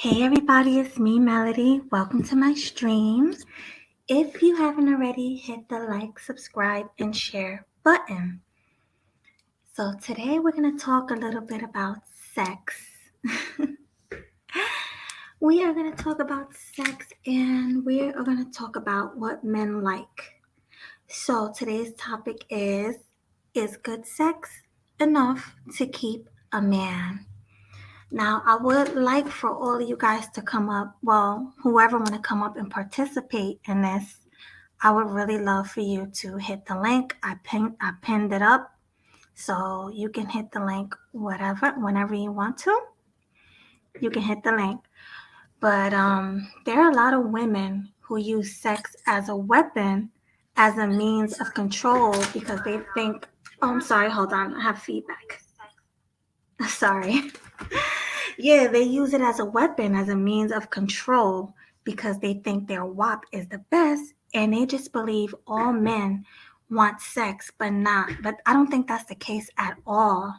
Hey everybody, it's me, Melody. Welcome to my stream. If you haven't already, hit the like, subscribe, and share button. So today we're going to talk a little bit about sex. We are going to talk about sex and we are going to talk about what men like. So today's topic is good sex enough to keep a man? Now, I would like for all of you guys to come up. Well, whoever want to come up and participate in this, I would really love for you to hit the link. I pinned it up, so you can hit the link whenever you want to. You can hit the link. But there are a lot of women who use sex as a weapon, as a means of control, because they think. Oh, I'm sorry. Hold on. I have feedback. Sorry. Yeah, they use it as a weapon, as a means of control, because they think their WAP is the best, and they just believe all men want sex, but not. But I don't think that's the case at all.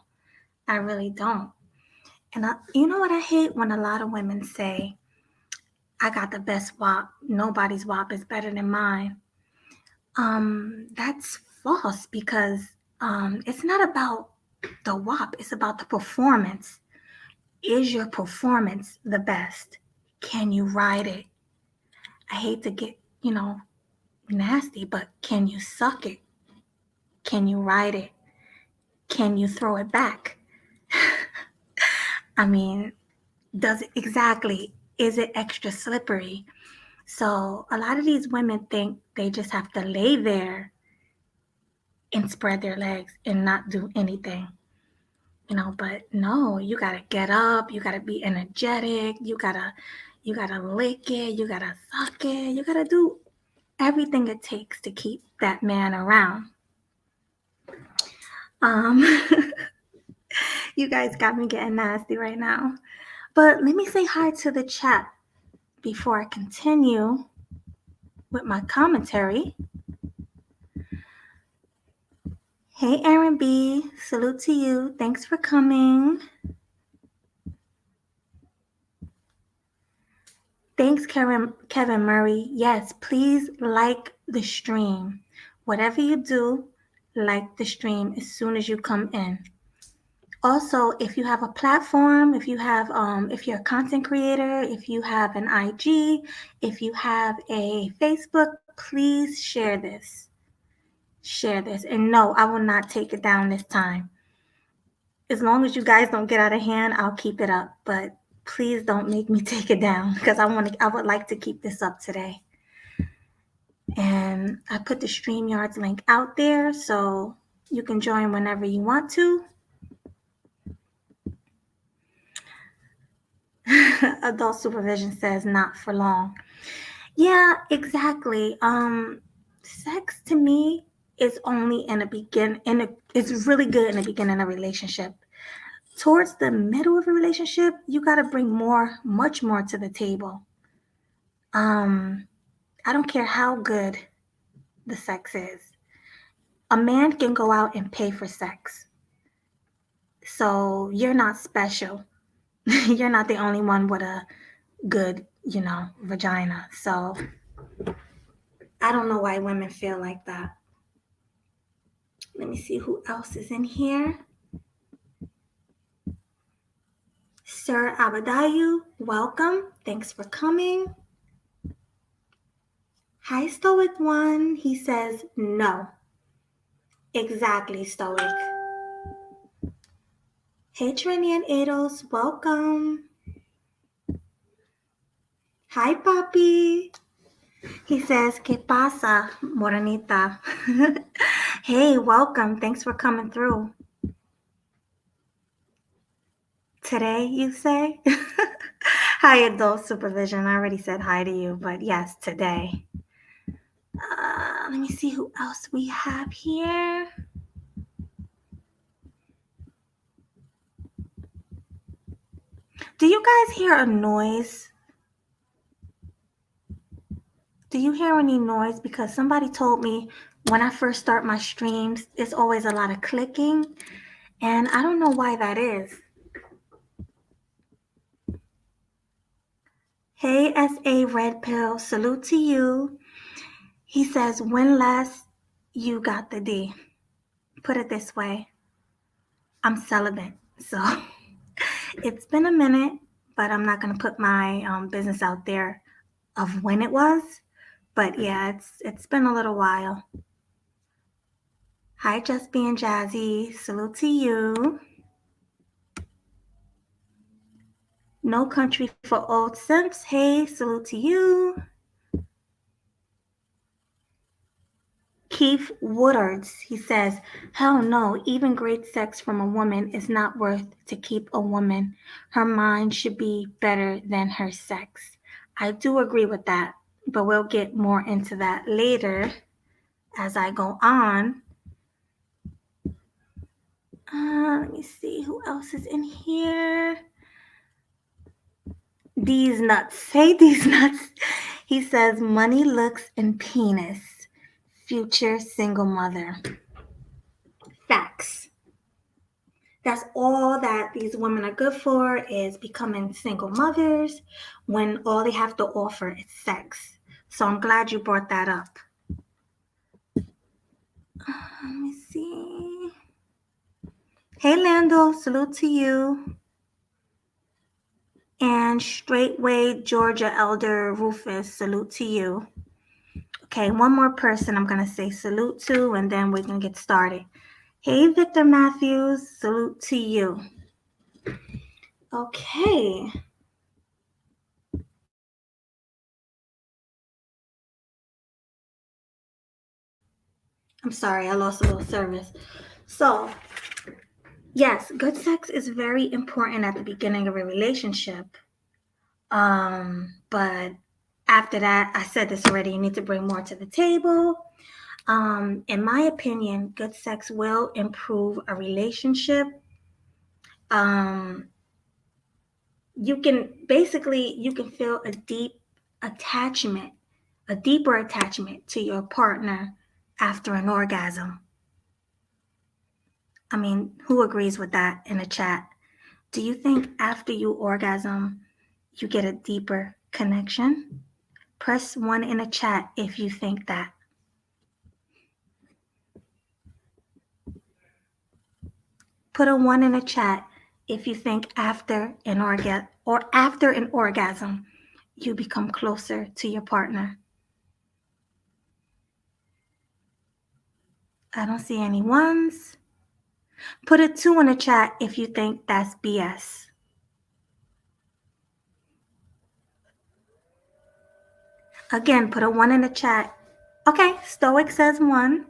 I really don't. And you know what I hate? When a lot of women say, I got the best WAP. Nobody's WAP is better than mine. That's false, because it's not about the WAP. It's about the performance. Is your performance the best? Can you ride it? I hate to get, nasty, but can you suck it? Can you ride it? Can you throw it back? I mean, does it exactly? Is it extra slippery? So a lot of these women think they just have to lay there and spread their legs and not do anything. But no, you gotta get up, you gotta be energetic, you gotta lick it, you gotta suck it, you gotta do everything it takes to keep that man around. Um You guys got me getting nasty right now. But let me say hi to the chat before I continue with my commentary. Hey Aaron B, salute to you. Thanks for coming. Thanks, Kevin Murray. Yes, please like the stream. Whatever you do, like the stream as soon as you come in. Also, if you have a platform, if you're a content creator, if you have an IG, if you have a Facebook, please share this. Share this. And no, I will not take it down this time. As long as you guys don't get out of hand, I'll keep it up. But please don't make me take it down, because I would like to keep this up today. And I put the StreamYards link out there, so you can join whenever you want to. Adult supervision says not for long. Yeah, exactly. Sex to me is only in the beginning. It's really good in the beginning of a relationship. Towards the middle of a relationship, you got to bring much more to the table. I don't care how good the sex is. A man can go out and pay for sex. So you're not special. You're not the only one with a good, vagina. So I don't know why women feel like that. Let me see who else is in here. Sir Abadayu, welcome. Thanks for coming. Hi, Stoic One. He says no. Exactly, Stoic. Hey, Trini and Ados, welcome. Hi, Papi. He says, ¿Qué pasa, morenita? Hey, welcome. Thanks for coming through. Today, you say? Hi, adult supervision. I already said hi to you, but yes, today. Let me see who else we have here. Do you guys hear a noise? Do you hear any noise? Because somebody told me when I first start my streams, it's always a lot of clicking, and I don't know why that is. Hey, SA Red Pill, salute to you. He says, when last you got the D? Put it this way, I'm celibate, so it's been a minute, but I'm not gonna put my business out there of when it was. But yeah, it's been a little while. Hi, Just Being Jazzy, salute to you. No Country for Old Simps, hey, salute to you. Keith Woodards, he says, hell no, even great sex from a woman is not worth to keep a woman. Her mind should be better than her sex. I do agree with that, but we'll get more into that later as I go on. Let me see who else is in here. These nuts. Hey, these nuts. He says, money, looks, and penis. Future single mother. Facts. That's all that these women are good for is becoming single mothers when all they have to offer is sex. So I'm glad you brought that up. Let me see. Hey, Lando, salute to you. And Straightway Georgia Elder Rufus, salute to you. Okay, one more person I'm going to say salute to, and then we're going to get started. Hey, Victor Matthews, salute to you. Okay. I'm sorry, I lost a little service. So, yes, good sex is very important at the beginning of a relationship. But after that, I said this already, you need to bring more to the table. In my opinion, good sex will improve a relationship. You can feel a deeper attachment to your partner after an orgasm. I mean, who agrees with that in the chat? Do you think after you orgasm, you get a deeper connection? Press 1 in the chat if you think that. Put a 1 in the chat if you think after an orgasm, you become closer to your partner. I don't see any ones. Put a 2 in the chat if you think that's BS. Again, put a 1 in the chat. Okay, Stoic says 1.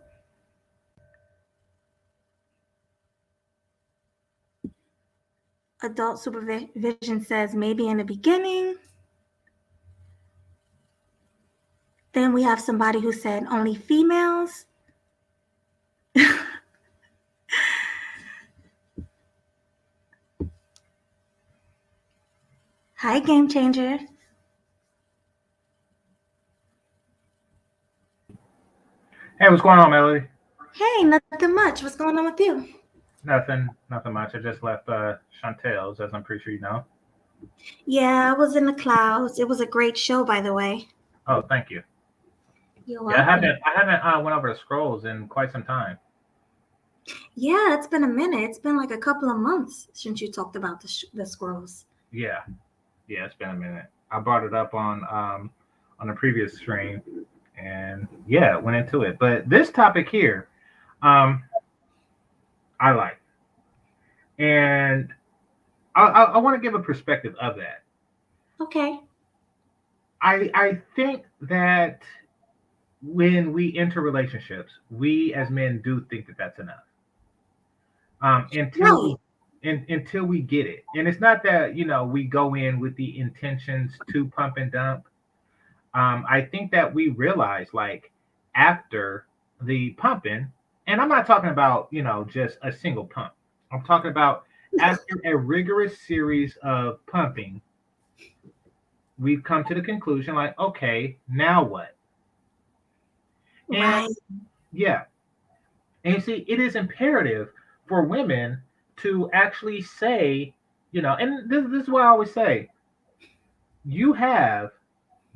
Adult supervision says maybe in the beginning. Then we have somebody who said only females. Hi, Game Changer. Hey, what's going on, Melody? Hey, nothing much. What's going on with you? Nothing much. I just left Chantel's, as I'm pretty sure you know. Yeah, I was in the clouds. It was a great show, by the way. Oh, thank you. You're Yeah, welcome. I haven't went over the scrolls in quite some time. Yeah, it's been a minute. It's been like a couple of months since you talked about the scrolls. Yeah, it's been a minute. I brought it up on the previous stream, and yeah, went into it. But this topic here, um, I like, and I want to give a perspective of that. Okay. I think that when we enter relationships, we as men do think that that's enough. Until Right. until we get it. And it's not that we go in with the intentions to pump and dump. I think that we realize like after the pumping, and I'm not talking about just a single pump. I'm talking about after a rigorous series of pumping, we've come to the conclusion like, okay, now what? And Right. yeah, and you see, it is imperative for women to actually say, and this is what I always say, you have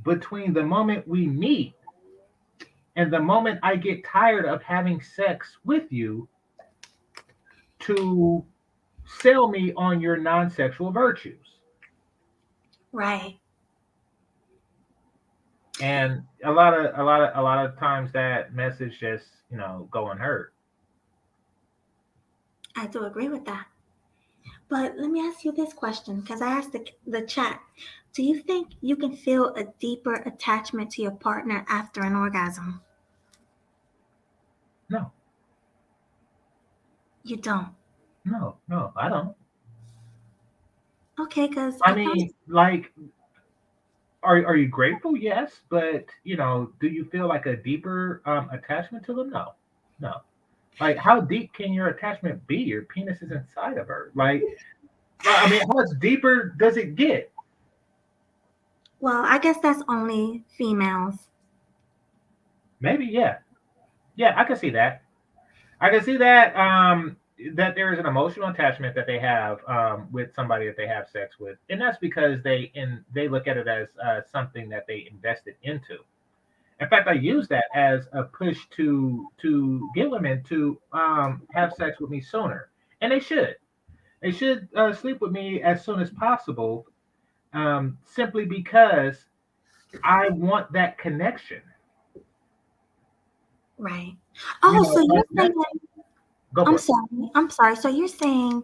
between the moment we meet and the moment I get tired of having sex with you to sell me on your non-sexual virtues. Right. And a lot of times that message just, go unheard. I do agree with that. But let me ask you this question because I asked the chat. Do you think you can feel a deeper attachment to your partner after an orgasm? No, You don't. no, I don't. Okay, because I I thought, mean, like, are you grateful? Yes, but do you feel like a deeper attachment to them? No, no. Like, how deep can your attachment be? Your penis is inside of her. Like, I mean, how much deeper does it get? well, I guess that's only females. Maybe, yeah, yeah. I can see that. I can see that. That there is an emotional attachment that they have with somebody that they have sex with, and that's because they look at it as something that they invested into. In fact, I use that as a push to get women to have sex with me sooner, and they should. They should sleep with me as soon as possible, simply because I want that connection. Right. Oh, so you're Like that. saying, Go I'm for it. sorry, I'm sorry. So you're saying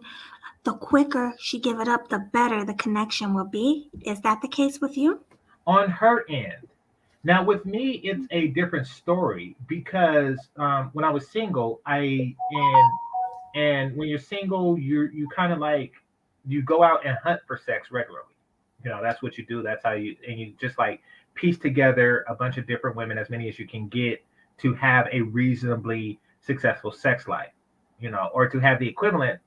the quicker she give it up, the better the connection will be. Is that the case with you? On her end. Now, with me, it's a different story because when I was single, and when you're single, you kind of like you go out and hunt for sex regularly. That's what you do. That's how you just like piece together a bunch of different women, as many as you can get to have a reasonably successful sex life. Or to have the equivalent,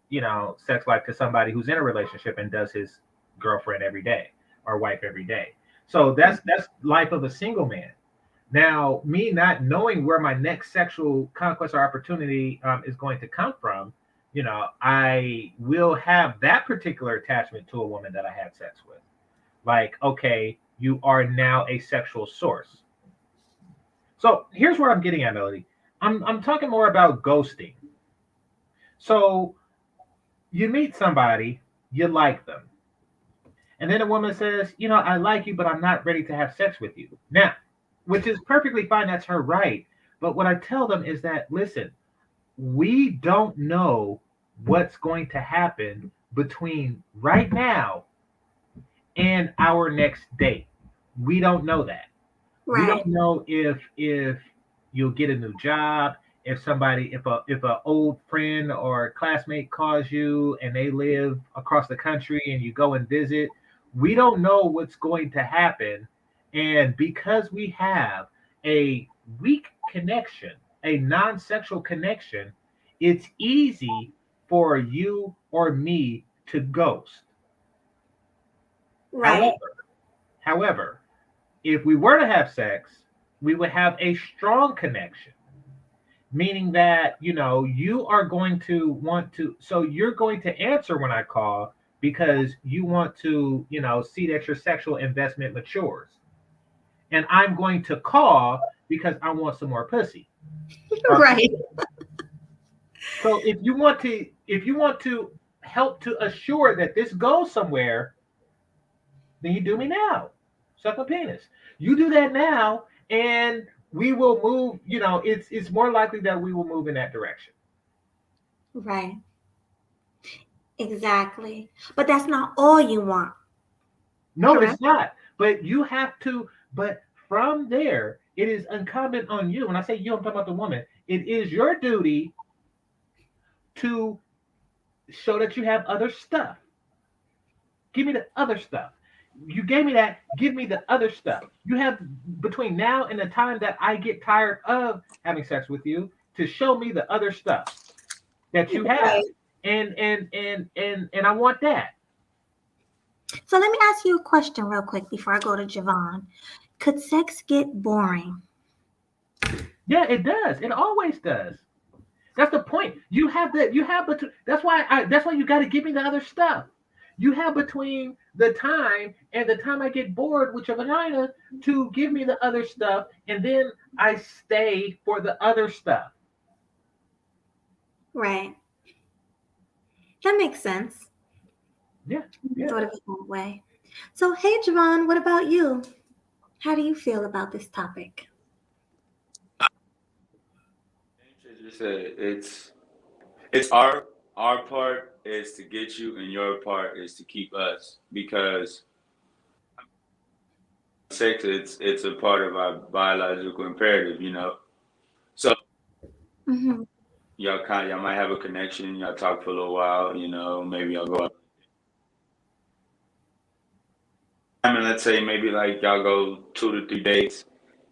sex life to somebody who's in a relationship and does his girlfriend every day or wife every day. So that's life of a single man. Now, me not knowing where my next sexual conquest or opportunity is going to come from, I will have that particular attachment to a woman that I had sex with. Like, okay, you are now a sexual source. So here's where I'm getting at, Melody. I'm talking more about ghosting. So you meet somebody, you like them, and then a woman says, I like you, but I'm not ready to have sex with you. Now, which is perfectly fine. That's her right. But what I tell them is that, listen, we don't know what's going to happen between right now and our next date. We don't know that. We Right. don't know if you'll get a new job, if a old friend or classmate calls you and they live across the country and you go and visit. We don't know what's going to happen, and because we have a weak connection, a non-sexual connection, it's easy for you or me to ghost. Right. However, if we were to have sex, we would have a strong connection, meaning that, you are going to want to, so you're going to answer when I call because you want to, see that your sexual investment matures. And I'm going to call because I want some more pussy. Okay. Right. So if you want to help to assure that this goes somewhere, then you do me now. Suck my penis. You do that now, and we will move. It's more likely that we will move in that direction. Right. Exactly. But that's not all you want, No, it's correct? not. But you have to. But from there, it is incumbent on you. When I say you, I'm talking about the woman. It is your duty to show that you have other stuff. Give me the other stuff. You gave me that. Give me the other stuff. You have between now and the time that I get tired of having sex with you to show me the other stuff that you have, Right. and I want that. So let me ask you a question real quick before I go to Javon. Could sex get boring? Yeah, it does. It always does. That's the point. You have that. You have between. That's why. That's why you got to give me the other stuff. You have between the time and the time I get bored with your vagina to give me the other stuff, and then I stay for the other stuff. Right. That makes sense. Yeah, yeah. Thought of it that way. So, hey, Javon, what about you? How do you feel about this topic? Just said it's our part is to get you, and your part is to keep us because sex it's a part of our biological imperative, you know. So Mm-hmm. y'all might have a connection, y'all talk for a little while, you know, maybe y'all go out. I mean, let's say maybe like y'all go 2 to 3 dates.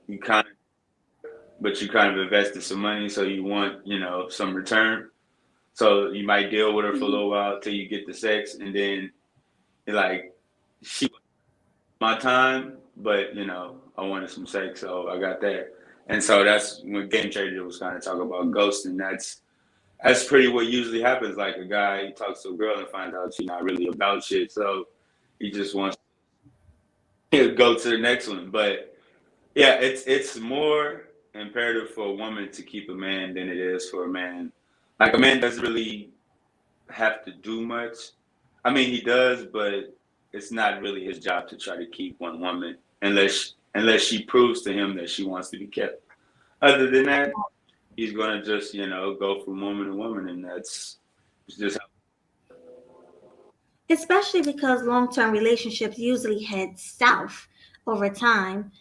You kind of, but you kind of invested some money, so you want, you know, some return. So you might deal with her for a little while till you get the sex, and then you're like, she my time, but you know, I wanted some sex, so I got that. And so that's when Game Changer was kind of talking about ghosting. That's pretty what usually happens. Like a guy talks to a girl and finds out she's not really about shit, so he just wants to go to the next one. But yeah, it's more imperative for a woman to keep a man than it is for a man. Like a man doesn't really have to do much. I mean, he does, but it's not really his job to try to keep one woman unless she proves to him that she wants to be kept. Other than that, he's gonna just go from woman to woman, and it's just how. Especially because long term relationships usually head south over time,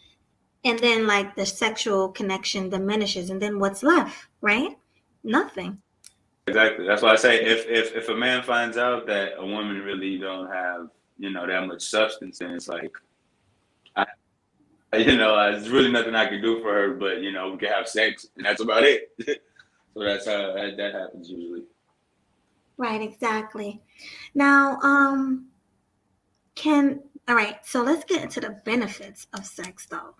and then like the sexual connection diminishes, and then what's left, right? Nothing. Exactly. That's why I say if a man finds out that a woman really don't have that much substance, then it's like I, there's really nothing I can do for her, but we can have sex, and that's about it. So that's how that happens usually. Right, exactly. Now, can all right, so let's get into the benefits of sex though.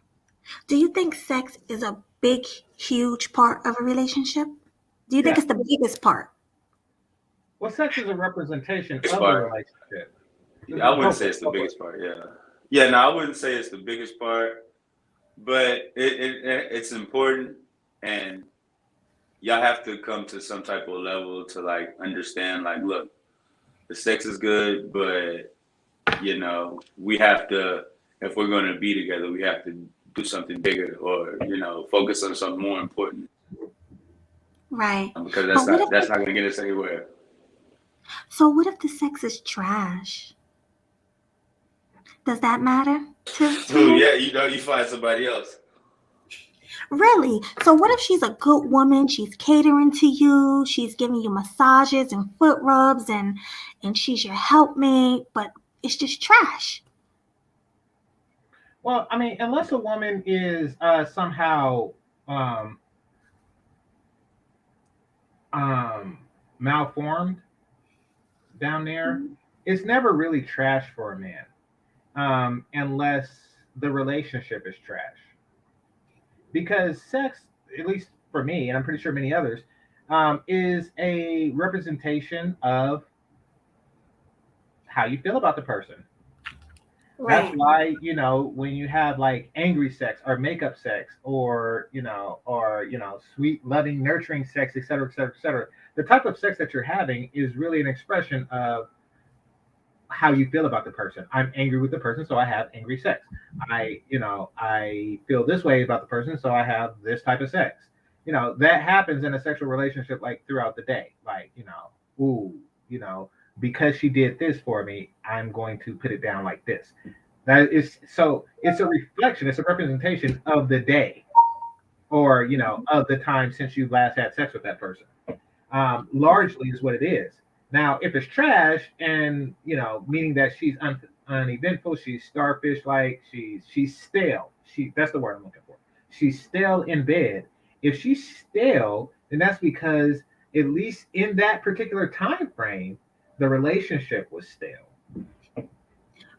Do you think sex is a big, huge part of a relationship? Do you think Yeah. it's the biggest part? Well, sex is a representation Biggest of the part. relationship. Yeah, I Go wouldn't say for it. it's the Go for it. biggest part. Yeah, yeah. No, I wouldn't say it's the biggest part, but it's important, and y'all have to come to some type of level to like understand. Like, look, the sex is good, but we have to, if we're going to be together, we have to do something bigger, or focus on something more important, Right. because But what if that's not going to get us anywhere. what if the sex is trash? Does that matter to So you? yeah, you find somebody else. Really? So what if she's a good woman? She's catering to you, she's giving you massages and foot rubs and she's your helpmate, but it's just trash. Well, I mean, unless a woman is somehow um, um, malformed down there, it's never really trash for a man, unless the relationship is trash. Because sex, at least for me, and I'm pretty sure many others, is a representation of how you feel about the person. That's Right. why, when you have like angry sex or makeup sex or sweet, loving, nurturing sex, et cetera, et cetera, et cetera, the type of sex that you're having is really an expression of how you feel about the person. I'm angry with the person, so I have angry sex. I feel this way about the person, so I have this type of sex. That happens in a sexual relationship like throughout the day. Like, ooh, you know, because she did this for me, I'm going to put it down like this. That is so it's a reflection, it's a representation of the day or, of the time since you last had sex with that person. Largely is what it is. Now, if it's trash and meaning that she's uneventful, she's starfish like, she's stale. That's the word I'm looking for. She's stale in bed. If she's stale, then that's because at least in that particular time frame, the relationship was stale.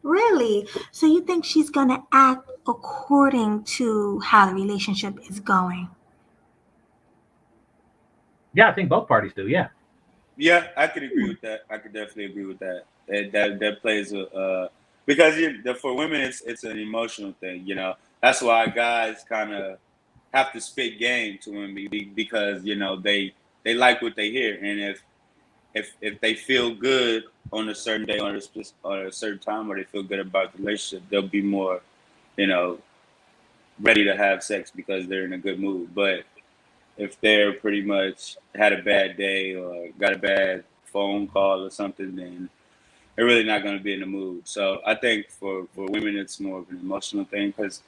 Really? So you think she's gonna act according to how the relationship is going? Yeah, I think both parties do. Yeah. Yeah, I could agree with that. I could definitely agree with that. That plays a because for women it's an emotional thing. That's why guys kind of have to spit game to women because they like what they hear, and if they feel good on a certain day or a certain time, or they feel good about the relationship, they'll be more you know ready to have sex because they're in a good mood. But if they're pretty much had a bad day or got a bad phone call or something, then they're really not going to be in the mood. So I think for women, it's more of an emotional thing because,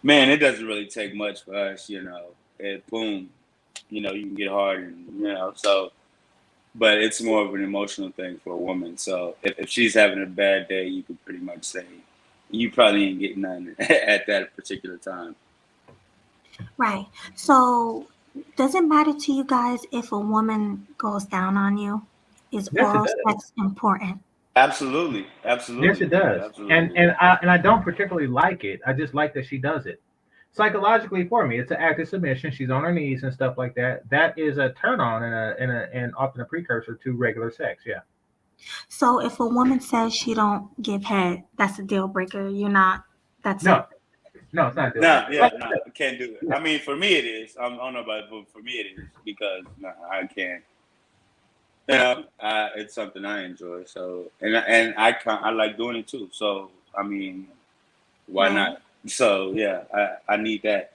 man, it doesn't really take much for us, boom, you can get hard so, but it's more of an emotional thing for a woman. So if she's having a bad day, you could pretty much say you probably ain't getting none at that particular time. Right. So, does it matter to you guys if a woman goes down on you? Is Yes, it oral does. sex important? Absolutely. Yes, it Absolutely. does. And Absolutely. and I don't particularly like it. I just like that she does it. Psychologically for me, it's an act of submission. She's on her knees and stuff like that. That is a turn on and often a precursor to regular sex. Yeah. So, if a woman says she don't give head, that's a deal breaker. You're not. That's No, it. no, it's not a deal Nah, breaker. yeah, Like I nah, said, I can't do it. yeah, I mean, for me it is. I don't know about it, but for me it is because nah, I can't. It's something I enjoy. So, and I like doing it too. So, I mean, why Right. not? So, yeah, I need that.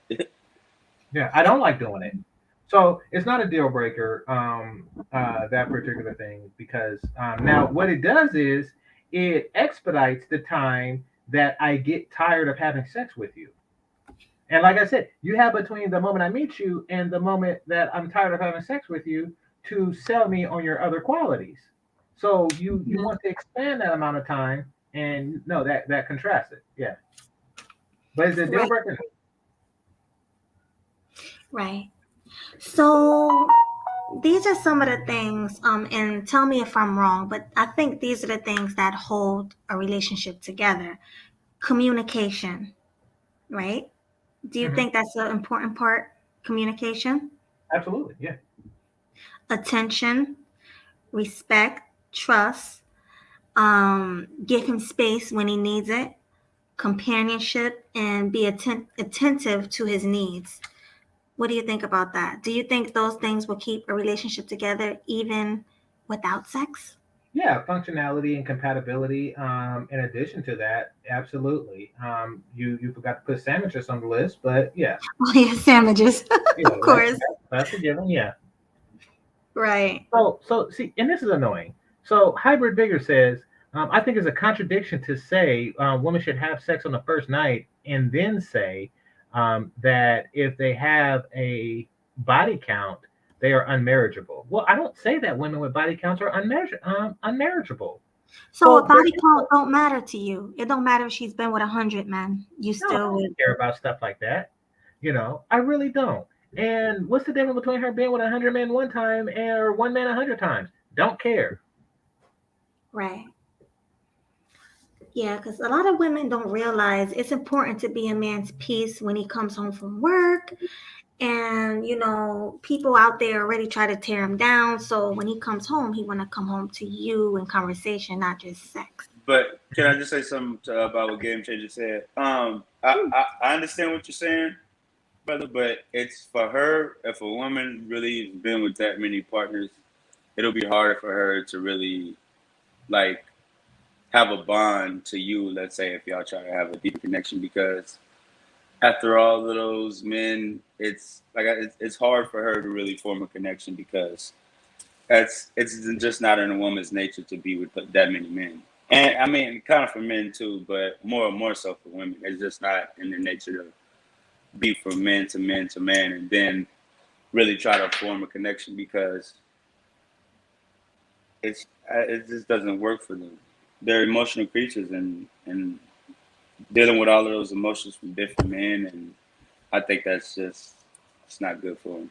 yeah, I don't like doing it. So it's not a deal breaker, that particular thing, because now what it does is it expedites the time that I get tired of having sex with you. And like I said, you have between the moment I meet you and the moment that I'm tired of having sex with you to sell me on your other qualities. So you Mhm. want to expand that amount of time, and no, that contrasts it. Yeah, but is it a deal Right. breaker? Right. So, these are some of the things, and tell me if I'm wrong, but I think these are the things that hold a relationship together. Communication, right? Do you Hmm. think that's an important part? Communication, Absolutely, yeah. attention, respect, trust, give him space when he needs it, companionship, and be attentive to his needs. What do you think about that? Do you think those things will keep a relationship together even without sex? Yeah, functionality and compatibility. In addition to that, absolutely. You forgot to put sandwiches on the list, but yeah, Oh, yeah, sandwiches, yeah, of course. that's a given. Yeah. Right. So see, and this is annoying. So Hybrid Vigor says, I think it's a contradiction to say women should have sex on the first night and then say that if they have a body count, they are unmarriageable. Well, I don't say that women with body counts are unmarriageable. So a So there's body count don't matter to you. It don't matter if she's been with 100 men. You no, I still don't would. care about stuff like that. I really don't. And what's the difference between her being with 100 men one time or one man 100 times? Don't care. Right. Yeah, because a lot of women don't realize it's important to be a man's peace when he comes home from work. And, people out there already try to tear him down. So when he comes home, he want to come home to you in conversation, not just sex. But can I just say something about what Game Changer said? I understand what you're saying, brother, but it's for her. If a woman really has been with that many partners, it'll be harder for her to really like have a bond to you. Let's say if y'all try to have a deeper connection, because after all of those men, it's hard for her to really form a connection because it's just not in a woman's nature to be with that many men. And I mean, kind of for men too, but more so for women. It's just not in their nature to be from men to men to man, and then really try to form a connection because it just doesn't work for them. They're emotional creatures, and dealing with all of those emotions from different men, and I think it's not good for them.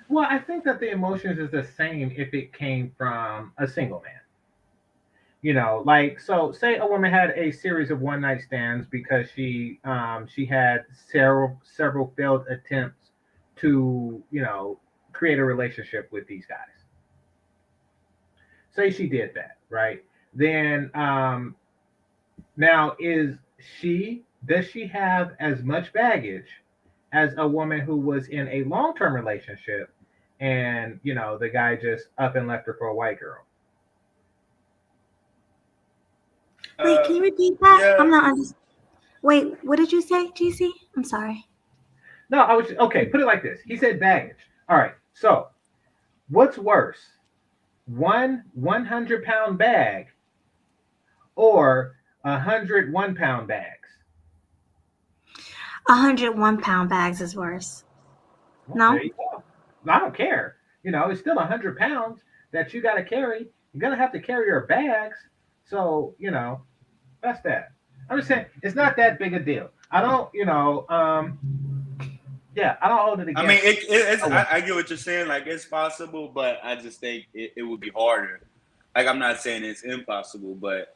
Well, I think that the emotions is the same if it came from a single man. Like so, say a woman had a series of one night stands because she had several failed attempts to create a relationship with these guys. Say she did that, right? Then Now, does she have as much baggage as a woman who was in a long-term relationship and, the guy just up and left her for a white girl? Wait, can you repeat that? Yeah. I'm not understanding. Wait, what did you say, GC? I'm sorry. No, I was okay, put it like this. He said baggage. All right. So, what's worse? One 100-pound bag or 101-pound bags? 101-pound bags is worse. Well, there No? you go. I don't care. It's still 100 pounds that you got to carry. You're gonna have to carry your bags. So that's that. I'm just saying it's not that big a deal. I don't, yeah, I don't hold it I mean, against. it's, Oh, I get what you're saying. Like, it's possible, but I just think it would be harder. Like, I'm not saying it's impossible, but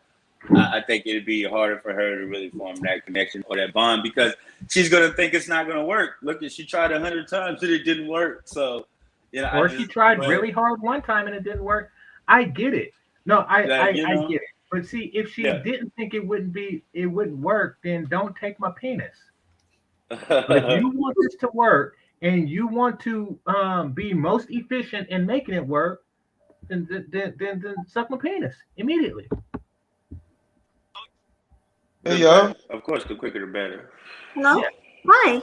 I think it'd be harder for her to really form that connection or that bond because she's gonna think it's not gonna work. Look, she tried 100 times and it didn't work. So, or she tried really hard one time and it didn't work. I get it. No, I get it. But see, if she yeah. didn't think it wouldn't work, then don't take my penis. But if you want this to work and you want to be most efficient in making it work, then suck my penis immediately. Hey y'all. Of course, the quicker the better. Hello? Yeah. Hi.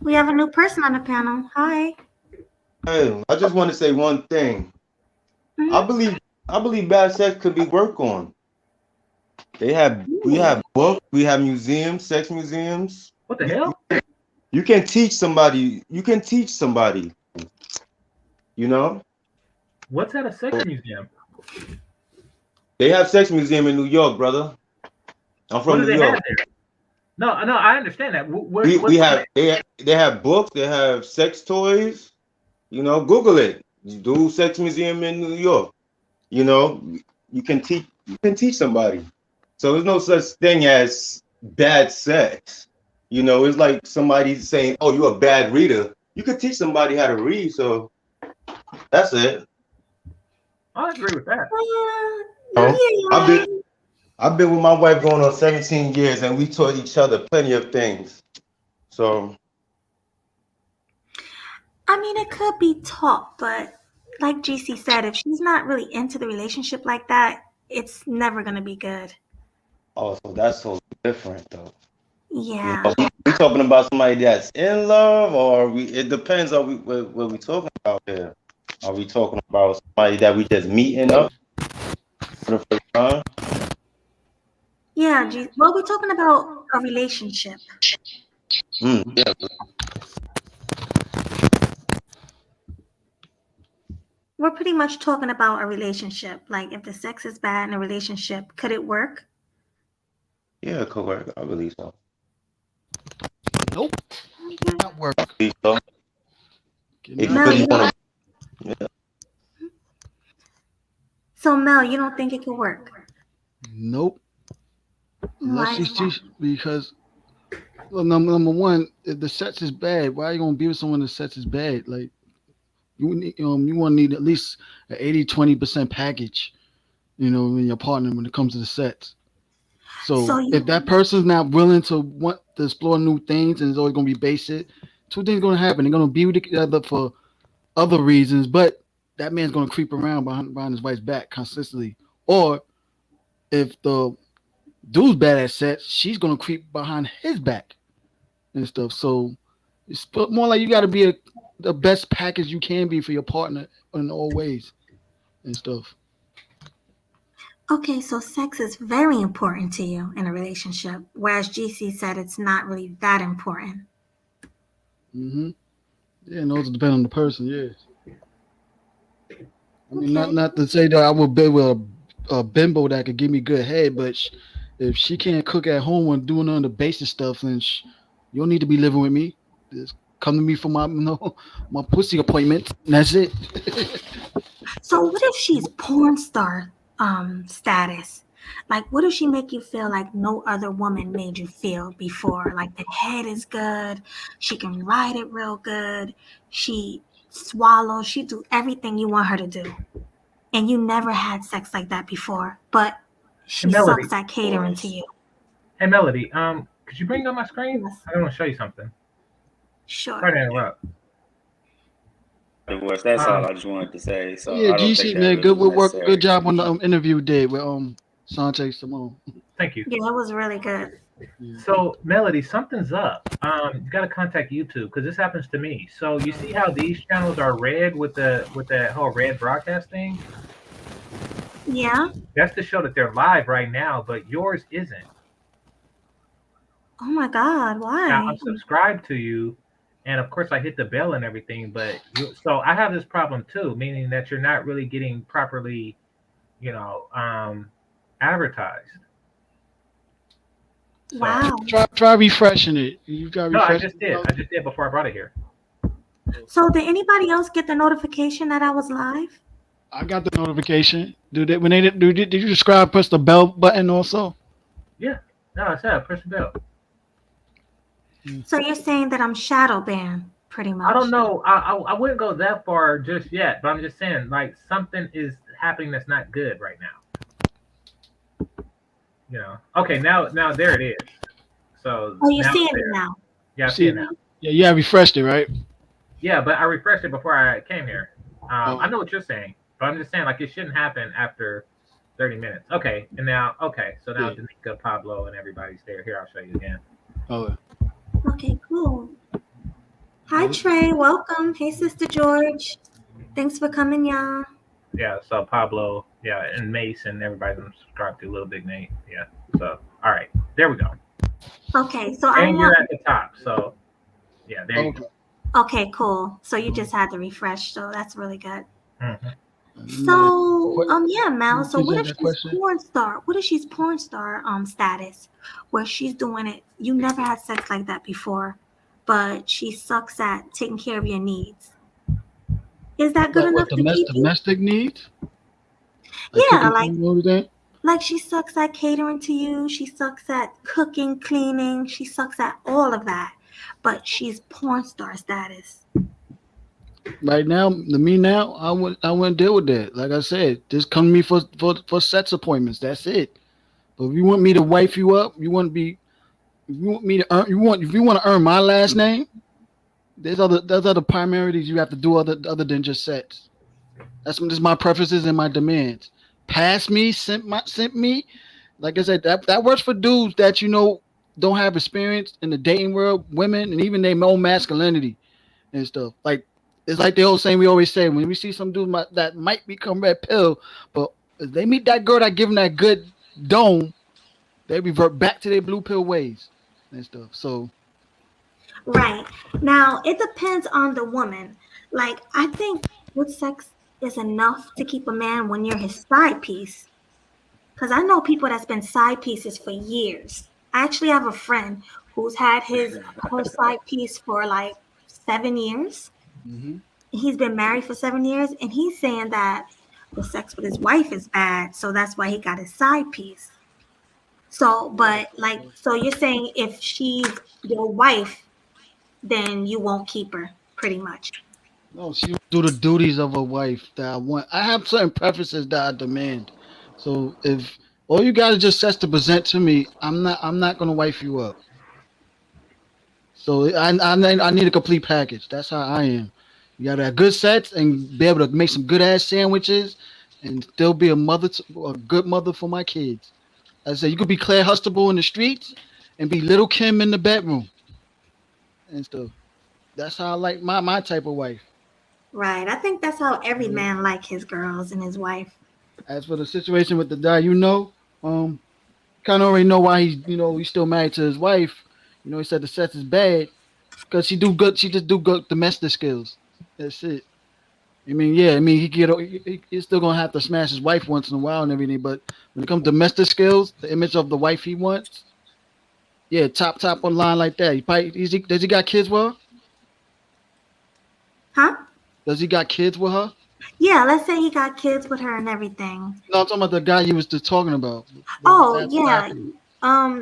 We have a new person on the panel. Hi. Hey, I just want to say one thing. I Mm-hmm. believe I believe bad sex could be worked on. We have books, we have museums, sex museums. What the hell? You can teach somebody. You can teach somebody. You know, What's at a sex museum? they have sex museum in New York, brother. I'm What from do New they York. have there? No, I understand that. We What's have they have books. They have sex toys. Google it. You do sex museum in New York. You know, you can teach somebody. So there's no such thing as bad sex. It's like somebody saying, "Oh, you're a bad reader." You can teach somebody how to read. So that's it. I agree with that. I Oh, hear you, I've been man. I've been with my wife going on 17 years, and we taught each other plenty of things. So I mean, it could be taught, but like GC said, if she's not really into the relationship like that, it's never going to be good. also that's so different, though. Yeah. We talking about somebody that's in love, or it depends on what we talking about here. Are we talking about somebody that we just meeting up for the first time? Yeah, well, we're talking about a relationship. Yeah. We're pretty much talking about a relationship. Like, if the sex is bad in a relationship, could it work? Yeah, correct. I believe so. Nope, Okay. not work. I believe so. If you Cannot Mel, really you work. don't. want to, yeah. So, Mel, you don't think it could work? Nope. Unless Why is she's that? because well, number one, if the sex is bad, why are you gonna be with someone that sex is bad? Like you want to need at least an 80-20% package. In your partner when it comes to the sex. So So if that you. person's not willing to want to explore new things and it's always gonna be basic, two things gonna happen. They're gonna be with each other for other reasons, but that man's gonna creep around behind his wife's back consistently. Or if the dude's bad at sex, she's gonna creep behind his back and stuff. So it's more like you got to be the best package you can be for your partner in all ways and stuff. Okay, so sex is very important to you in a relationship, whereas GC said it's not really that important. Hmm. Yeah, and also depend on the person. Yeah, I mean, not Okay. not to say that I would be with a bimbo that could give me good head, but if she can't cook at home and doing none of the basic stuff, then you don't need to be living with me. Just come to me for my my pussy appointment. And that's it. So what if she's porn star status? Like, what if she make you feel like no other woman made you feel before? Like, the head is good, she can ride it real good, she swallows, she do everything you want her to do, and you never had sex like that before, but And she sucks Melody, at Of catering to course. you. Hey Melody, could you bring up my screen? Yes, I want to show you something. sure. Sorry to interrupt. Divorce. That's all Um, I just wanted to say. So Yeah, I don't think GC that man, really good was work, good necessary. job on the interview you did with Sante Simone. thank you. Yeah, it was really good. Yeah. So Melody, something's up. You got to contact YouTube because this happens to me. So you see how these channels are red with the whole red broadcast thing? Yeah. That's to show that they're live right now, but yours isn't. Oh my God, Now I'm why? subscribed to you, and of course I hit the bell and everything, but you. So I have this problem too, meaning that you're not really getting properly, you know, advertised. So Wow. Try refreshing it. You got no, I refresh. just did. I just did before I brought it here. So did anybody else get the notification that I was live? I got the notification. Do they when they did you subscribe? Press the bell button also. Yeah. No, I said press the bell. So you're saying that I'm shadow banned, pretty I don't much. know. I wouldn't go that far just yet, but I'm just saying like something is happening that's not good right now. You know. Okay, now there it is. So Oh, you're now it's seeing it there. now. Yeah, I see See, it now. yeah, you have refreshed it, right? Yeah, but I refreshed it before I came here. Oh, I know what you're saying, but I'm just saying like it shouldn't happen after 30 minutes. Okay, and now so now yeah. Danica, Pablo, and everybody's there. Here, I'll show you again. Oh, Okay, cool. Hi, yeah. Trey. Welcome. Hey, Sister George. Thanks for coming, y'all. Yeah, so Pablo, yeah, and Mace and everybody subscribed to Little Big Nate. Yeah. So all right, there we go. Okay, so I And you're want. at the top. So yeah, there you Okay. Okay, cool. So you just had to refresh, so that's really good. go. Hmm. Man, So, yeah, Mal. So what present if that she's question. porn star? What if she's porn star status, where she's doing it? You never had sex like that before, but she sucks at taking care of your needs. Is that good Like what enough to keep you? domestic needs? Like Yeah, cooking food and everything? like she sucks at catering to you. She sucks at cooking, cleaning. She sucks at all of that, but she's porn star status. Right now, me now, I wouldn't deal with that. Like I said, just come to me for sex appointments. That's it. But if you want me to wife you up, if you want me to earn, if you want to earn my last name, there's other primarities you have to do other than just sex. That's just my preferences and my demands. Pass me, sent me. Like I said, that works for dudes that don't have experience in the dating world, women, and even their own masculinity and stuff. Like it's like the old saying we always say when we see some dude that might become red pill, but if they meet that girl that give them that good dome, they revert back to their blue pill ways and stuff. So Right. Now, it depends on the woman. Like, I think good sex is enough to keep a man when you're his side piece. Because I know people that's been side pieces for years. I actually have a friend who's had her side piece for like 7 years. mhm. He's been married for 7 years, and he's saying that the sex with his wife is bad, so that's why he got his side piece. So, but like, so you're saying if she's your wife, then you won't keep her, pretty much. No, she will do the duties of a wife that I want. I have certain preferences that I demand. So if all you got is just sets to present to me, I'm not gonna wife you up. So I need a complete package. That's how I am. You gotta have good sets and be able to make some good ass sandwiches, and still be a good mother for my kids. I said you could be Claire Hustable in the streets, and be Little Kim in the bedroom and stuff. That's how I like my type of wife. Right. I think that's how every Mhm. man like his girls and his wife. As for the situation with the guy, kind of already know why he's still married to his wife. He said the sex is bad because she do good. She just do good domestic skills. That's it. I mean, yeah. I mean, he's still gonna have to smash his wife once in a while and everything. But when it comes to domestic skills, the image of the wife he wants, yeah, top on line like that. Does he got kids with her? Huh? Does he got kids with her? Yeah, let's say he got kids with her and everything. No, I'm talking about the guy you was just talking about. Oh, That side yeah. piece.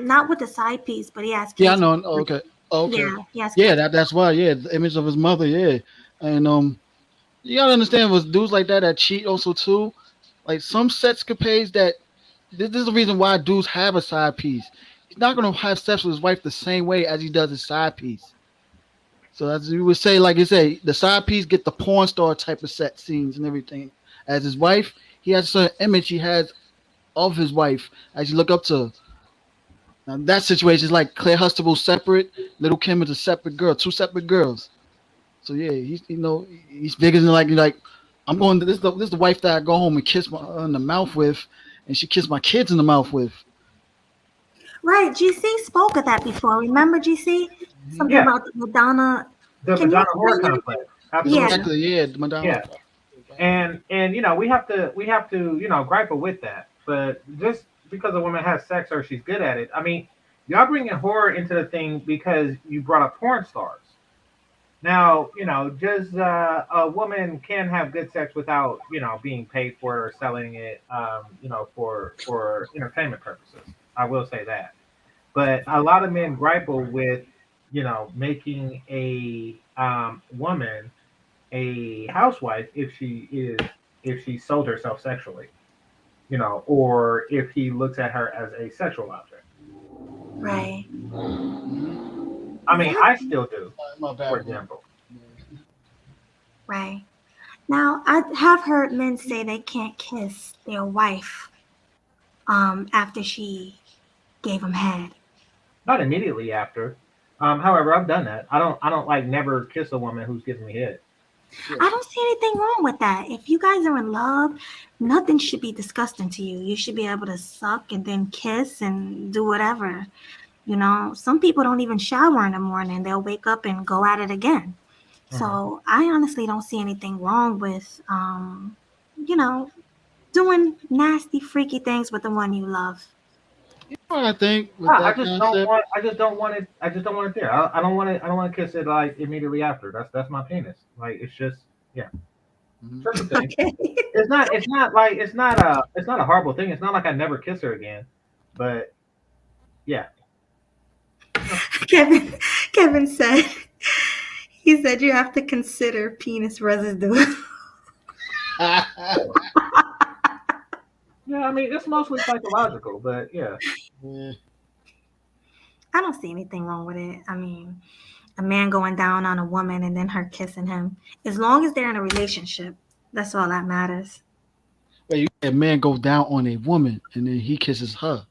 Not with the side piece, but he has Yeah, I kids. know. Oh, okay. Oh, okay. Yeah, he has Yeah, kids. that's why. Yeah, the image of his mother. Yeah, and you gotta understand with dudes like that cheat also too. Like some sex capades that this is the reason why dudes have a side piece. not gonna have sex with his wife the same way as he does his side piece. So as you would say, like you say, the side piece get the porn star type of set scenes and everything. As his wife, he has a certain image he has of his wife as you look up to her. Now that situation is like Claire Huxtable separate, Little Kim is a separate girl, two separate girls. So yeah, he's he's bigger than like I'm going. This is the wife that I go home and kiss my in the mouth with, and she kissed my kids in the mouth with. Right, GC spoke of that before. Remember, GC? Something Yeah, about the Madonna. the Can you Madonna horror explain that? complex. Absolutely. Yeah, Exactly, yeah, Madonna. Yeah. And we have to grapple with that. But just because a woman has sex or she's good at it, I mean, y'all bringing horror into the thing because you brought up porn stars. Now, just a woman can have good sex without being paid for it or selling it, for entertainment purposes. I will say that. But a lot of men grapple with making a woman a housewife if she sold herself sexually, or if he looks at her as a sexual object. right. I mean, I Exactly. still do, My for bad, bro. example. Right. Now, I have heard men say they can't kiss their wife after she gave them head. Not immediately after. However, I've done that. I don't like never kiss a woman who's giving me head. Yeah, I don't see anything wrong with that. If you guys are in love, nothing should be disgusting to you. You should be able to suck and then kiss and do whatever. Some people don't even shower in the morning. They'll wake up and go at it again. Mhm. So I honestly don't see anything wrong with, you know, doing nasty, freaky things with the one you love. I think with Ah, I that just don't concept, want. I just don't want it. I just don't want it there. I don't want it. I don't want to kiss it like immediately after. That's my penis. Like it's just yeah. mhm. Such a thing. Okay. It's not a horrible thing. It's not like I never kiss her again. But yeah. Kevin, Kevin said, he said you have to consider penis residue. Yeah, I mean it's mostly psychological, but yeah. Yeah. I don't see anything wrong with it. I mean, a man going down on a woman and then her kissing him. As long as they're in a relationship, that's all that matters. Wait, you said a man go down on a woman and then he kisses her.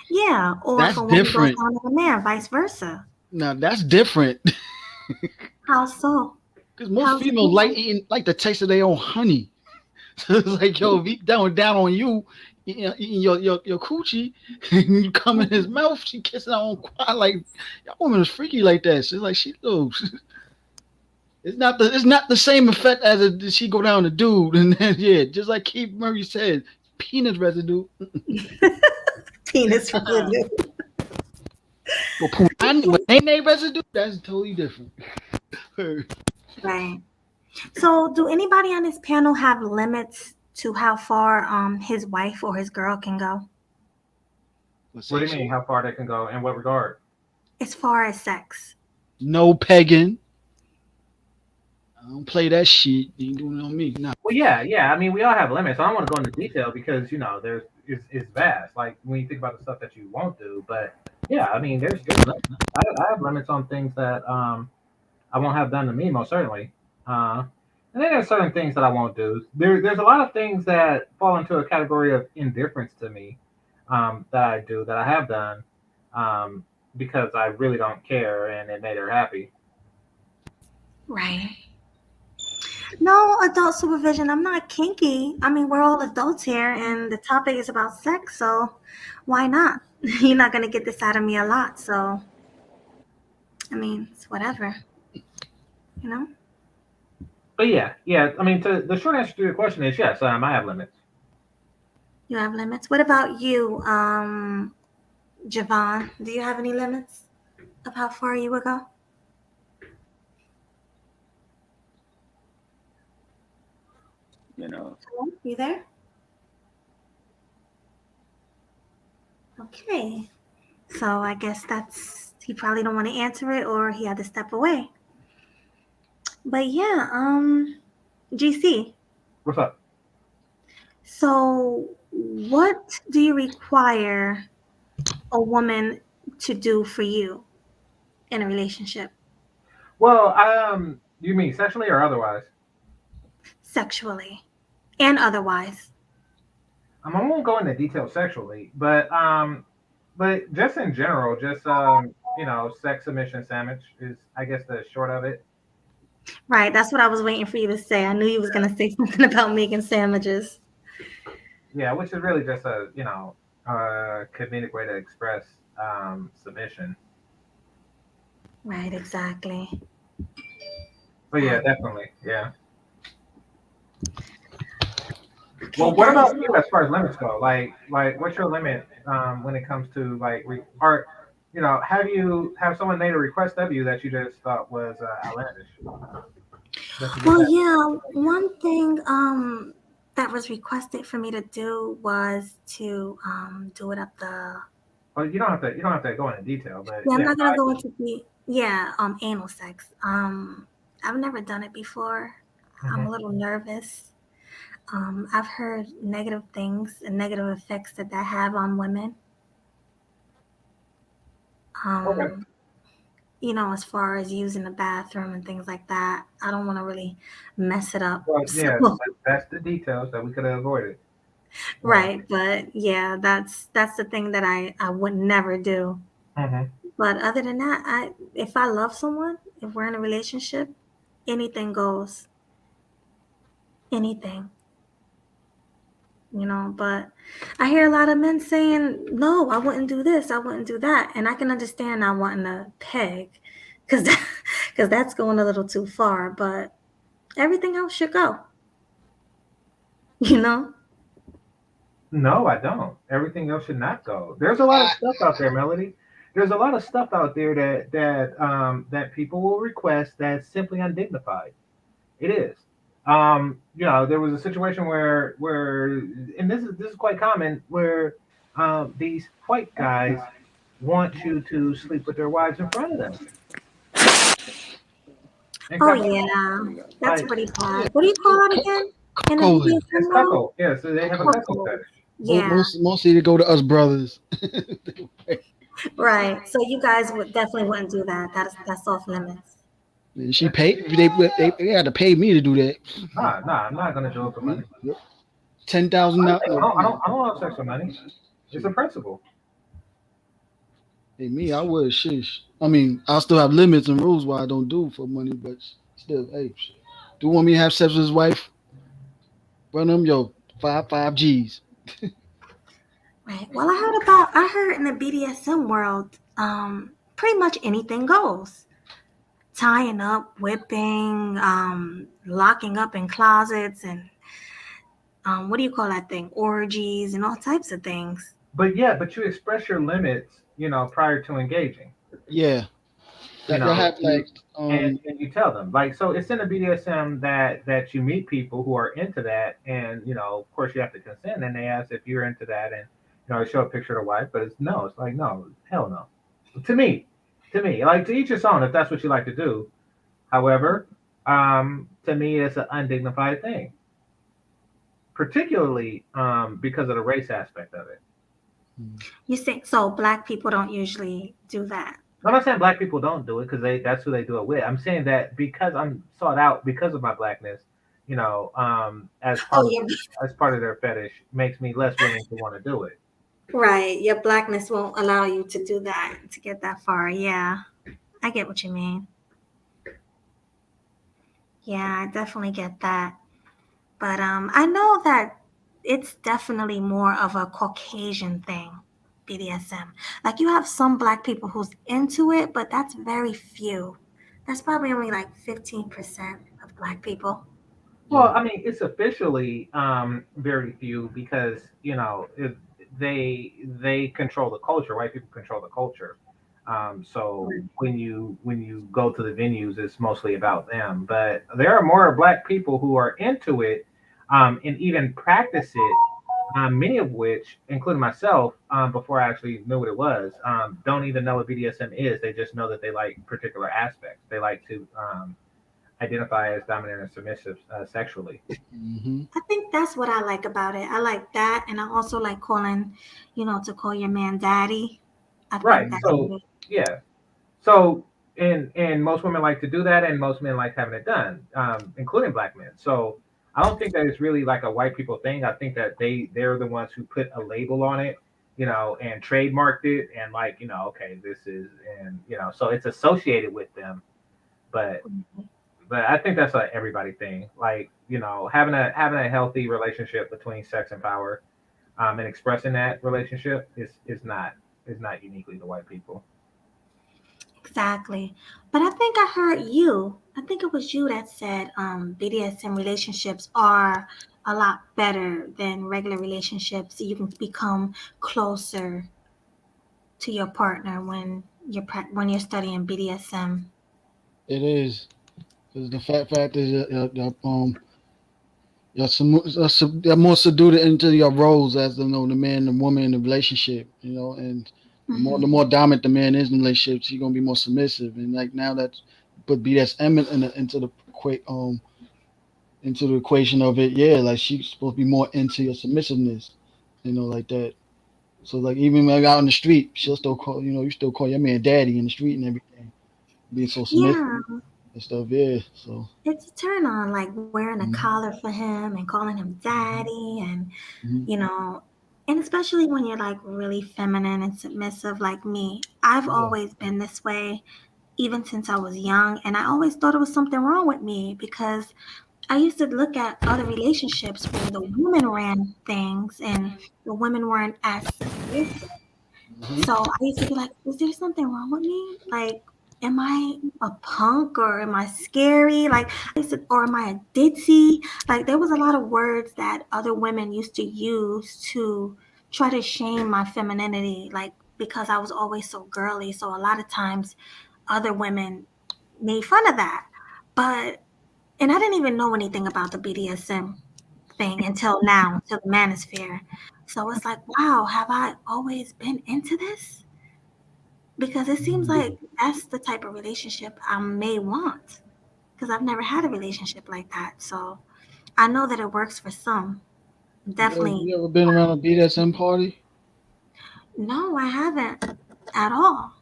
Yeah, or if That's a woman goes different. down on a man, vice versa. Now that's different How so? because most How's it females like different? eating like the taste of their own honey. So it's like, yo, if he down on you, eating your coochie, and you come in his mouth, she kissing her own quad. Like, that woman is freaky like that. She's like, she knows. It's not the same effect as she go down the dude, and then yeah, just like Keith Murray said, penis residue. Penis residue. But ain't residue? That's totally different. Right. So, do anybody on this panel have limits to how far his wife or his girl can go What do you mean? How far they can go? In what regard? as far as sex? No pegging. I don't play that shit. You ain't doing it on me. Nah. Well, yeah. I mean, we all have limits. I don't want to go into detail because there's it's vast. Like when you think about the stuff that you won't do, but yeah, I mean, there's limits. I have limits on things that I won't have done to me, most certainly. Uh, and then there's certain things that I won't do. There's a lot of things that fall into a category of indifference to me, that I do that I have done, because I really don't care and it made her happy. Right. No adult supervision. I'm not kinky. I mean, we're all adults here, and the topic is about sex, so why not? You're not going to get this out of me a lot, so I mean, it's whatever, you know? But yeah. I mean, the short answer to your question is yes. I have limits. You have limits. What about you, Javon? Do you have any limits of how far you would go? You know, Hello? You there? Okay. So I guess he probably don't want to answer it or he had to step away. But yeah, GC. What's up? So what do you require a woman to do for you in a relationship, Well, you mean sexually or otherwise? sexually and otherwise? I won't go into detail sexually, but just in general, just sex submission sandwich is, I guess, the short of it. Right, that's what I was waiting for you to say. I knew you was gonna say something about making sandwiches. Yeah, which is really just a comedic way to express submission. Right, exactly. But yeah, That, definitely, yeah. okay, Well, what guys. about you as far as limits go? Like, what's your limit when it comes to like, have someone made a request of you that you just thought was outlandish that you just Well, had? yeah, one thing that was requested for me to do was to do it up the. Well, you don't have to go into detail, but Yeah, I'm yeah. not gonna go into the anal sex. I've never done it before. I'm Hmm. a little nervous. I've heard negative things and negative effects that have on women. Okay. Um, as far as using the bathroom and things like that. I don't want to really mess it up. Well, So, yeah, that's the details that we could have avoided. Yeah. right, but yeah, that's the thing that I would never do. Hmm. But other than that, if I love someone, if we're in a relationship, anything goes. Anything. But I hear a lot of men saying, "No, I wouldn't do this. I wouldn't do that." And I can understand not wanting to peg cuz cuz that's going a little too far, but everything else should go, you know? No, I don't. Everything else should not go. There's a lot of stuff out there, Melody. There's a lot of stuff out there that people will request that's simply undignified. It is. There was a situation where, and this is quite common, where these white guys want you to sleep with their wives in front of them. And Oh come yeah. That's like pretty Yeah, bad. What do you call that again in the cuckolding. BDSM it's world? cuckold. Yeah, so they have a cuckold Cuckold. fetish. Yeah, Mostly they go to us brothers. right. So you guys would definitely wouldn't do that. That's off limits. And she paid. They had to pay me to do that. Nah, I'm not gonna do it for Me, money. yep. 10,000. I don't, I don't, I don't have sex for money. It's a principle. Hey, me, I would shish. I mean, I still have limits and rules why I don't do for money, but still, hey, do want me to have sex with his wife? Run them, yo, five G's. Right. Well, I heard in the BDSM world, pretty much anything goes. Tying up, whipping, locking up in closets, and what do you call that thing? Orgies and all types of things. But you express your limits, prior to engaging. Yeah, You that know, have you like and you tell them, like, so it's in the BDSM that you meet people who are into that, and of course you have to consent, and they ask if you're into that, and I show a picture of the wife, but it's like, no, hell no. To me, like, to each his own if that's what you like to do. However, to me it's an undignified thing, particularly because of the race aspect of it. You say so? Black people don't usually do that. I'm not saying black people don't do it because that's who they do it with. I'm saying that because I'm sought out because of my blackness, as Oh, part of yeah. their fetish makes me less willing to want to do it. Right. Your blackness won't allow you to do that to get that far. Yeah, I get what you mean. Yeah, I definitely get that. But I know that it's definitely more of a Caucasian thing, BDSM. Like you have some black people who's into it, but that's very few. That's probably only like 15% of black people. Well, yeah. I mean, it's officially very few because they control the culture. White people control the culture. So when you go to the venues, it's mostly about them. But there are more black people who are into it and even practice it. Many of which, including myself, before I actually knew what it was, don't even know what BDSM is. They just know that they like particular aspects. They like to identify as dominant and submissive sexually. Hmm. I think that's what I like about it. I like that, and I also like calling, to call your man daddy. I think Right. that's So good. yeah. So and most women like to do that, and most men like having it done, including black men. So I don't think that it's really like a white people thing. I think that they're the ones who put a label on it, and trademarked it, and like okay, this is, and so it's associated with them. But I think that's a everybody thing. Like having a healthy relationship between sex and power, and expressing that relationship is not uniquely to white people. Exactly. But I think I heard you. I think it was you that said BDSM relationships are a lot better than regular relationships. You can become closer to your partner when when you're studying BDSM. It is because the fact is you're more subdued into your roles as the man and woman in the relationship, and the more dominant the man is in the relationship, he's gonna be more submissive. And like now that put BDSM into the equation of it, yeah, like she's supposed to be more into your submissiveness, like that. So like even when out in the street, she'll still call you still call your man daddy in the street and everything, being so submissive Yeah, and stuff. Yeah, so. it's a turn on, like wearing a Mhm, collar for him and calling him mhm, daddy, and mhm. you know, and especially when you're like really feminine and submissive like me. I've Yeah. always been this way even since I was young, and I always thought it was something wrong with me because I used to look at other relationships where the women ran things and the women weren't as submissive. Mhm. So I used to be like, is there something wrong with me? Like, am I a punk or am I scary? Like, or am I a ditzy? Like, there was a lot of words that other women used to use to try to shame my femininity, like, because I was always so girly. So a lot of times other women made fun of that. But, and I didn't even know anything about the BDSM thing until now, until the manosphere. So it's like, wow, have I always been into this? Because it seems like that's the type of relationship I may want. Because I've never had a relationship like that. So I know that it works for some. Definitely. You ever been around a BDSM party? No, I haven't at all.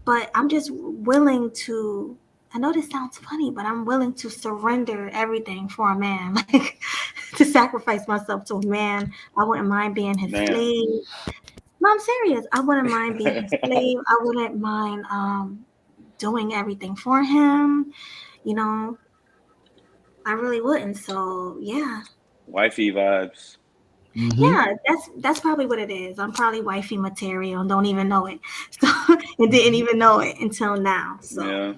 But I'm just willing to. I know this sounds funny, but I'm willing to surrender everything for a man. Like to sacrifice myself to a man. I wouldn't mind being his Damn. slave. No, I'm serious. I wouldn't mind being his slave. I wouldn't mind doing everything for him. You know, I really wouldn't. So yeah, Wifey vibes. Mm-hmm. yeah, that's probably what it is. I'm probably wifey material and don't even know it. So and didn't even know it until now. So Yeah.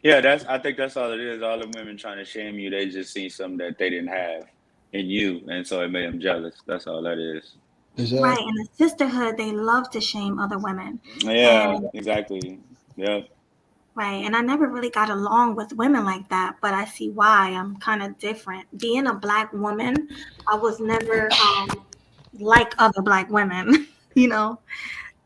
Yeah, I think that's all it is. All the women trying to shame you, they just see something that they didn't have in you, and so it made them jealous. That's all that is. right Exactly. in the sisterhood, they love to shame other women, Yeah, and exactly. Yep. right. And I never really got along with women like that, but I see why. I'm kind of different. Being a black woman, I was never like other black women. you know,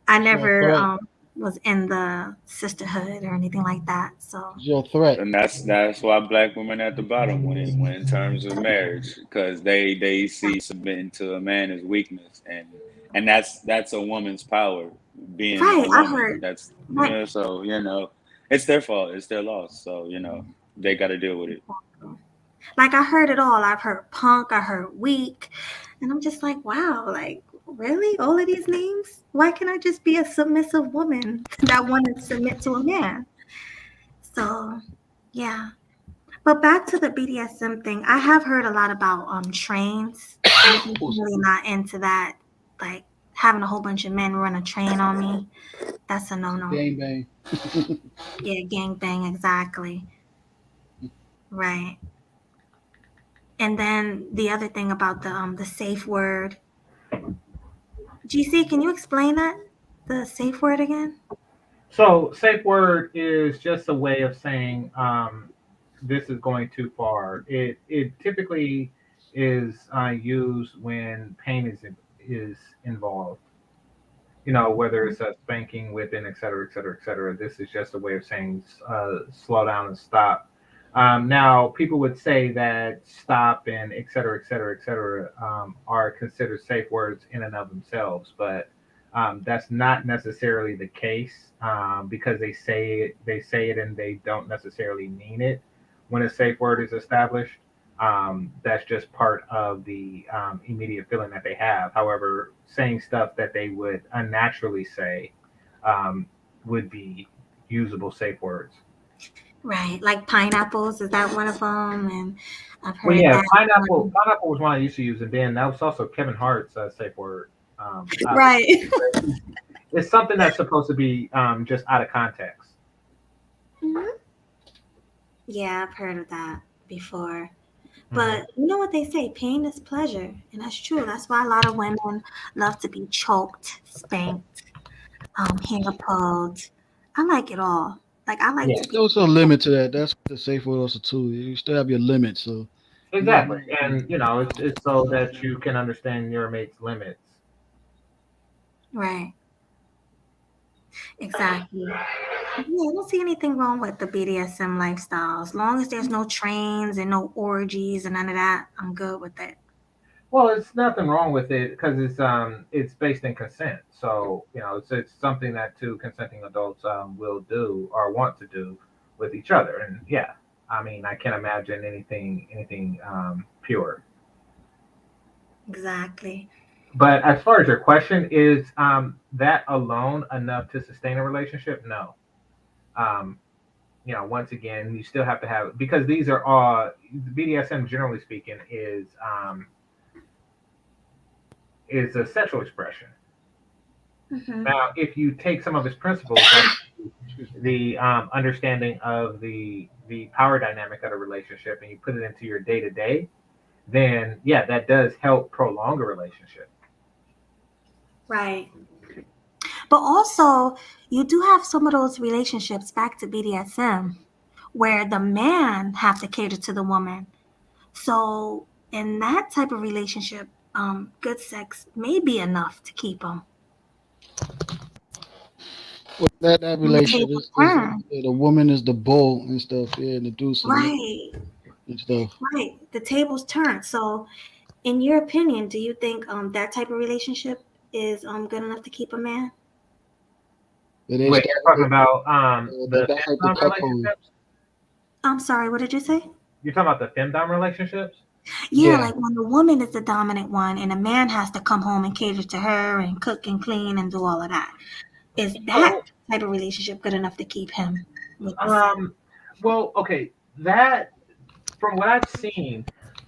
I You're a never threat. was in the sisterhood or anything like that. So You're a threat. And that's why black women at the bottom when in terms of marriage, because they see submitting to a man as weakness, and that's a woman's power, being right, a I woman. heard That's right. so it's their fault, it's their loss. So they got to deal with it. Like I heard it all. I've heard punk, I heard weak, and I'm just like, wow, like really, all of these names? Why can't I just be a submissive woman that want to submit to a man? So yeah. But back to the BDSM thing, I have heard a lot about trains. I'm really not into that. Like having a whole bunch of men run a train on me. That's a no no. Gang bang. Yeah, gang bang exactly. Right. And then the other thing about the safe word. GC, can you explain that? The safe word again? So safe word is just a way of saying, this is going too far. It typically is used when pain is involved. Whether it's a spanking, whipping, et cetera, et cetera, et cetera. This is just a way of saying, slow down and stop. Now, people would say that stop and et cetera, et cetera, et cetera, are considered safe words in and of themselves, but That's not necessarily the case because they say it and they don't necessarily mean it when a safe word is established. That's just part of the immediate feeling that they have. However, saying stuff that they would unnaturally say um, would be usable safe words. Right, like pineapples, is that one of them? And I've Well, heard yeah, that pineapple. one. Pineapple was one I used to use, and then that was also Kevin Hart's safe word. Right. Obviously, it's something that's supposed to be just out of context. Mhm. Yeah, I've heard of that before. Hmm. But you know what they say, pain is pleasure. And that's true. That's why a lot of women love to be choked, spanked, hair pulled. I like it all. Like I like Yeah, to There's be also a limit to that. That's the safe word also too. You still have your limit. So exactly, you and it's so that you can understand your mate's limits. right. Exactly. Yeah, I don't see anything wrong with the BDSM lifestyle. As long as there's no trains and no orgies and none of that, I'm good with it. Well, it's nothing wrong with it because it's based in consent. So it's something that two consenting adults will do or want to do with each other. And yeah, I mean, I can't imagine anything pure. Exactly. But as far as your question is, that alone enough to sustain a relationship? No. Um, once again, you still have to have because these are all BDSM. Generally speaking, is a sexual expression. Hmm. Now, if you take some of its principles, like the understanding of the power dynamic of a relationship, and you put it into your day to day, then yeah, that does help prolong a relationship. Right. But also, you do have some of those relationships back to BDSM where the man have to cater to the woman. So in that type of relationship, good sex may be enough to keep them. well, that When the relationship tables is turn. the woman is the bull and stuff. Yeah, and the dude submit Right, and stuff. right. The tables turn. So in your opinion, do you think that type of relationship is good enough to keep a man? But they Wait, start you're talking about the that's like the femdom cuckold. relationships? I'm sorry, what did you say? You're talking about the femdom relationships? Yeah, Yeah, like when the woman is the dominant one and the man has to come home and cater to her and cook and clean and do all of that. Is that So, type of relationship good enough to keep him with the sex? um, well, okay, that from what I've seen,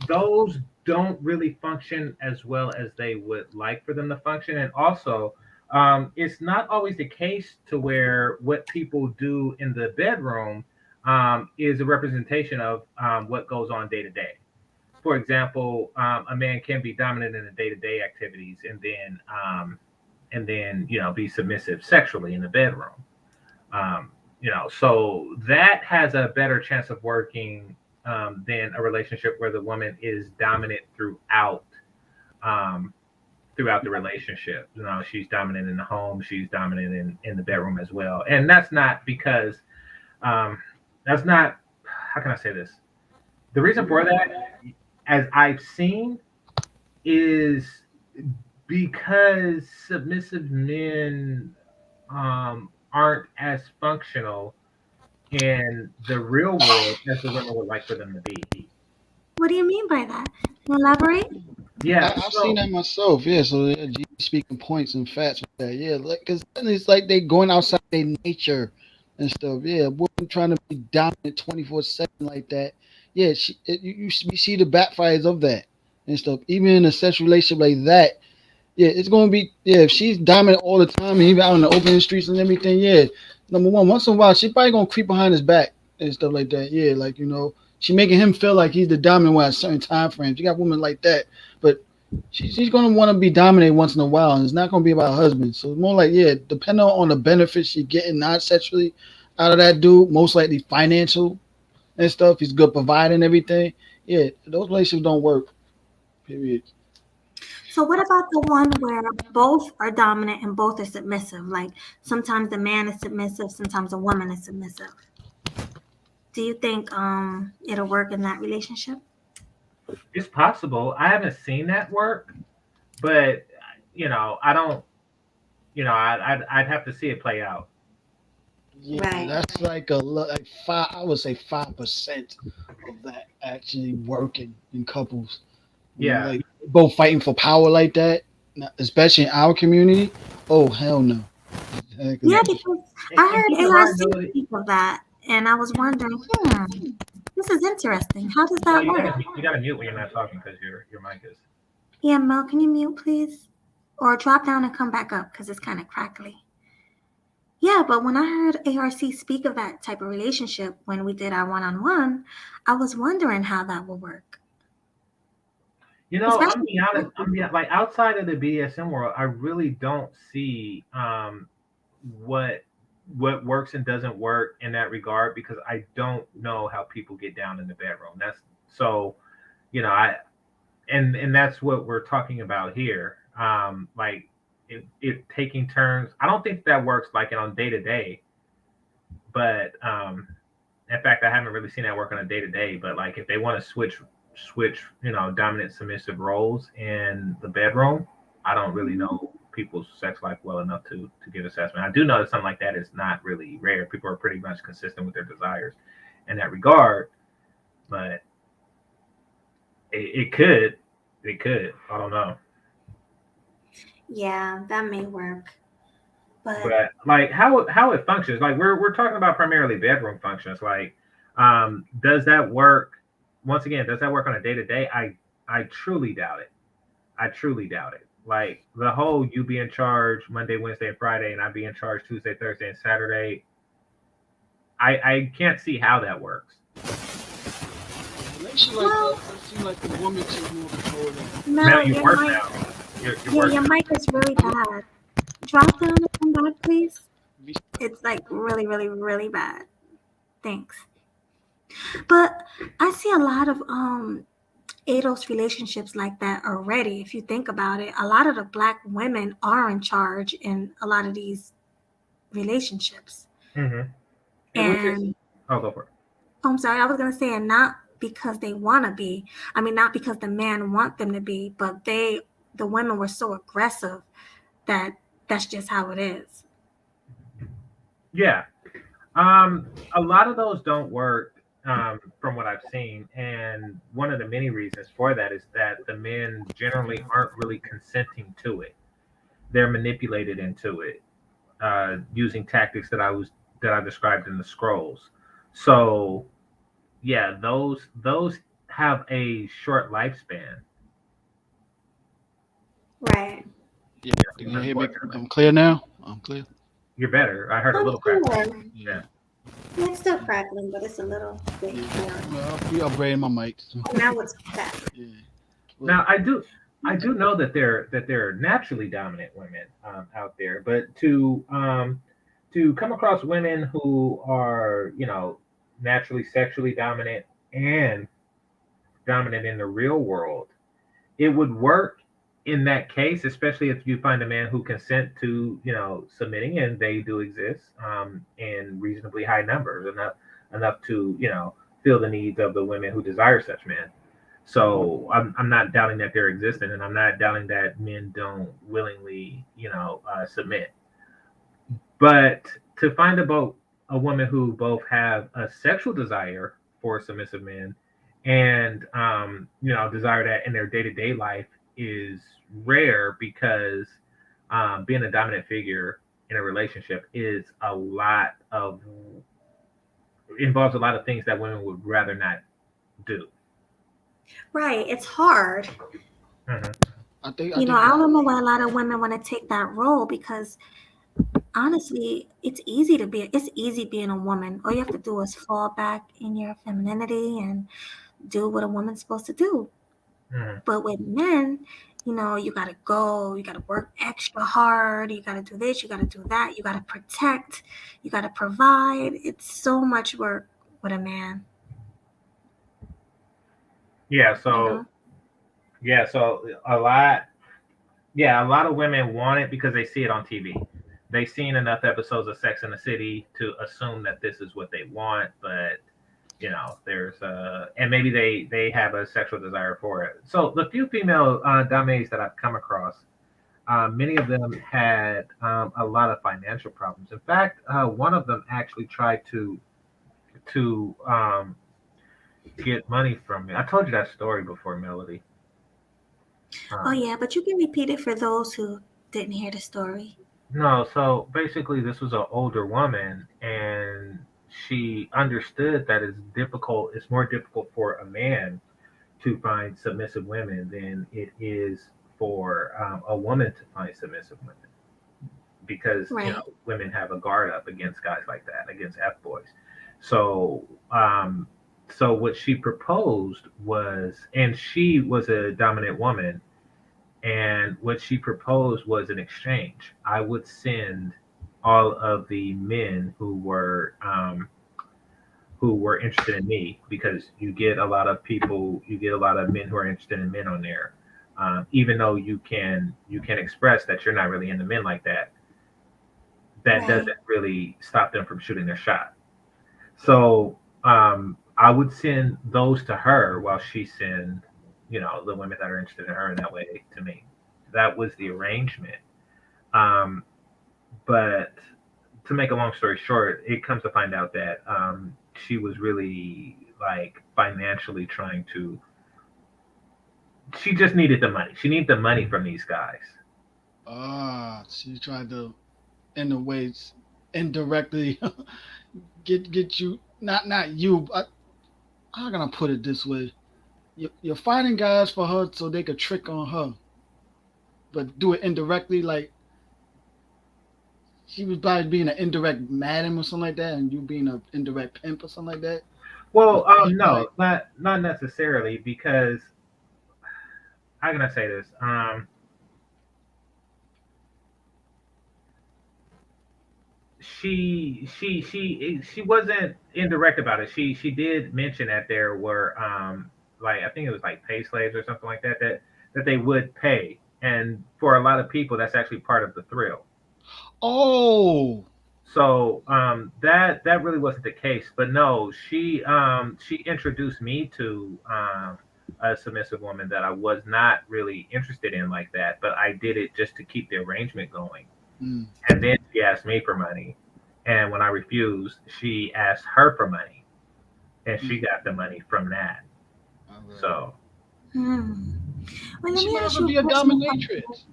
those don't really function as well as they would like for them to function. And also, it's not always the case to where what people do in the bedroom is a representation of what goes on day to day. For example, a man can be dominant in the day to day activities and then be submissive sexually in the bedroom. Um, so that has a better chance of working than a relationship where the woman is dominant um, throughout the relationship. She's dominant in the home, she's dominant in the bedroom as well. And that's not because um, that's not how can I say this? The reason for that, as I've seen, is because submissive men aren't as functional in the real world as the women would like for them to be. What do you mean by that? Can you elaborate? Yeah, I've seen so that myself. Yeah, so yeah, G speaking points and facts with that. Yeah, like because it's like they going outside their nature and stuff. Yeah, woman trying to be dominant 24/7 like that. Yeah, you see the backfires of that and stuff. Even in a sexual relationship like that, yeah, it's gonna be yeah. If she's dominant all the time, and even out in the open streets and everything, yeah. Number one, once in a while, she probably gonna creep behind his back and stuff like that. Yeah, like she making him feel like he's the dominant one at certain time frames. You got women like that, but she's gonna want to be dominated once in a while, and it's not gonna be about her husband. So it's more like yeah, depending on the benefits she getting non sexually out of that dude, most likely financial and stuff. He's good providing everything. Yeah, those relationships don't work. Period. So what about the one where both are dominant and both are submissive? Like sometimes the man is submissive, sometimes the woman is submissive. Do you think it'll work in that relationship? it's possible. I haven't seen that work, but I don't. I'd have to see it play out. Yeah, Right. that's like five. I would say 5% of that actually working in couples. When Yeah, like both fighting for power like that, especially in our community. Oh hell no! Yeah, Heck, because and, I and keep heard in mind, ARC Melody. speak of that, and I was wondering, this is interesting. How does Mel, that work? you gotta mute when you're not talking because your mic is. Yeah, Mel, can you mute, please? Or drop down and come back up because it's kind of crackly. Yeah, but when I heard ARC speak of that type of relationship when we did our one-on-one, I was wondering how that would work. I'm Especially, being honest. Like outside of the BDSM world, I really don't see what what works and doesn't work in that regard because I don't know how people get down in the bedroom. That's so I and that's what we're talking about here. Like if taking turns, I don't think that works like on day to day. But in fact, I haven't really seen that work on a day to day. But like if they want to switch, dominant submissive roles in the bedroom, I don't really know people's sex life well enough to give assessment. I do know that something like that is not really rare. People are pretty much consistent with their desires in that regard, but it could. I don't know. yeah, that may work. But But like how it functions, like we're talking about primarily bedroom functions. Like, does that work? Once again, does that work on a day to day? I truly doubt it. I truly doubt it. Like the whole you be in charge Monday, Wednesday, and Friday, and I be in charge Tuesday, Thursday, and Saturday. I can't see how that works. relation like that, well, it seems like the woman takes more control than. Now Mel, you your work mic, now. You're yeah, work your now. mic is really bad. Drop down and come back, please. We It's like really, really, really bad. Thanks. But I see a lot of ADOS relationships like that already. If you think about it, a lot of the black women are in charge in a lot of these relationships. hmm And which is And I'll go for it. I'm sorry, I was gonna say, and not because they want to be. I mean, not because the man want them to be, but the women were so aggressive that that's just how it is. Yeah. A lot of those don't work from what I've seen, and one of the many reasons for that is that the men generally aren't really consenting to it. They're manipulated into it using tactics that I described in the scrolls. So yeah, those have a short lifespan. Right. yeah. Can you hear me? Unfortunately, I'm clear now. I'm clear. you're better. I heard a I'm little crack. sure. Yeah. Yeah. It's still crackling, but it's a little bit Yeah. more. Well, I'll be upgrading my mic. So, Oh, now it's back. yeah. Well, Now I do know that there are naturally dominant women out there, but to come across women who are naturally sexually dominant and dominant in the real world, it would work in that case, especially if you find a man who consent to submitting, and they do exist in reasonably high numbers, enough to fill the needs of the women who desire such men. So I'm not doubting that they're existing, and I'm not doubting that men don't willingly, submit. But to find a woman who both have a sexual desire for submissive men and desire that in their day to day life is rare because being a dominant figure in a relationship is a lot of involves a lot of things that women would rather not do. Right. It's hard. Mhm. I think I that. don't know why a lot of women want to take that role because honestly, it's easy being a woman. All you have to do is fall back in your femininity and do what a woman's supposed to do. Mhm. But with men, you gotta go, you gotta work extra hard, you gotta do this, you gotta do that, you gotta protect, you gotta provide. It's so much work with a man, Yeah, you so know? a lot of women want it because they see it on TV. They've seen enough episodes of Sex in the City to assume that this is what they want, but there's and maybe they have a sexual desire for it. So the few female dominates that I've come across, Many of them had a lot of financial problems. In fact, one of them actually tried to get money from me. I told you that story before, Melody. Oh Um, yeah, but you can repeat it for those who didn't hear the story. no, so basically, this was an older woman, and she understood that it's difficult. It's more difficult for a man to find submissive women than it is for a woman to find submissive women, because Right. women have a guard up against guys like that, against f boys. So um, so what she proposed was, and she was a dominant woman, and what she proposed was an exchange. I would send all of the men who were interested in me, because you get a lot of men who are interested in men on there. Even though you can express that you're not really into men like that, that Right. doesn't really stop them from shooting their shot. So I would send those to her while she sent, the women that are interested in her in that way to me. That was the arrangement. Um, but to make a long story short, it comes to find out that she was really like financially trying to. She just needed the money. She needed the money from these guys. She tried to, in a way, indirectly get you. Not you. But how can I put it this way? You're finding guys for her so they could trick on her, but do it indirectly. Like she was probably being an indirect madam or something like that, and you being an indirect pimp or something like that. Or Well, like, no, not necessarily, because how can I say this? She wasn't indirect about it. She did mention that there were like, I think it was like pay slaves or something like that, that they would pay, and for a lot of people that's actually part of the thrill. oh, So that really wasn't the case. But no, she introduced me to a submissive woman that I was not really interested in like that, but I did it just to keep the arrangement going. mm, And then she asked me for money, and when I refused, she asked her for money, and she mm, got the money from that. all right. So Hmm. Well, let She me might ask also you be a a personal question. dominatrix.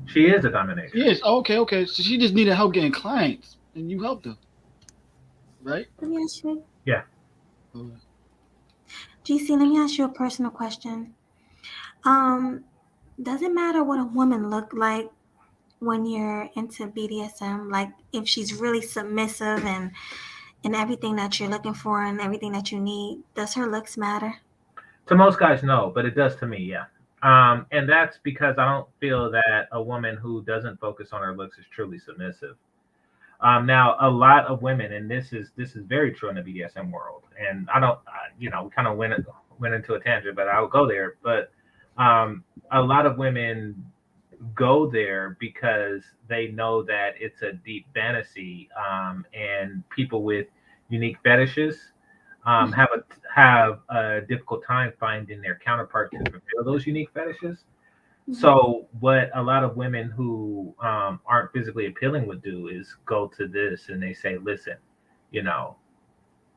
she is a dominatrix. Yes. Okay. Okay. So she just needed help getting clients, and you helped her, right? Let me ask you, Yeah. Okay. GC. Let me ask you a personal question. Um, does it matter what a woman look like when you're into BDSM? Like if she's really submissive and everything that you're looking for and everything that you need, does her looks matter? To most guys, no, but it does to me, yeah. And that's because I don't feel that a woman who doesn't focus on her looks is truly submissive. Now, a lot of women, and this is very true in the BDSM world, and I don't, we kind of went into a tangent, but I'll go there. But a lot of women go there because they know that it's a deep fantasy, and people with unique fetishes Mhm. have a difficult time finding their counterpart to fulfill those unique fetishes. Mhm. So what a lot of women who aren't physically appealing would do is go to this, and they say, "Listen, you know,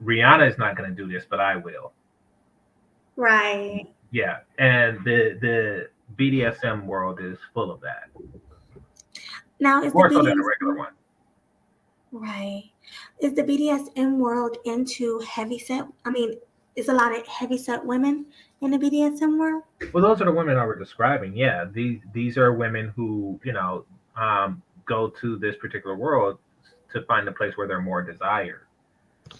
Rihanna is not going to do this, but I will." Right. Yeah, and the BDSM world is full of that, Now, is the more so than a regular BDSM one. right? Is the BDSM world into heavy set? I mean, is a lot of heavy set women in the BDSM world? Well, those are the women I were describing. Yeah, these are women who go to this particular world to find a place where they're more desired.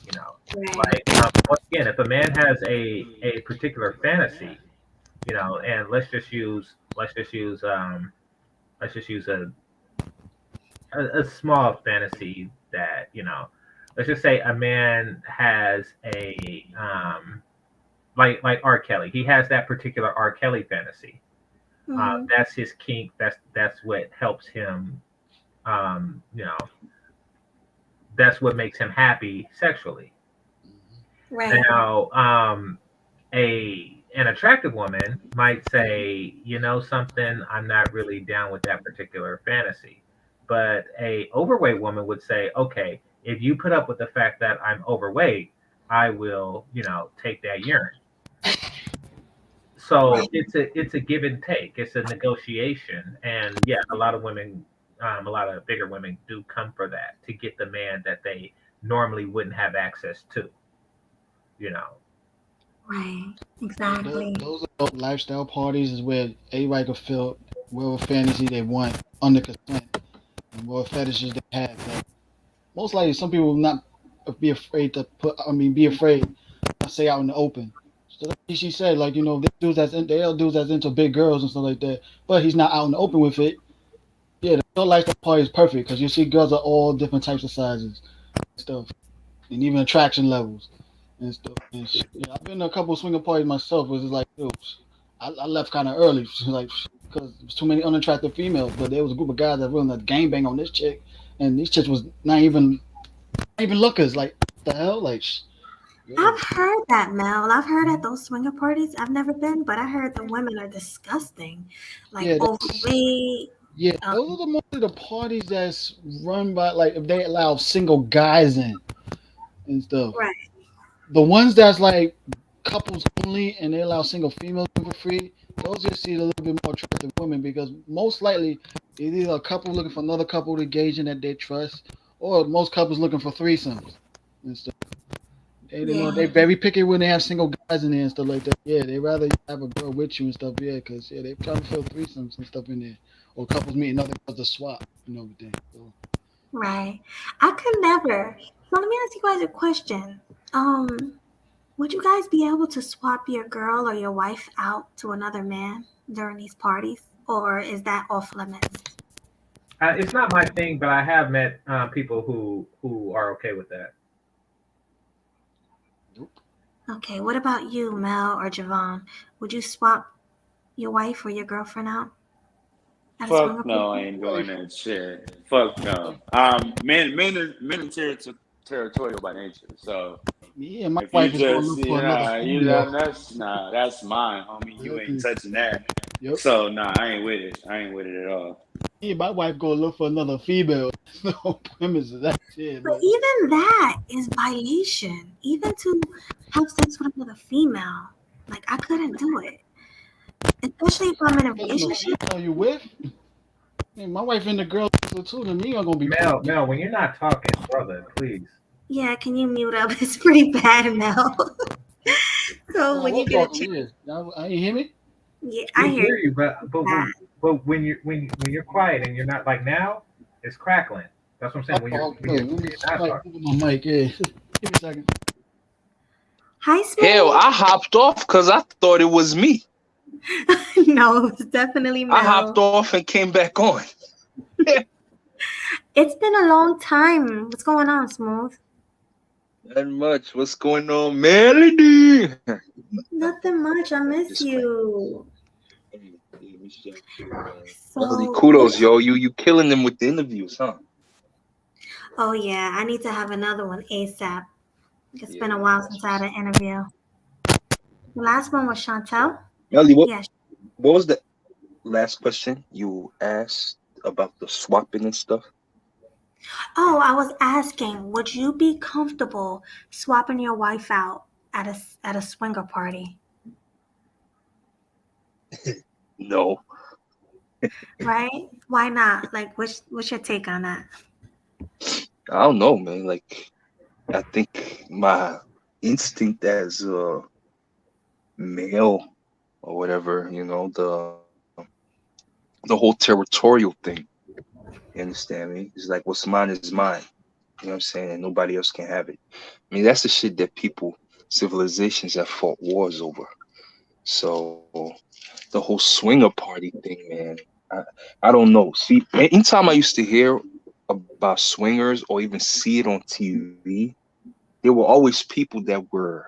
You know, Right. like once again, if a man has a particular fantasy, and let's just use a small fantasy that let's just say a man has a like R. Kelly. He has that particular R. Kelly fantasy. Mm-hmm. That's his kink. That's what helps him. Um, you know, that's what makes him happy sexually. Mhm. Right. Now, a an attractive woman might say, you know something, I'm not really down with that particular fantasy. But a overweight woman would say, okay, if you put up with the fact that I'm overweight, I will, take that urine. So Right. it's a give and take. It's a negotiation, and yeah, a lot of women, a lot of bigger women do come for that to get the man that they normally wouldn't have access to. You know, Right. Yeah, Exactly. those are lifestyle parties is where everybody can feel whatever fantasy they want under consent and what fetishes they have. Like, most likely, some people will not be afraid to put. I mean, be afraid to say out in the open. So like she said, like they all dudes that's into big girls and stuff like that. But he's not out in the open with it. Yeah, the real lifestyle party is perfect because you see girls are all different types of sizes and stuff, and even attraction levels and stuff. And yeah, I've been to a couple of swinger parties myself. Was like, dude, I left kind of early, like because there was too many unattractive females. But there was a group of guys that really like gang bang on this chick, and these chicks was not even lookers. Like the hell, like yeah, I've heard that, Mel. I've heard at those swinger parties. I've never been, but I heard the women are disgusting, like yeah, overweight. yeah. Those are the most of the parties that's run by like if they allow single guys in and stuff. Right. The ones that's like couples only and they allow single females in for free, those just see a little bit more attractive women because most likely it's either a couple looking for another couple to engage in that they trust, or most couples looking for threesomes and stuff. And they Yeah. very picky when they have single guys in there and stuff like that. Yeah, they rather have a girl with you and stuff. Yeah, because yeah, they trying to fill threesomes and stuff in there, or couples meeting other girls to swap and everything. So, Right. I could never. So let me ask you guys a question. Would you guys be able to swap your girl or your wife out to another man during these parties, or is that off limits? it's not my thing, but I have met people who are okay with that. nope. Okay. What about you, Mel or Javon? Would you swap your wife or your girlfriend out at a swinger Fuck no, I party? ain't doing Wife, that shit. Fuck no. wife. Men are territorial by nature. So Yeah, my if you wife is gonna just look for another you female. know that's mine, homie. You ain't Exactly. touching that. Yep. So nah, I ain't with it. I ain't with it at all. Yeah, my wife gonna look for another female. No premises. That's it, But but even that is violation. Even to have sex with another female, like I couldn't do it, especially if I'm in a depends on the relationship. female you with. Hey, my wife and the girl too, then me are gonna be cool. Mel, when you're not talking, brother, please. Yeah, can you mute up? It's pretty bad, Mel. So Well, I when you was get a talking, chance, yeah. You hear me? yeah, I We hear hear you. you, Bad. but when you're quiet and you're not like now, it's crackling. That's what I'm saying. When you're Oh, when okay. you're, Let when me you're not talking. move my mic. Yeah. Give me a second. Hi, Hell, Smooth. I hopped off because I thought it was me. No, it's definitely I hopped Mel. off and came back on. It's been a long time. What's going on, Smooth? Not much. What's going on, Melody? Nothing much. I miss Disclaimer. you. Melody, So, kudos, yo. You killing them with the interviews, huh? oh yeah, I need to have another one ASAP. It's Yeah, been a man. while That's since I had what's an interview. The last one was Chantel. Melody, Yeah. what was the last question you asked about the swapping and stuff? Oh, I was asking, would you be comfortable swapping your wife out at a swinger party? No. Right? Why not? Like, what's your take on that? I don't know, man. Like, I think my instinct as a male or whatever, the whole territorial thing. You understand me? It's like what's mine is mine. You know what I'm saying? And nobody else can have it. I mean, that's the shit that civilizations have fought wars over. So the whole swinger party thing, man, I, I don't know. See, anytime I used to hear about swingers or even see it on TV, there were always people that were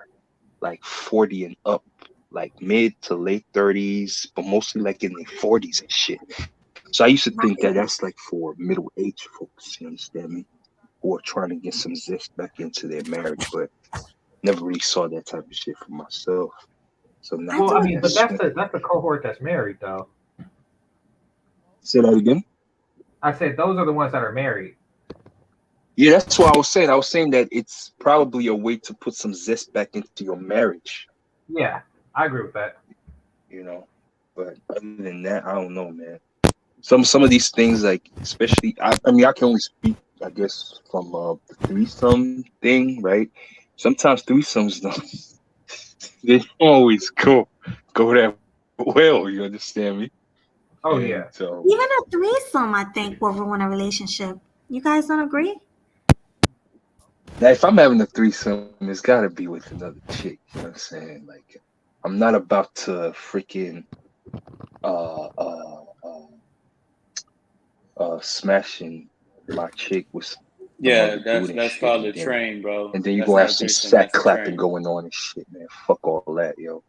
like 40 and up, like mid to late 30s, but mostly like in their 40s and shit. So I used to think that that's like for middle age folks, you understand me, who are trying to get some zest back into their marriage, but never really saw that type of shit for myself. So now Well, I mean, but that's that's the cohort that's married, though. say that again. I said those are the ones that are married. Yeah, that's what I was saying. I was saying that it's probably a way to put some zest back into your marriage, Yeah, I agree with that. you know. But other than that, I don't know, man. Some of these things, like especially, I mean, I can only speak, I guess, from the threesome thing, right? Sometimes threesomes don't they don't always go that well. You understand me? Oh And yeah. Even a threesome, I think, will ruin a relationship. You guys don't agree? now, if I'm having a threesome, it's got to be with another chick. You know what I'm saying? Like, I'm not about to freaking uh uh smashing my chick with some Yeah, other dude and that's shit, called a train, bro. and then you're That's gonna not have a some threesome. sack That's a clapping train. going on and shit, man. Fuck all that, yo.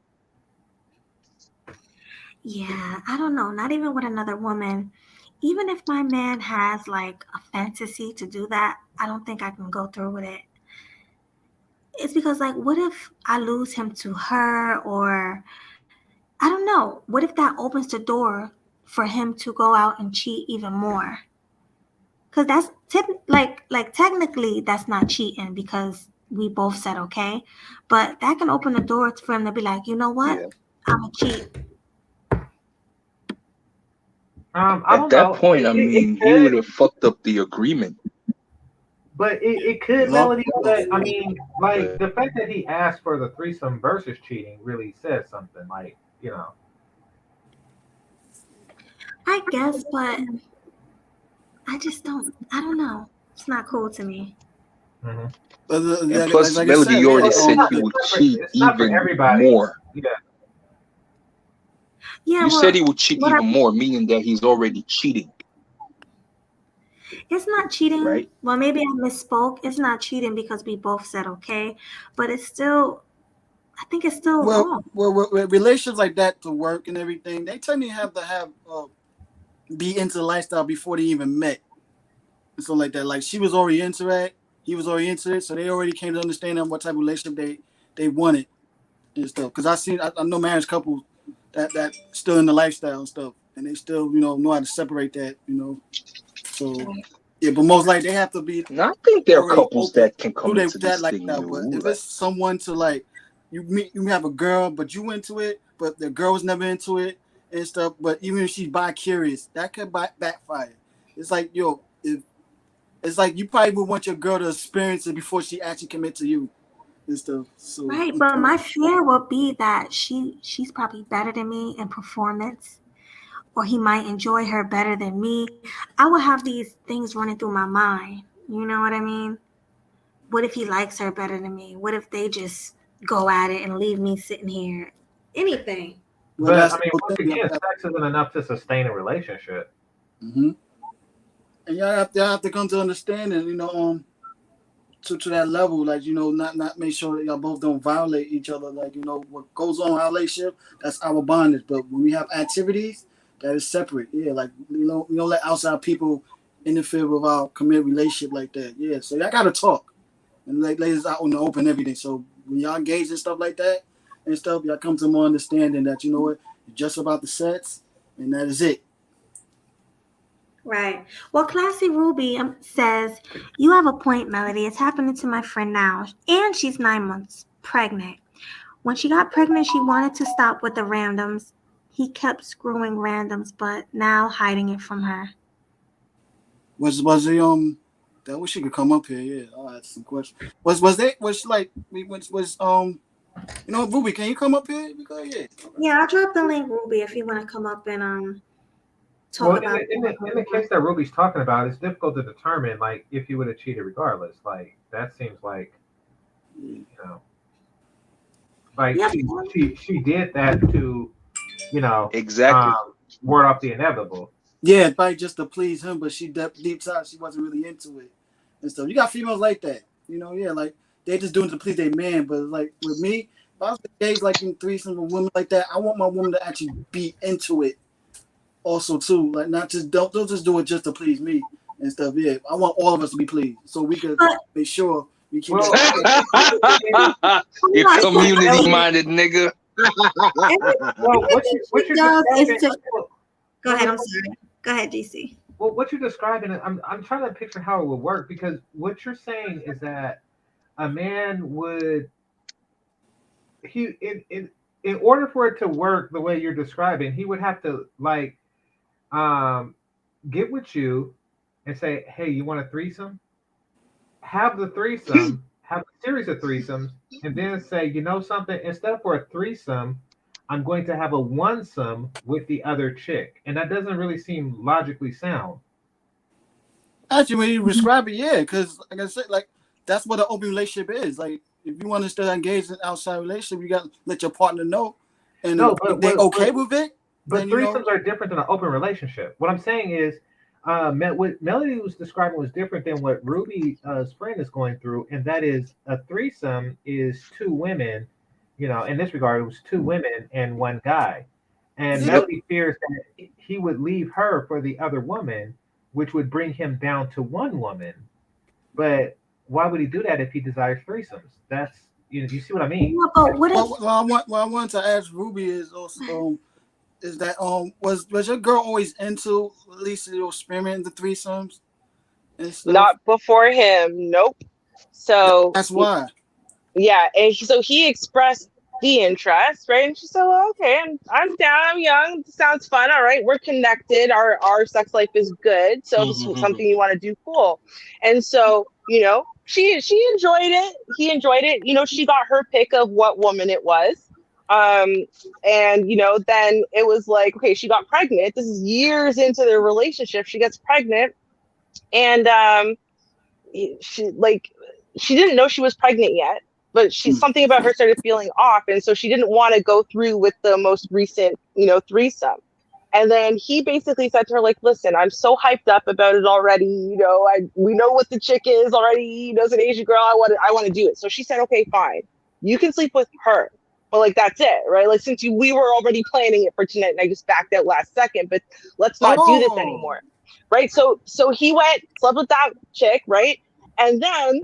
Yeah, I don't know. Not even with another woman. Even if my man has like a fantasy to do that, I don't think I can go through with it. It's because, like, what if I lose him to her, or I don't know. What if that opens the door for him to go out and cheat even more? Because that's like technically that's not cheating because we both said okay, but that can open the door for him to be like, you know what, Yeah. I'm a cheat. I At don't that know. point, I It mean, he would could, have fucked up the agreement. but it could, Hello? Melody. But I mean, like But the fact that he asked for the threesome versus cheating really says something. Like, you know. I guess, but I just don't. I don't know. It's not cool to me. Hmm. But and like, plus, like I Melody, said, you man, already said he would cheat It's not for even everybody. more. Yeah. Yeah, You said well, he would cheat what I, even more, meaning that he's already cheating, it's not cheating. right? Well, maybe I misspoke. It's not cheating because we both said okay, but it's still. I think it's still wrong. with relations like that to work and everything, they tend to have be into the lifestyle before they even met and stuff like that. Like she was already into it, he was already into it, so they already came to understand what type of relationship they wanted and stuff. Because I know marriage couples that still in the lifestyle and stuff, and they still know how to separate that. So yeah, but most likely they have to be Now, I think there are already couples open that can Mm. come through into that this thing lifestyle. But new. if Like, it's someone to like you have a girl, but you into it, but the girl was never into it and stuff. But even if she's bi curious, that could backfire. It's like if it's like you probably would want your girl to experience it before she actually commit to you and stuff. So Right, but my fear will be that she's probably better than me in performance, or he might enjoy her better than me. I will have these things running through my mind. You know what I mean? What if he likes her better than me? What if they just go at it and leave me sitting here? Anything. well, But that's I the mean, whole once thing. again, sex isn't enough to sustain a relationship. Mm-hmm. And y'all have to come to understanding. To that level, like not make sure that y'all both don't violate each other. Like what goes on in our relationship, that's our bondage. But when we have activities, that is separate. Yeah, like we don't let outside people interfere with our committed relationship like that. Yeah, so y'all gotta talk and like ladies out in the open, everything. So when y'all engage in stuff like that and stuff, y'all come to more understanding that it's just about the sex and that is it. Right. Well, Classy Ruby says, you have a point, Melody. It's happening to my friend now. And she's 9 months pregnant. When she got pregnant, she wanted to stop with the randoms. He kept screwing randoms, but now hiding it from her. Was the that wish she could come up here. Yeah, I'll ask some questions. Was she like was Ruby? Can you come up here? Because yeah. Okay. Yeah, I'll drop the link, Ruby, if you want to come up and talk Well, in about the case that Ruby's talking about, it's difficult to determine like if you would have cheated regardless. Like that seems like know, like Yep. she did that to you know exactly. ward off the inevitable. Yeah, probably just to please him, but she deep down she wasn't really into it and stuff. You got females like that, yeah, like they just doing it to please their man. But like with me, if I was engaged like in threesome with women like that, I want my woman to actually be into it also too. Like not just don't just do it just to please me and stuff. Yeah, I want all of us to be pleased so we could But make sure we keep Well, that. You I'm not saying community Melody, minded nigga. Well, Everything what she you're does is describing. to. Well, Go no, no, ahead. I'm no. sorry. Go ahead, GC. Well, what you're describing, I'm trying to picture how it would work because what you're saying is that a man would he in order for it to work the way you're describing, he would have to like um get with you and say, "Hey, you want a threesome?" Have the threesome, have a series of threesomes, and then say, "You know something? Instead of for a threesome, I'm going to have a onesome with the other chick," and that doesn't really seem logically sound. Actually, when you describe it, yeah, because like I said, like that's what an open relationship is. Like if you want to stay engaged in outside relationship, you got to let your partner know, and No, if but they okay with it, but then you know. threesomes are different than an open relationship. What I'm saying is, what Melody was describing was different than what Ruby's friend is going through, and that is a threesome is two women. You know, in this regard, it was two women and one guy, and Yeah, Melody fears that he would leave her for the other woman, which would bring him down to one woman. But why would he do that if he desires threesomes? That's you see what I mean? Yeah, but what if what I want to ask Ruby is also is that was your girl always into at least experimenting the threesomes and stuff? Not before him. Nope. So That's why. yeah, and so he expressed the interest, right? And she said, "Well, okay, I'm down. I'm young. Sounds fun. All right, we're connected. Our sex life is good. So if it's something you want to do, cool." And so she enjoyed it. He enjoyed it. She got her pick of what woman it was. Um, and then it was like, okay, she got pregnant. This is years into their relationship. She gets pregnant, and she like she didn't know she was pregnant yet, but something about her started feeling off, and so she didn't want to go through with the most recent threesome. And then he basically said to her, like, listen, I'm so hyped up about it already. We know what the chick is already. As an Asian girl, I want to do it. So she said, okay, fine, you can sleep with her, but like that's it, right? Like since we were already planning it for tonight, and I just backed out last second, but let's not do this Oh, anymore, right? So he went, slept with that chick, right? And then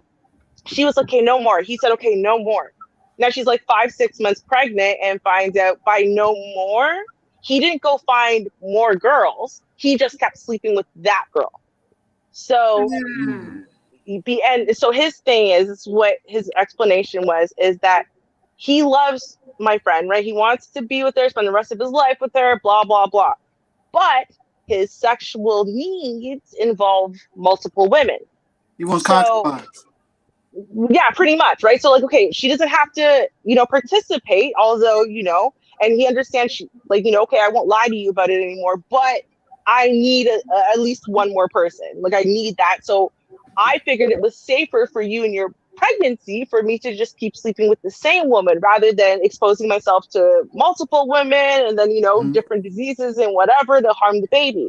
she was like, okay, no more. He said, okay, no more. Now she's like 5-6 months pregnant and finds out by no more, he didn't go find more girls. He just kept sleeping with that girl. So and so his thing is what his explanation was, is that he loves my friend, right? He wants to be with her, spend the rest of his life with her, blah, blah, blah. But his sexual needs involve multiple women. he wants So compromise. yeah, pretty much, right? So like, okay, she doesn't have to, participate, although, and he understands she like, okay, I won't lie to you about it anymore, but I need at least one more person. Like I need that. So I figured it was safer for you in your pregnancy for me to just keep sleeping with the same woman rather than exposing myself to multiple women and then, different diseases and whatever to harm the baby.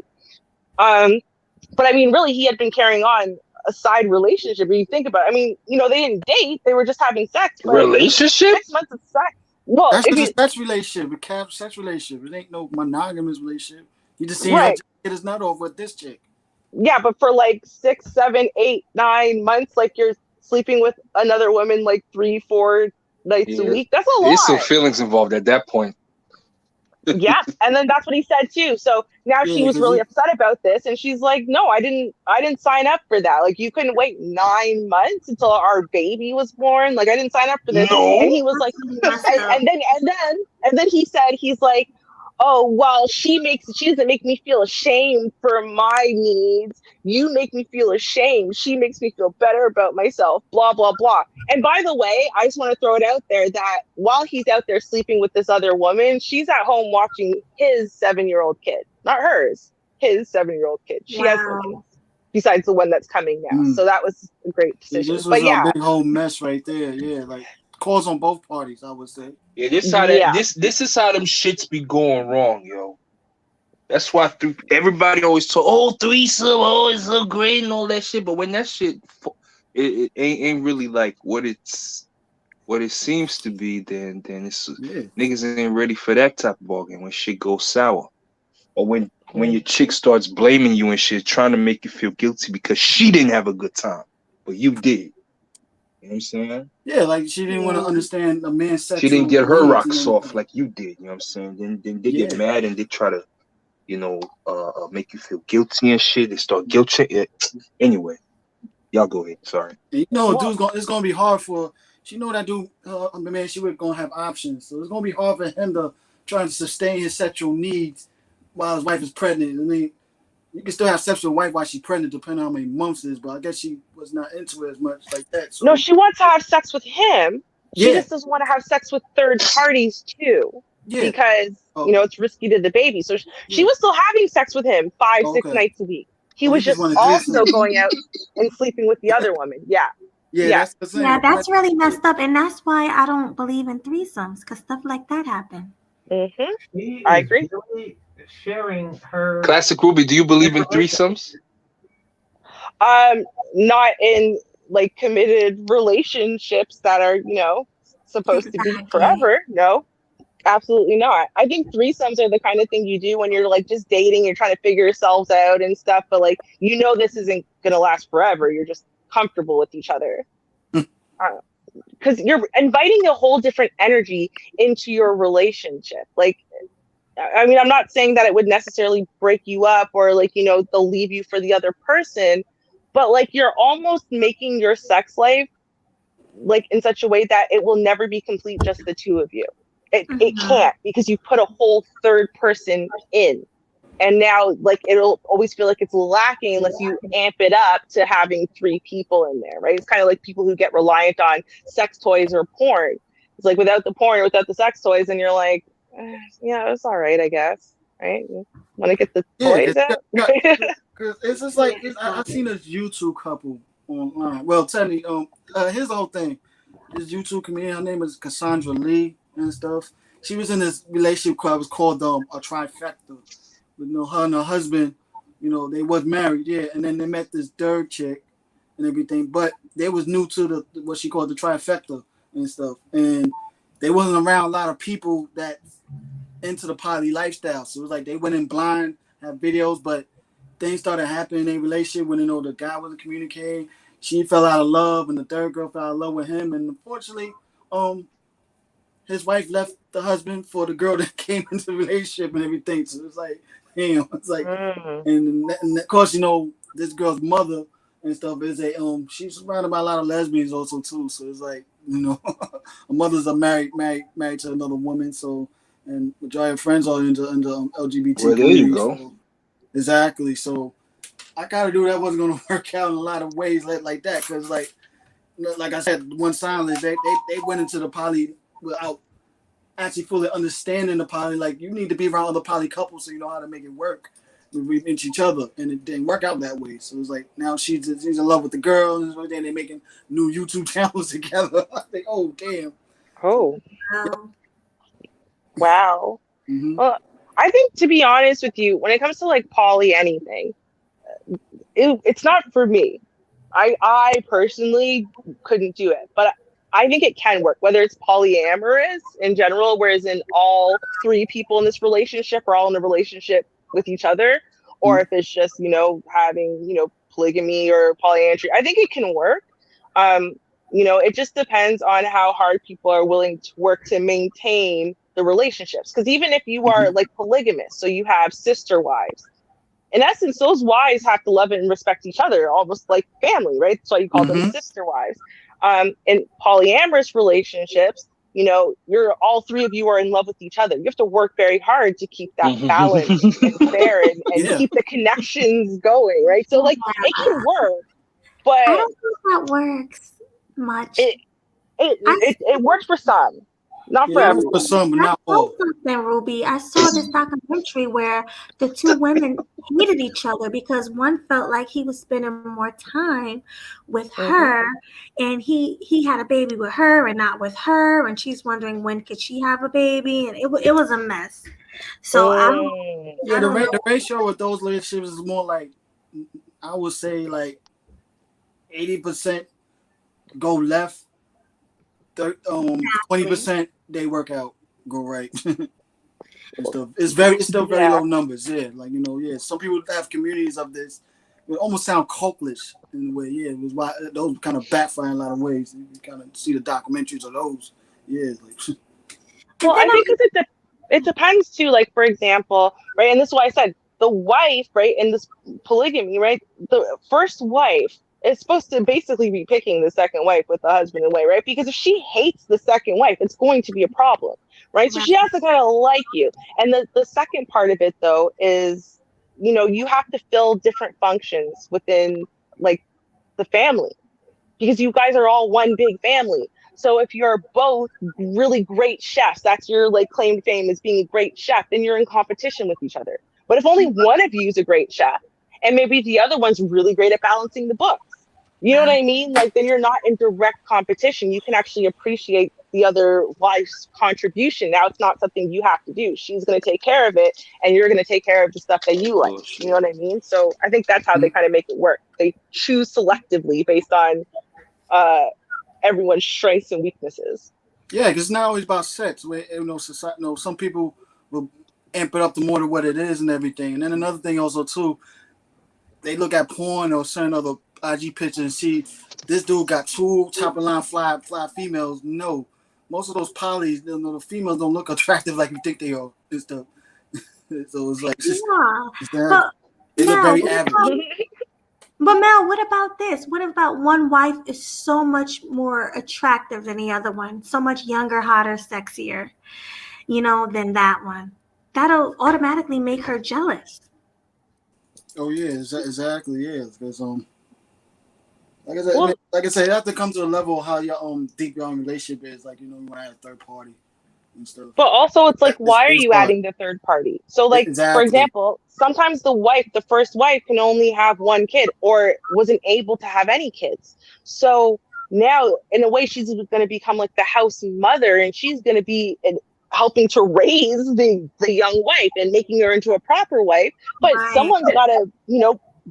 But I mean, really, he had been carrying on a side relationship. When you think about it, I mean, they didn't date; they were just having sex. But Relationship? 6 months of sex. Well, That's if just you a sex relationship, a casual sex relationship. It ain't no monogamous relationship. You just seeing her right, get his nut off with this chick. yeah, but for like 6, 7, 8, 9 months, like you're sleeping with another woman like 3, 4 nights a Yeah. week. That's a There's some lot. feelings involved at that point. Yeah, and then that's what he said too. So now she Yeah, was because really he. upset about this, and she's like, no, I didn't sign up for that. Like you couldn't wait 9 months until our baby was born. Like I didn't sign up for this. And No. he was like, messed and, up? and then he said, he's like, oh well, she doesn't make me feel ashamed for my needs. You make me feel ashamed. She makes me feel better about myself, blah blah blah. And by the way, I just want to throw it out there that while he's out there sleeping with this other woman, she's at home watching his 7-year-old kid, not hers, his 7-year-old kid. She has no kids Wow. besides the one that's coming now. Mm, So that was a great yeah, decision. this was But a yeah, big whole mess right there. Yeah, like calls on both parties, I would say. Yeah, this how that yeah, this is how them shits be going wrong, yo. That's why everybody always talk, oh, threesome, oh, it's so great and all that shit. But when that shit, it ain't really like what it seems to be, then it's Yeah. niggas ain't ready for that type of bargain when shit goes sour. Or when your chick starts blaming you and shit, trying to make you feel guilty because she didn't have a good time, but you did. You know what I'm saying? Yeah, like she didn't want to understand a man's sexual She didn't get her needs rocks and off everything. like you did. You know what I'm saying? Then they get Yeah. mad and they try to, make you feel guilty and shit. They start guilt tripping. Anyway, y'all go ahead. Sorry. And it's gonna be hard for. She know that dude. Man, she was gonna have options, so it's gonna be hard for him to try to sustain his sexual needs while his wife is pregnant. I mean, you can still have sex with a wife while she's pregnant, depending on how many months it is. But I guess she was not into it as much like that. So No, she wants to have sex with him. She yeah, just doesn't want to have sex with third parties too, yeah, because okay, it's risky to the baby. So she yeah, was still having sex with him 5-6 okay. nights a week. He Oh, he was just just wanted also threesome. going out and sleeping with the other woman. Yeah, Yeah, yeah. that's the Yeah, thing. that's really messed up, and that's why I don't believe in threesomes, because stuff like that happen. Mm-hmm. She I is agree. really sharing her Classic Ruby, do you believe in information. threesomes? Not in like committed relationships that are supposed to be Exactly. forever. No, absolutely not. I think threesomes are the kind of thing you do when you're like just dating, you're trying to figure yourselves out and stuff, but like this isn't gonna last forever. You're just comfortable with each other. Because you're inviting a whole different energy into your relationship. Like, I mean, I'm not saying that it would necessarily break you up or like, they'll leave you for the other person, but like you're almost making your sex life like in such a way that it will never be complete just the two of you. It Hmm. can't, because you put a whole third person in. And now like it'll always feel like it's lacking unless you amp it up to having three people in there, right? It's kind of like people who get reliant on sex toys or porn. It's like without the porn or without the sex toys, and you're like, yeah, it's all right, I guess, right? You want to get the Yeah, toys out? cause it's just like I seen this YouTube couple online. Well, tell me, here's the whole thing. This YouTube comedian, her name is Cassandra Lee and stuff. She was in this relationship club. It was called a trifecta. With her and her husband, they was married, yeah, and then they met this third chick and everything. But they was new to the what she called the trifecta and stuff, and they wasn't around a lot of people that into the poly lifestyle. So it was like they went in blind, had videos, but things started happening in their relationship when the guy wasn't communicating. She fell out of love, and the third girl fell out of love with him. And unfortunately, his wife left the husband for the girl that came into the relationship and everything. So it's like, damn, it's like, Mm. and of course, this girl's mother and stuff is she's surrounded by a lot of lesbians also too. So it's like, her mother's a married to another woman. So, and majority of friends are into LGBT Well, there you community. go. So exactly. So I gotta do that wasn't gonna work out in a lot of ways like that because like I said, one silence they went into the poly without actually fully understanding the poly. Like you need to be around other poly couples so you know how to make it work with each other, and it didn't work out that way. So it's like now she's in love with the girl, and they're making new YouTube channels together. I think, oh damn. So, Oh, Um, wow. mm-hmm, Well, I think, to be honest with you, when it comes to like poly anything, it's not for me. I personally couldn't do it, but I think it can work, whether it's polyamorous in general, whereas in all three people in this relationship are all in a relationship with each other, or if it's just, having, polygamy or polyandry. I think it can work. Um, it just depends on how hard people are willing to work to maintain the relationships. Because even if you mm-hmm, are like polygamous, so you have sister wives, in essence, those wives have to love and respect each other, almost like family, right? That's why you call them mm-hmm. sister wives. In polyamorous relationships, you're all three of you are in love with each other. You have to work very hard to keep that balance and fair and Yeah. keep the connections going, right? So like it can work, I but don't think that works much. it it I it, it works for some, not for Yeah, it was for everyone. some, but I not saw all. something, Ruby. I saw this documentary where the two women hated each other because one felt like he was spending more time with Mm-hmm. her, and he had a baby with her and not with her, and she's wondering when could she have a baby, and it was a mess. So Mm. Yeah, I don't the know. ratio with those relationships is more like I would say like 80% go left, 20% they work out, go right. And stuff. It's still very Yeah. low numbers. Yeah, like yeah. Some people have communities of this, it almost sound cultish in a way. Yeah, it was why those kind of backfire in a lot of ways. You kind of see the documentaries of those. Yeah, like Well, And then I think because it depends too. Like for example, right, and this is why I said the wife, right, in this polygamy, right, the first wife is supposed to basically be picking the second wife with the husband away, right? Because if she hates the second wife, it's going to be a problem, right? So right, she has to kind of like you. And the second part of it though is, you have to fill different functions within like the family because you guys are all one big family. So if you're both really great chefs, that's your like claim to fame as being a great chef, then you're in competition with each other. But if only one of you is a great chef and maybe the other one's really great at balancing the books, you know what right. I mean? Like then you're not in direct competition. You can actually appreciate the other wife's contribution. Now it's not something you have to do. She's going to take care of it and you're going to take care of the stuff that you like. You know Bullshit. what I mean? So I think that's how they kind of make it work. They choose selectively based on uh, everyone's strengths and weaknesses. yeah, because it's not always about sex. Where society, some people will amp it up to more than what it is and everything. And then another thing also too, they look at porn or certain other IG pictures and see this dude got two top of line fly females. No, most of those polys, the females don't look attractive like you think they are. It's the so it's like Yeah. it's that But they look Mel, very what average. about what about this? What about one wife is so much more attractive than the other one, so much younger, hotter, sexier, than that one? That'll automatically make her jealous. Oh yeah, exactly. Yeah, because like I said, Well, you have to come to a level of how your deep your own relationship is. Like you want to have a third party and stuff. but also it's like, It's, why are it's you hard. adding the third party? So like, for Exactly. example, sometimes the first wife can only have one kid or wasn't able to have any kids. So now in a way she's going to become like the house mother and she's going to be helping to raise the young wife and making her into a proper wife. But Right. someone's got to,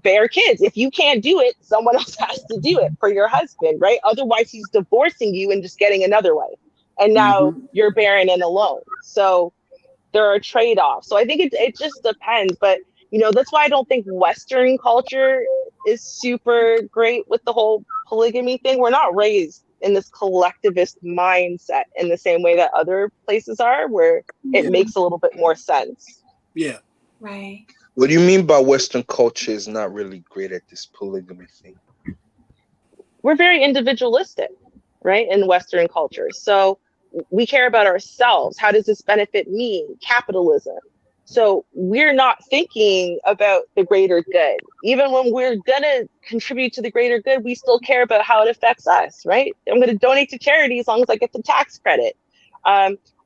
bear kids. If you can't do it, someone else has to do it for your husband, right? Otherwise he's divorcing you and just getting another wife. And now Mm-hmm. you're barren and alone. So there are trade-offs. So I think it just depends. But that's why I don't think Western culture is super great with the whole polygamy thing. We're not raised in this collectivist mindset in the same way that other places are, where it Yeah. makes a little bit more sense. Yeah. Right. What do you mean by Western culture is not really great at this polygamy thing? We're very individualistic, right, in Western culture. So we care about ourselves. How does this benefit me? Capitalism. So we're not thinking about the greater good. Even when we're going to contribute to the greater good, we still care about how it affects us, right? I'm going to donate to charity as long as I get the tax credit.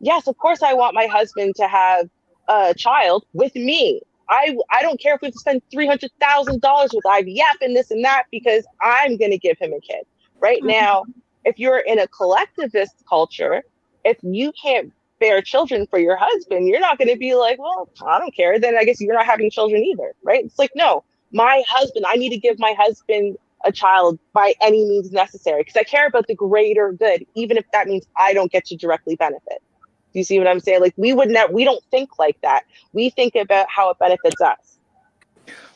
Yes, of course, I want my husband to have a child with me. I don't care if we have to spend $300,000 with IVF and this and that because I'm going to give him a kid. Right now, if you're in a collectivist culture, if you can't bear children for your husband, you're not going to be like, well, I don't care. Then I guess you're not having children either, right? It's like, no, my husband, I need to give my husband a child by any means necessary because I care about the greater good, even if that means I don't get to directly benefit. Do you see what I'm saying? Like we don't think like that. We think about how it benefits us.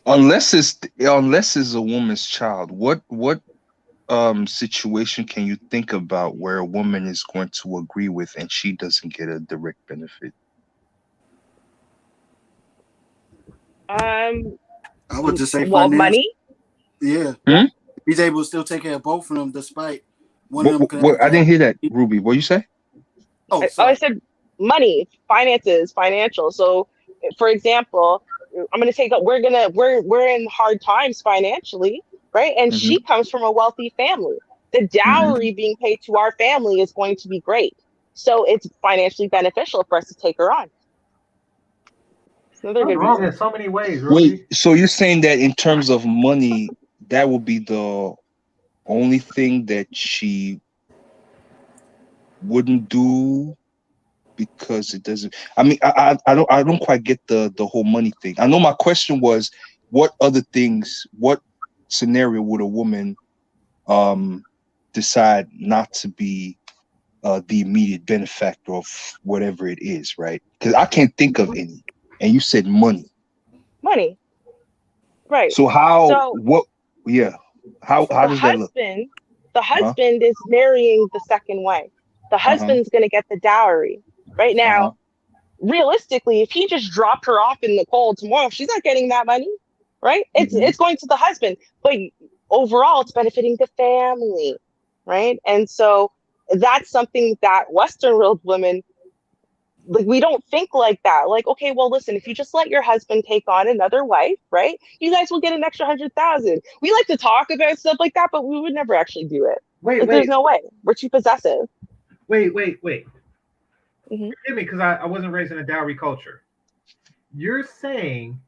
Unless it's a woman's child, what situation can you think about where a woman is going to agree with and she doesn't get a direct benefit? I would just say Well, financial. money. Yeah. Hmm? He's able to still take care of both of them despite one of them could What, I have. didn't hear that, Ruby. What you say? Oh, I sorry. said money, finances, financial. So, for example, I'm going to take up. We're in hard times financially, right? And Mm-hmm. she comes from a wealthy family. The Mm-hmm. dowry being paid to our family is going to be great. So it's financially beneficial for us to take her on. It's another That's good wrong reason. in so many ways, Wait, Ruby. so you're saying that in terms of money, that would be the only thing that she wouldn't do because it doesn't. I mean, I don't quite get the whole money thing. I know my question was, what other things, what scenario would a woman decide not to be the immediate benefactor of whatever it is, right? Because I can't think of any. And you said money. Money. Right. So how So what? Yeah. How the does that look? the Uh-huh. husband is marrying the second wife. The Uh-huh. husband's going to get the dowry. Right Uh-huh. now, realistically, if he just dropped her off in the cold tomorrow, she's not getting that money, right? Hmm. It's going to the husband, but overall, it's benefiting the family, right? And so that's something that Western world women, like, we don't think like that. Like, okay, well, listen, if you just let your husband take on another wife, right, you guys will get an extra 100,000. We like to talk about stuff like that, but we would never actually do it. Wait, Like, there's wait, no way. We're too possessive. wait. Hmm. Forgive me because I wasn't raised in a dowry culture. You're saying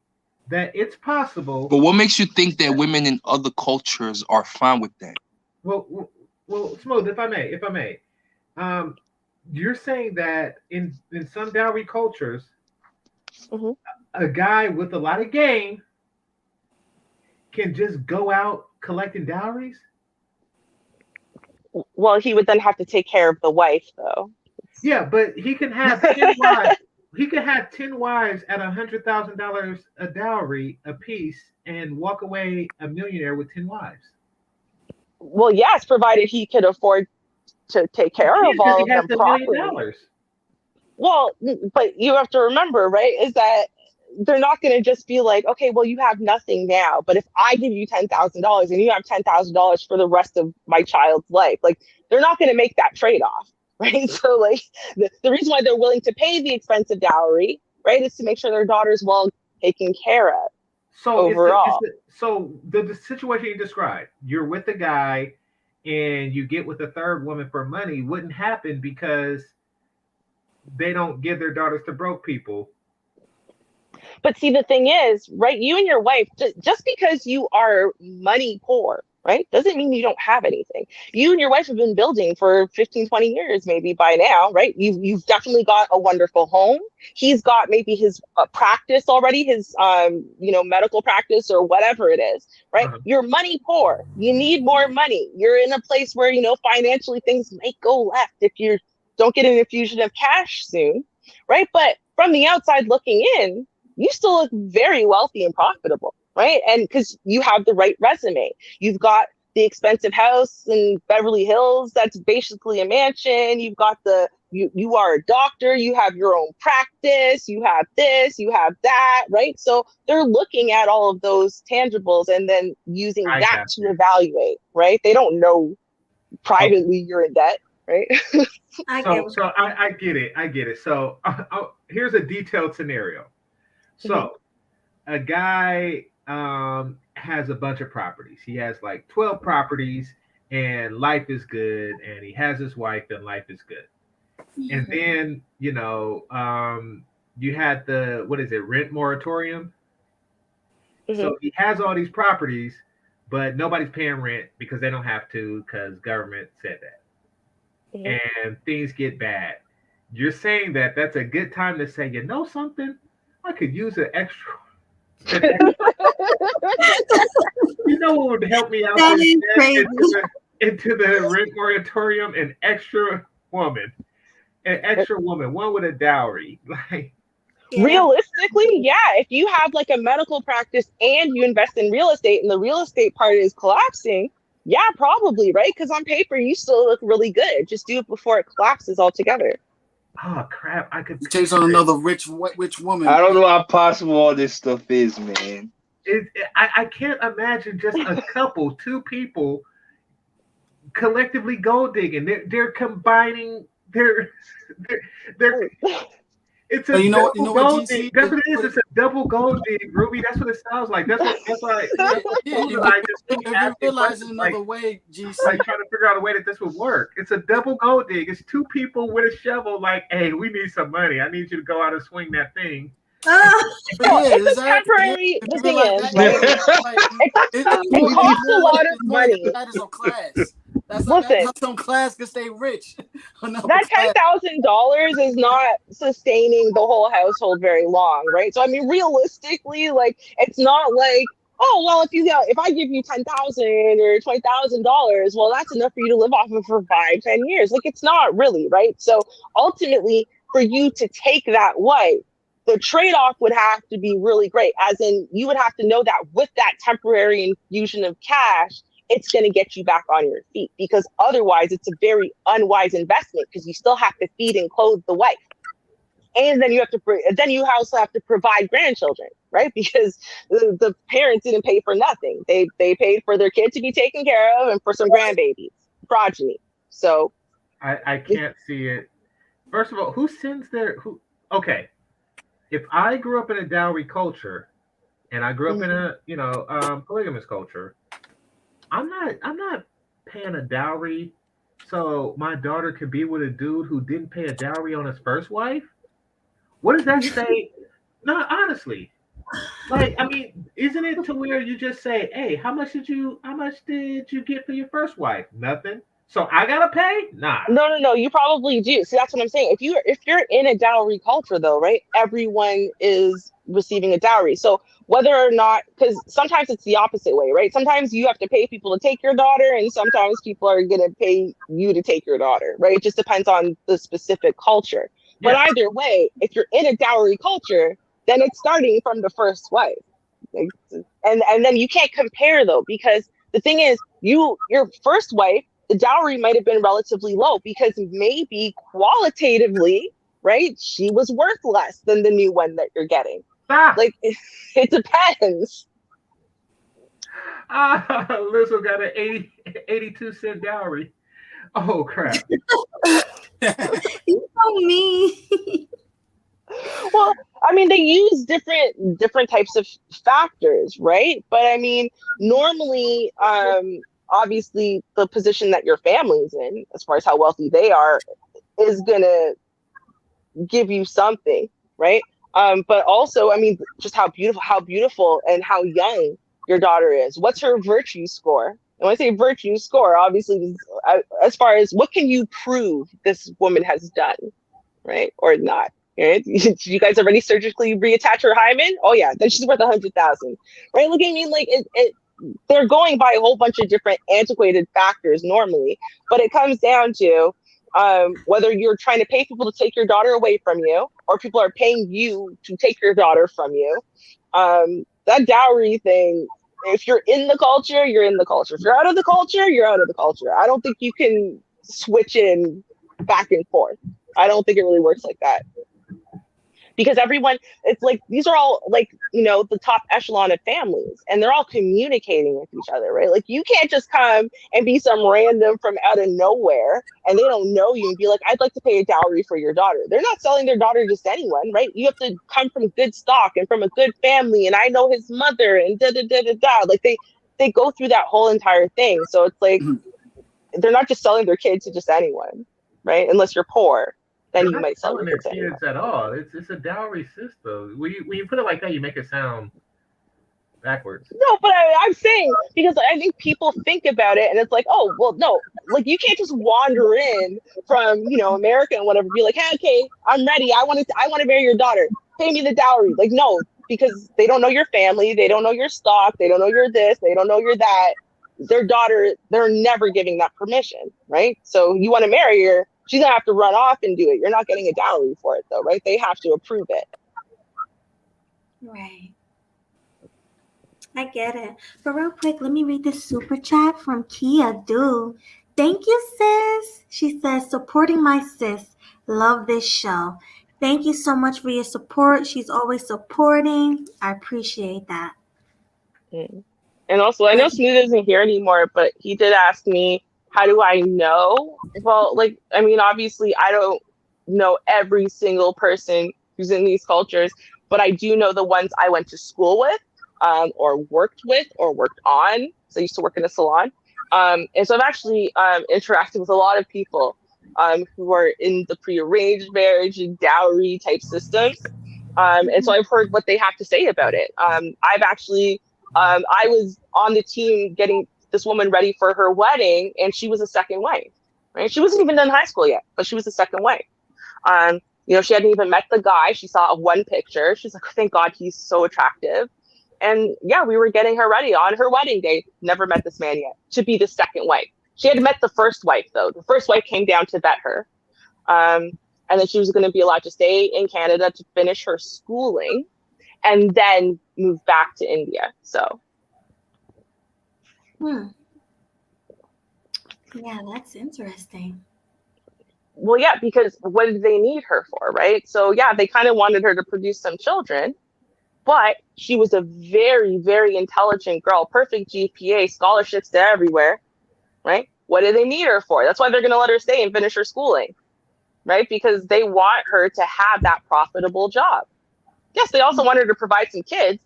that it's possible. But what makes you think that women in other cultures are fine with that? Well, Smooth, if I may, um, you're saying that in some dowry cultures, Hmm. a guy with a lot of game can just go out collecting dowries. Well, he would then have to take care of the wife, though. Yeah, but he can have 10 wives. He could have 10 wives at $100,000 a dowry a piece and walk away a millionaire with 10 wives. Well, yes, provided he could afford to take He care of can't because all he of has them properly. $1 million. Well, but you have to remember, right, is that they're not going to just be like, okay, well, you have nothing now, but if I give you $10,000 and you have $10,000 for the rest of my child's life, like, they're not going to make that trade-off, right? So, like, the reason why they're willing to pay the expensive dowry, right, is to make sure their daughter's well taken care of So overall. the situation you described, you're with a guy and you get with a third woman for money wouldn't happen because they don't give their daughters to broke people. But see, the thing is, right, you and your wife, just because you are money poor, right, doesn't mean you don't have anything. You and your wife have been building for 15, 20 years, maybe by now, right? You've definitely got a wonderful home. He's got maybe his practice already, his, medical practice or whatever it is, right? Uh-huh. You're money poor. You need more money. You're in a place where, financially things might go left if you don't get an infusion of cash soon, right? But from the outside looking in, you still look very wealthy and profitable, right? And because you have the right resume, you've got the expensive house in Beverly Hills that's basically a mansion. You've got you are a doctor, you have your own practice, you have this, you have that, right? So they're looking at all of those tangibles and then using I that got to you. evaluate, right? They don't know Okay. privately you're in debt, right? I get So what so I get it. I get it. So here's a detailed scenario. Mhm. So a guy has a bunch of properties. He has like 12 properties and life is good and he has his wife and life is good. And then, you had the what is it, rent moratorium. Mhm. So he has all these properties, but nobody's paying rent because they don't have to because government said that. Mhm. And things get bad. You're saying that that's a good time to say, you know something? I could use an you know what would help me out that this is crazy. into the rent moratorium? An extra woman, one with a dowry. Like, Yeah, Realistically, yeah, if you have like a medical practice and you invest in real estate and the real estate part is collapsing, yeah, probably, right? Because on paper, you still look really good. Just do it before it collapses altogether. oh crap, I could You takes picture on it. another rich woman. I don't know how possible all this stuff is, man. I can't imagine just a couple, two people collectively gold digging. They're combining. They're It's a But you double know what, gold dig. GC? That's what it is. It's a double gold dig, Ruby. That's what it sounds like. That's why Yeah, Smooth and I just keep if you asking realize in questions, another way, like GC, trying to figure out a way that this would work. It's a double gold dig. It's two people with a shovel. Like, hey, we need some money. I need you to go out and swing that thing. oh, but Well, yeah, it's a exactly. Yeah, temporary. if The you thing realize is, that, you right? know, like It costs a lot of it's more a money. status or class. That's Listen, how some class can stay rich. An upper that class. $10,000 is not sustaining the whole household very long, right? So I mean, realistically, like, it's not like, oh well, if I give you 10,000 or $20,000, well, that's enough for you to live off of for 5, 10 years. Like, it's not really, right? So ultimately, for you to take that wife, the trade-off would have to be really great, as in you would have to know that with that temporary infusion of cash, it's going to get you back on your feet, because otherwise it's a very unwise investment, because you still have to feed and clothe the wife. And then you also have to provide grandchildren, right? Because the parents didn't pay for nothing. They paid for their kid to be taken care of and for some grandbabies, progeny. So I can't see it. First of all, who sends their who? Okay, if I grew up in a dowry culture and I grew up in a polygamous culture, I'm not paying a dowry so my daughter could be with a dude who didn't pay a dowry on his first wife. What does that say? No, honestly, like I mean, isn't it to where you just say, "Hey, how much did you get for your first wife? Nothing. So I gotta pay? Nah." no, you probably do. See, that's what I'm saying. If you're in a dowry culture, though, right? Everyone is receiving a dowry. So whether or not, because sometimes it's the opposite way, right? Sometimes you have to pay people to take your daughter, and sometimes people are gonna pay you to take your daughter, right? It just depends on the specific culture. But Yeah. either way, if you're in a dowry culture, then it's starting from the first wife. Like, and then you can't compare though, because the thing is, your first wife, the dowry might have been relatively low because maybe qualitatively, right, she was worth less than the new one that you're getting. Ah, Like it depends. Lizzo got an 82-cent dowry. Oh crap. You know me. Well, I mean, they use different types of factors, right? But I mean, normally, obviously, the position that your family's in, as far as how wealthy they are, is gonna give you something, right? But also, I mean, just how beautiful and how young your daughter is. What's her virtue score? And when I say virtue score, obviously, as far as what can you prove this woman has done, right, or not? Right? You guys already surgically reattach her hymen? Oh yeah, then she's worth 100,000, right? Look, I mean, like they're going by a whole bunch of different antiquated factors normally, but it comes down to whether you're trying to pay people to take your daughter away from you, or people are paying you to take your daughter from you. That dowry thing, if you're in the culture, you're in the culture. If you're out of the culture, you're out of the culture. I don't think you can switch in back and forth. I don't think it really works like that. Because everyone, it's like, these are all like, the top echelon of families, and they're all communicating with each other, right? Like you can't just come and be some random from out of nowhere and they don't know you and be like, I'd like to pay a dowry for your daughter. They're not selling their daughter to just anyone, right? You have to come from good stock and from a good family, and I know his mother and da da da da da. Like they go through that whole entire thing. So it's like they're not just selling their kids to just anyone, right? Unless you're poor, then They're you not might sell selling your their kids to anyone. kids at all. It's a dowry system. When you put it like that, you make it sound backwards. No, but I'm saying, because I think people think about it and it's like, oh, well, no, like you can't just wander in from, America and whatever, be like, hey, okay, I'm ready. I want to marry your daughter. Pay me the dowry. Like, no, because they don't know your family. They don't know your stock. They don't know you're this. They don't know you're that. Their daughter, they're never giving that permission, right? So you want to marry her, she's gonna have to run off and do it. You're not getting a dowry for it though, right? They have to approve it. Right. I get it. But real quick, let me read this super chat from Kia Do. Thank you, sis. She says, supporting my sis. Love this show. Thank you so much for your support. She's always supporting. I appreciate that. Mm. And also, I know Smooth isn't here anymore, but he did ask me, how do I know? Well, like, I mean, obviously, I don't know every single person who's in these cultures, but I do know the ones I went to school with, or worked with, or worked on. So I used to work in a salon. And so I've actually interacted with a lot of people who are in the prearranged marriage and dowry type systems. And so I've heard what they have to say about it. I've actually I was on the team getting this woman ready for her wedding, and she was a second wife, right? She wasn't even done high school yet, but she was a second wife. She hadn't even met the guy. She saw one picture. She's like, oh, thank God, he's so attractive. And yeah, we were getting her ready on her wedding day. Never met this man yet to be the second wife. She had met the first wife, though. The first wife came down to vet her. and then she was going to be allowed to stay in Canada to finish her schooling and then move back to India. So. Yeah, that's interesting. Well, yeah, because what did they need her for, right? So, yeah, they kind of wanted her to produce some children, but she was a very, very intelligent girl, perfect GPA, scholarships to everywhere, right? What do they need her for? That's why they're going to let her stay and finish her schooling, right? Because they want her to have that profitable job. Yes, they also want her to provide some kids,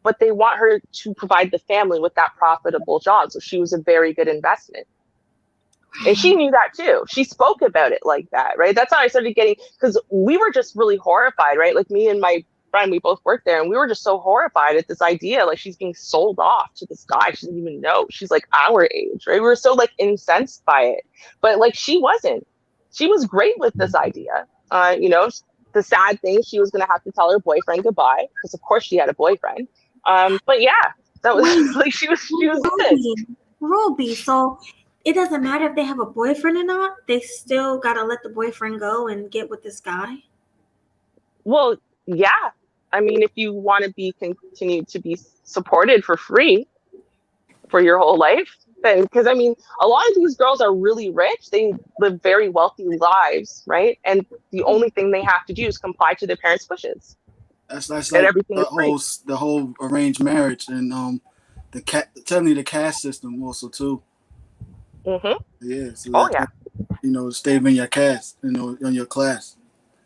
but they want her to provide the family with that profitable job. So she was a very good investment. And she knew that too. She spoke about it like that, right? That's how I started getting, because we were just really horrified, right? Like me and my friend, we both worked there, and we were just so horrified at this idea, like she's being sold off to this guy she doesn't even know. She's like our age, right? We were so like incensed by it, but like she wasn't. She was great with this idea. The sad thing, she was gonna have to tell her boyfriend goodbye because of course she had a boyfriend. But yeah, that was Wait, like she was good. Ruby, so it doesn't matter if they have a boyfriend or not. They still gotta let the boyfriend go and get with this guy. Well, yeah. I mean, if you want to be continued to be supported for free for your whole life, then because I mean, a lot of these girls are really rich. They live very wealthy lives, right? And the only thing they have to do is comply to their parents' wishes. That's And like everything is free. the whole arranged marriage and the caste system also too. Mm-hmm. Yeah. So Oh yeah. Stay in your caste, in your class.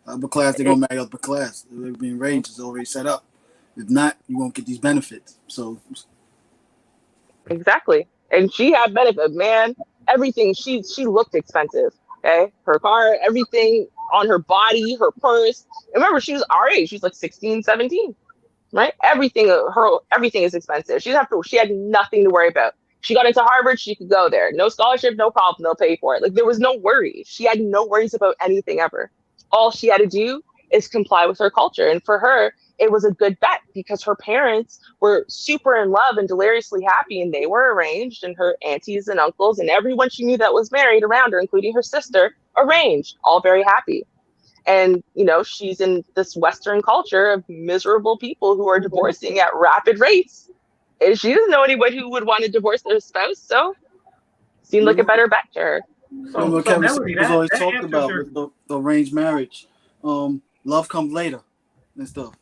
Upper class, they're gonna marry upper class. Being range is already set up. If not, you won't get these benefits. So Exactly. And she had benefit, man. Everything, she looked expensive. Okay, her car, everything on her body, her purse. And remember, she was our age. She's like 16, 17. Right? Everything is expensive. She had nothing to worry about. She got into Harvard, she could go there. No scholarship, no problem, they'll pay for it. Like there was no worry. She had no worries about anything ever. All she had to do is comply with her culture. And for her, it was a good bet because her parents were super in love and deliriously happy, and they were arranged, and her aunties and uncles and everyone she knew that was married around her, including her sister, arranged, all very happy. And, she's in this Western culture of miserable people who are divorcing at rapid rates. And she doesn't know anybody who would want to divorce their spouse. So seemed like a better bet to her. So Kevin Melody, was always that talked answers about your with the arranged marriage. Love comes later and stuff.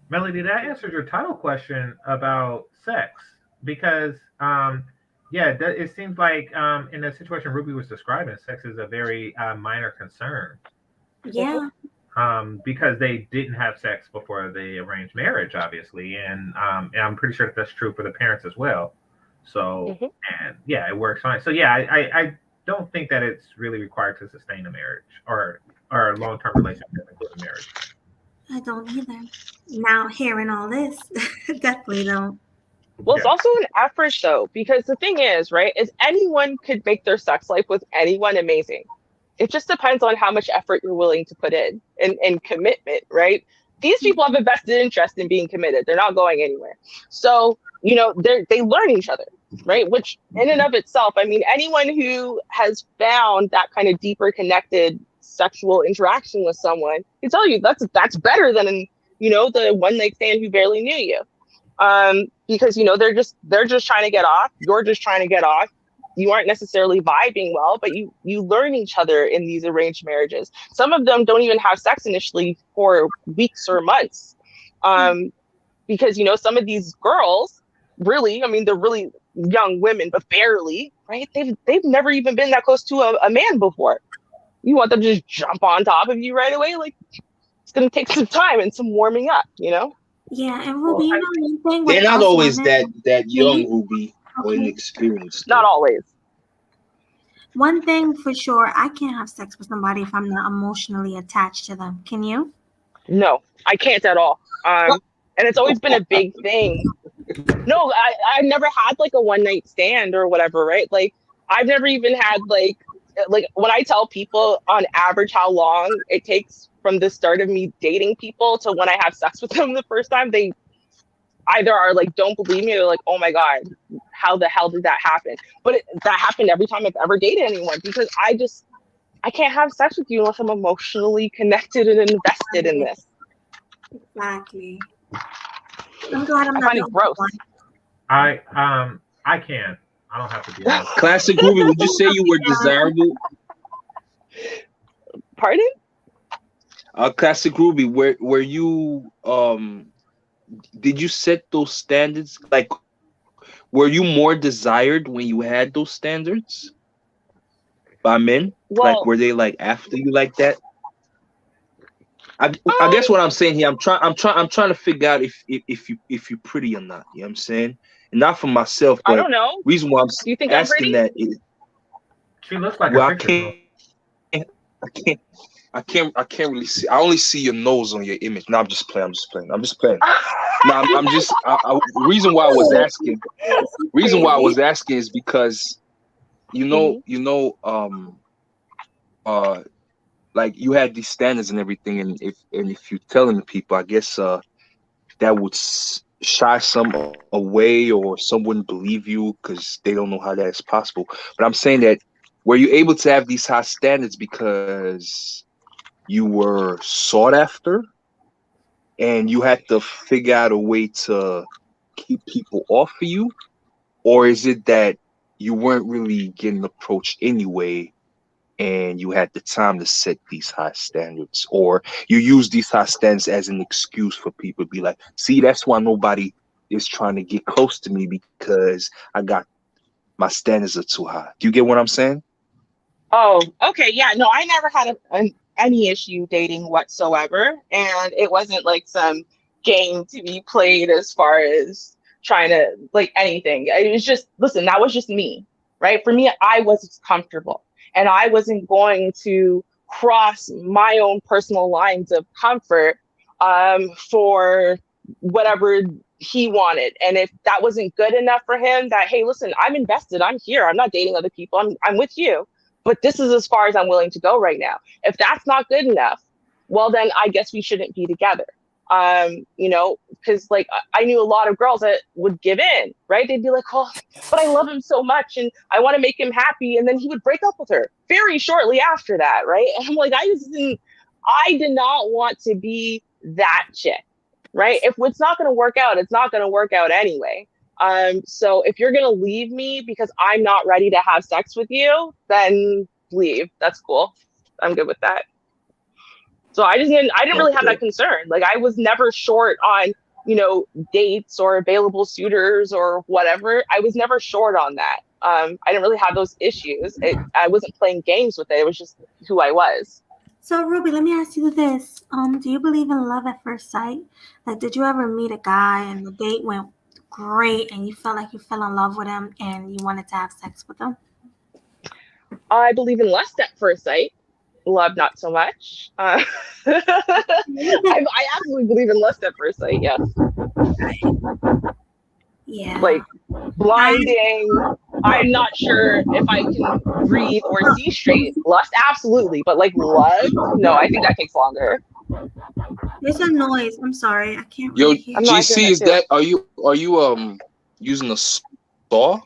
Melody, that answers your title question about sex because it seems like in the situation Ruby was describing, sex is a very minor concern. Yeah. Because they didn't have sex before the arranged marriage, obviously, and I'm pretty sure that's true for the parents as well. So, and yeah, it works fine. So yeah, I don't think that it's really required to sustain a marriage or a long-term relationship, including marriage. I don't either. Now hearing all this, definitely don't. Well, it's also an effort though, because the thing is, right, is anyone could make their sex life with anyone amazing. It just depends on how much effort you're willing to put in and commitment, right? These people have a vested interest in being committed. They're not going anywhere. So, they learn each other, right? Which in and of itself, I mean, anyone who has found that kind of deeper connected sexual interaction with someone can tell you that's better than, the one night stand who barely knew you. Because, they're just trying to get off. You're just trying to get off. You aren't necessarily vibing well, but you learn each other in these arranged marriages. Some of them don't even have sex initially for weeks or months. Because, some of these girls really, I mean, they're really young women, but barely, right? They've never even been that close to a man before. You want them to just jump on top of you right away? Like, it's going to take some time and some warming up, Yeah, and Ruby, one thing with they're not us always women, that young, Ruby, or inexperienced. Not always. One thing for sure, I can't have sex with somebody if I'm not emotionally attached to them. Can you? No, I can't at all. And it's always been a big thing. No, I never had like a one night stand or whatever, right? Like I've never even had like when I tell people on average how long it takes from the start of me dating people to when I have sex with them the first time, they either are like, don't believe me, or like, oh my God, how the hell did that happen? But that happened every time I've ever dated anyone because I can't have sex with you unless I'm emotionally connected and invested in this. Exactly. I'm glad I'm I not find the it only gross. one. I can. I don't have to be emotional. Classic Ruby, would you say you were desirable? Pardon? Classic Ruby, were you did you set those standards? Like, were you more desired when you had those standards by men? Like, Well, were they like after you like that? I um, guess what I'm saying here, I'm trying to figure out if you're pretty or not. You know what I'm saying? And not for myself, I but don't know. reason why I'm Do you think I'm asking pretty? that is, She looks like well, her I pictures, can't, Mo. I can't really see. I only see your nose on your image. No, I'm just playing. I'm just playing. No, I'm just. Reason why I was asking. It's so Reason why I crazy. was asking is because Mhm. uh, like you had these standards and everything, and if you're telling people, I guess that would shy some away, or some wouldn't believe you because they don't know how that is possible. But I'm saying that were you able to have these high standards because you were sought after and you had to figure out a way to keep people off of you? Or is it that you weren't really getting approached anyway and you had the time to set these high standards? Or you use these high standards as an excuse for people to be like, see, that's why nobody is trying to get close to me, because my standards are too high. Do you get what I'm saying? Oh, okay. Yeah. No, I never had any issue dating whatsoever. And it wasn't like some game to be played as far as trying to like anything. It was just, listen, that was just me, right? For me, I was comfortable and I wasn't going to cross my own personal lines of comfort for whatever he wanted. And if that wasn't good enough for him, that, hey, listen, I'm invested, I'm here, I'm not dating other people, I'm with you, but this is as far as I'm willing to go right now. If that's not good enough, well, then I guess we shouldn't be together. Because like I knew a lot of girls that would give in, right? They'd be like, oh, but I love him so much and I want to make him happy. And then he would break up with her very shortly after that, right? And I'm like, I did not want to be that chick, right? If it's not going to work out, it's not going to work out anyway. So if you're gonna leave me because I'm not ready to have sex with you, then leave. That's cool. I'm good with that. So I didn't really have Okay. that concern. Like I was never short on, dates or available suitors or whatever. I was never short on that. I didn't really have those issues. I wasn't playing games with it. It was just who I was. So Ruby, let me ask you this. Do you believe in love at first sight? Like, did you ever meet a guy and the date went great and you felt like you fell in love with him and you wanted to have sex with him? I believe in lust at first sight. Love, not so much. I absolutely believe in lust at first sight. Yes. Yeah. Like blinding. I'm not sure if I can breathe or see straight. Lust, absolutely, but like love, no. I think that takes longer. There's a noise. I'm sorry. I can't Yo, really hear. I'm not hearing GC, that is too. that, are you using a saw?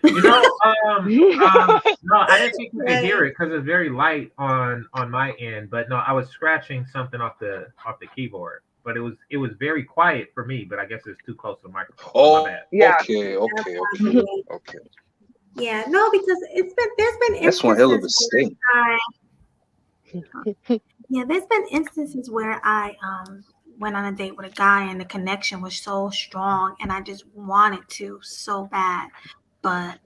You know, no, I didn't think you could hear it because it's very light on my end. But no, I was scratching something off the keyboard, but it was very quiet for me. But I guess it's too close to the microphone. So my Oh, bad. Yeah. okay. Yeah, no, because there's been That's one hell of a instances sting. there's been instances where I went on a date with a guy and the connection was so strong and I just wanted to so bad. But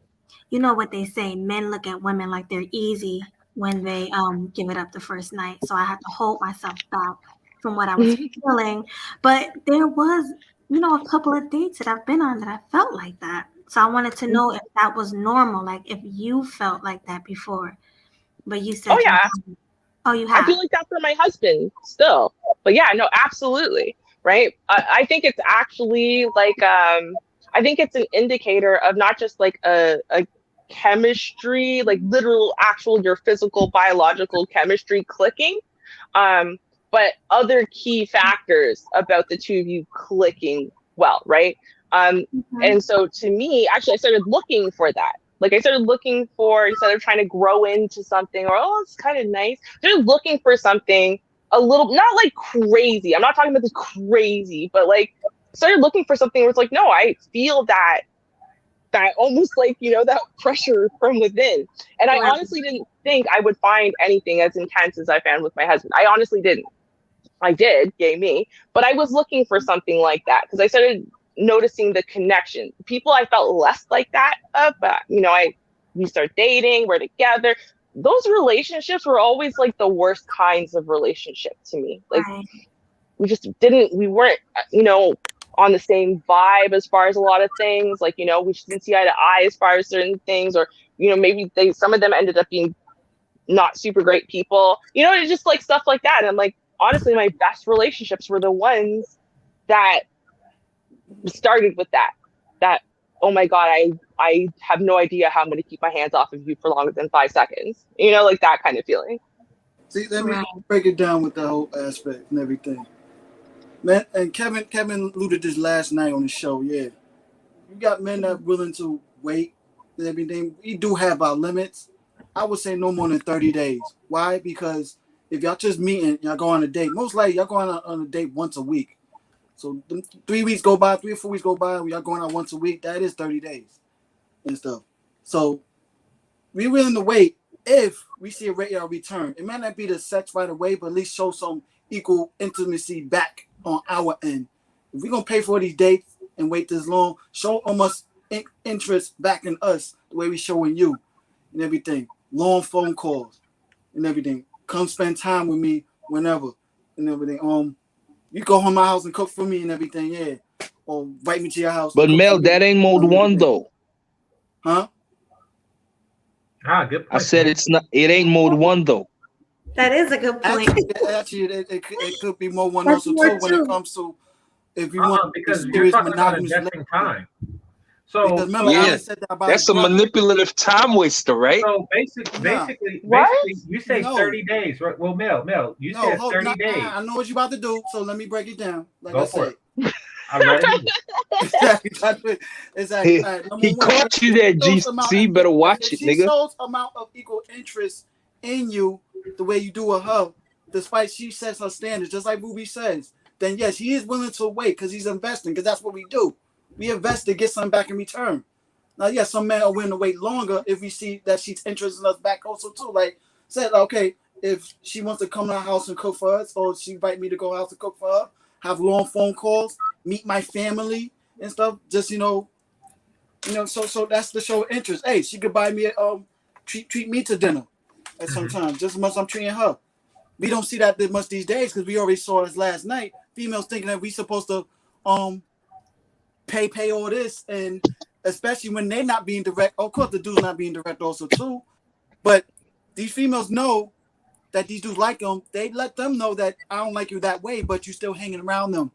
you know what they say, men look at women like they're easy when they give it up the first night. So I had to hold myself back from what I was feeling. But there was, a couple of dates that I've been on that I felt like that. So I wanted to know if that was normal, like if you felt like that before. But you Oh said you yeah. haven't. Oh, you I have. feel like that for my husband still. But yeah, no, absolutely. Right. I think it's actually like I think it's an indicator of not just like a chemistry, like literal actual your physical biological chemistry clicking, but other key factors about the two of you clicking well, right? Mhm. And so to me, actually I started looking for that. Like I started looking for, instead of trying to grow into something or, oh, it's kind of nice, just looking for something a little, not like crazy. I'm not talking about this crazy, but like started looking for something where it's like, no, I feel that almost like, that pressure from within. And I Right. honestly didn't think I would find anything as intense as I found with my husband. I honestly didn't. I did, yay me. But I was looking for something like that because I started noticing the connection. People I felt less like that of, but we start dating, we're together. Those relationships were always like the worst kinds of relationship to me. Like Right. we weren't, on the same vibe as far as a lot of things. Like, we just didn't see eye to eye as far as certain things, or, maybe some of them ended up being not super great people, it's just like stuff like that. And I'm like, honestly, my best relationships were the ones that started with that, oh my God, I have no idea how I'm going to keep my hands off of you for longer than 5 seconds, like that kind of feeling. See, let me Right. break it down with the whole aspect and everything. Man, and Kevin alluded this last night on the show. Yeah, you got men that willing to wait and everything. We do have our limits. I would say no more than 30 days. Why? Because if y'all just meeting, y'all go on a date. Most likely, y'all go on a date once a week. So 3 weeks go by, 3 or 4 weeks go by. We are going out once a week. That is 30 days and stuff. So we're willing to wait if we see a return. It might not be the sex right away, but at least show some equal intimacy back on our end. If we're gonna pay for these dates and wait this long, show almost interest back in us the way we showing you and everything. Long phone calls and everything. Come spend time with me whenever and everything. You go home my house and cook for me and everything, yeah. Or invite me to your house. But and cook Mel, for me that ain't mode and one everything. though. Huh? Good point. I said it ain't mode one though. That is a good point. Actually, it could be more one That's also more too when it too. comes to if you want a Because you're serious talking about monogamous investing relationship. time. So, Because remember, Yeah. Alex said that about That's his a brother. manipulative time waster, right? so Nah. basically, What? you say No. 30 days, right? Well, Mel, you No, said 30 days. I know what you're about to do, so let me break it down. Like Go I for said. it. I'm ready. Exactly. He, All right, number he one, caught you there, GC. Better watch if it, she nigga. shows amount of equal interest in you the way you do with her, despite she sets her standards, just like Ruby says, then yes, he is willing to wait because he's investing, because that's what we do. We invest to get something back in return. Now, yes, some men are willing to wait longer if we see that she's interested in us back also too. Like said, okay, if she wants to come to our house and cook for us, or she invite me to go out to cook for her, have long phone calls, meet my family and stuff, just so that's the show of interest. Hey, she could buy me treat me to dinner at some time, just as much as I'm treating her. We don't see that much these days because we already saw this last night. Females thinking that we supposed to pay all this, and especially when they're not being direct. Of course, the dude's not being direct also too, but these females know that these dudes like them. They let them know that I don't like you that way, but you still hanging around them,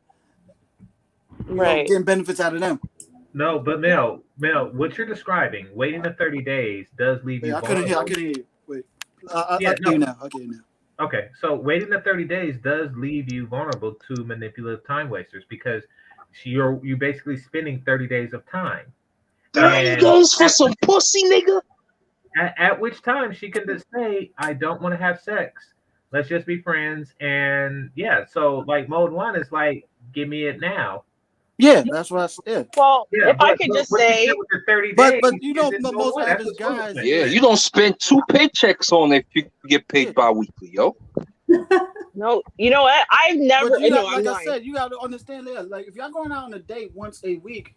Right. getting benefits out of them. No, but Mel, what you're describing, waiting the 30 days does leave Wait, you I couldn't vulnerable. hear you. Wait, I Yeah, can hear you now. I can hear you now. Okay, so waiting the 30 days does leave you vulnerable to manipulative time wasters because you basically spending 30 days of time. 30 And days for some pussy, nigga. at which time she can just say, I don't want to have sex. Let's just be friends. And yeah, so like mode one is like, give me it now. Yeah, that's what I said. Well, Yeah, if I but could just what you say, did with the 30 But days you is know, in mode most one. That's average what Swoop guys. said. Yeah, you don't spend 2 paychecks on it if you get paid Yeah. bi-weekly, yo. no, you know what? I've never, But you no, got, I'm like I lying. said, you got to understand that. Like if y'all going out on a date once a week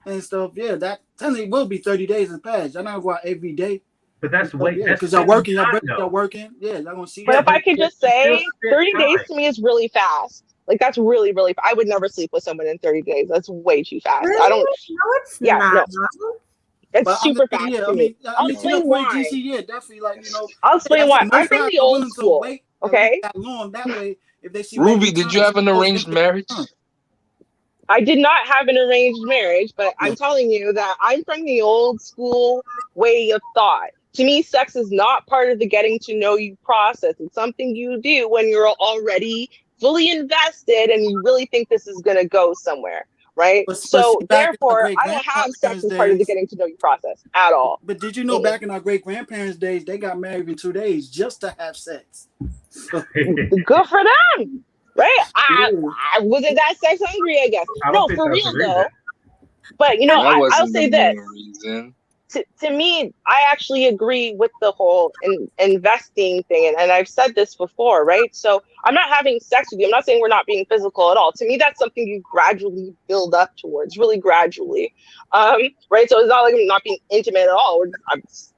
and stuff, yeah, that technically will be 30 days in past. Y'all not go out every day. But that's Stuff, wait, yeah, that's because y'all spending working, time though. y'all working. Yeah, y'all gonna see. But Yeah, if I could just you still say, spent 30 days time. to me is really fast. Like that's really, really, I would never sleep with someone in 30 days. That's way too fast. I don't, Really? No, it's yeah, not. no, it's But I'm super just saying, fast yeah, to me. I'll to your explain point, why. GC, yeah, definitely, like I'll like explain I said, why. I'm most from guys the are old willing to school. wait at least Okay. that long. That way, if they see Ruby, did you have an arranged marriage? I did not have an arranged marriage, but Yeah. I'm telling you that I'm from the old school way of thought. To me, sex is not part of the getting to know you process. It's something you do when you're already fully invested and you really think this is going to go somewhere. right? But So see, back in our therefore, great I don't have sex grandparents' as part of the days, getting to know you process at all. but did you know back in our great grandparents' days, they got married in 2 days just to have sex? So, Good for them, right? yeah. I wasn't that sex hungry, I guess. I don't No, think for that's the real reason. though. But you know, That I'll wasn't the say this. main reason. To me, I actually agree with the whole investing thing. And I've said this before, right? So I'm not having sex with you. I'm not saying we're not being physical at all. To me, that's something you gradually build up towards, really gradually. Right? So it's not like I'm not being intimate at all.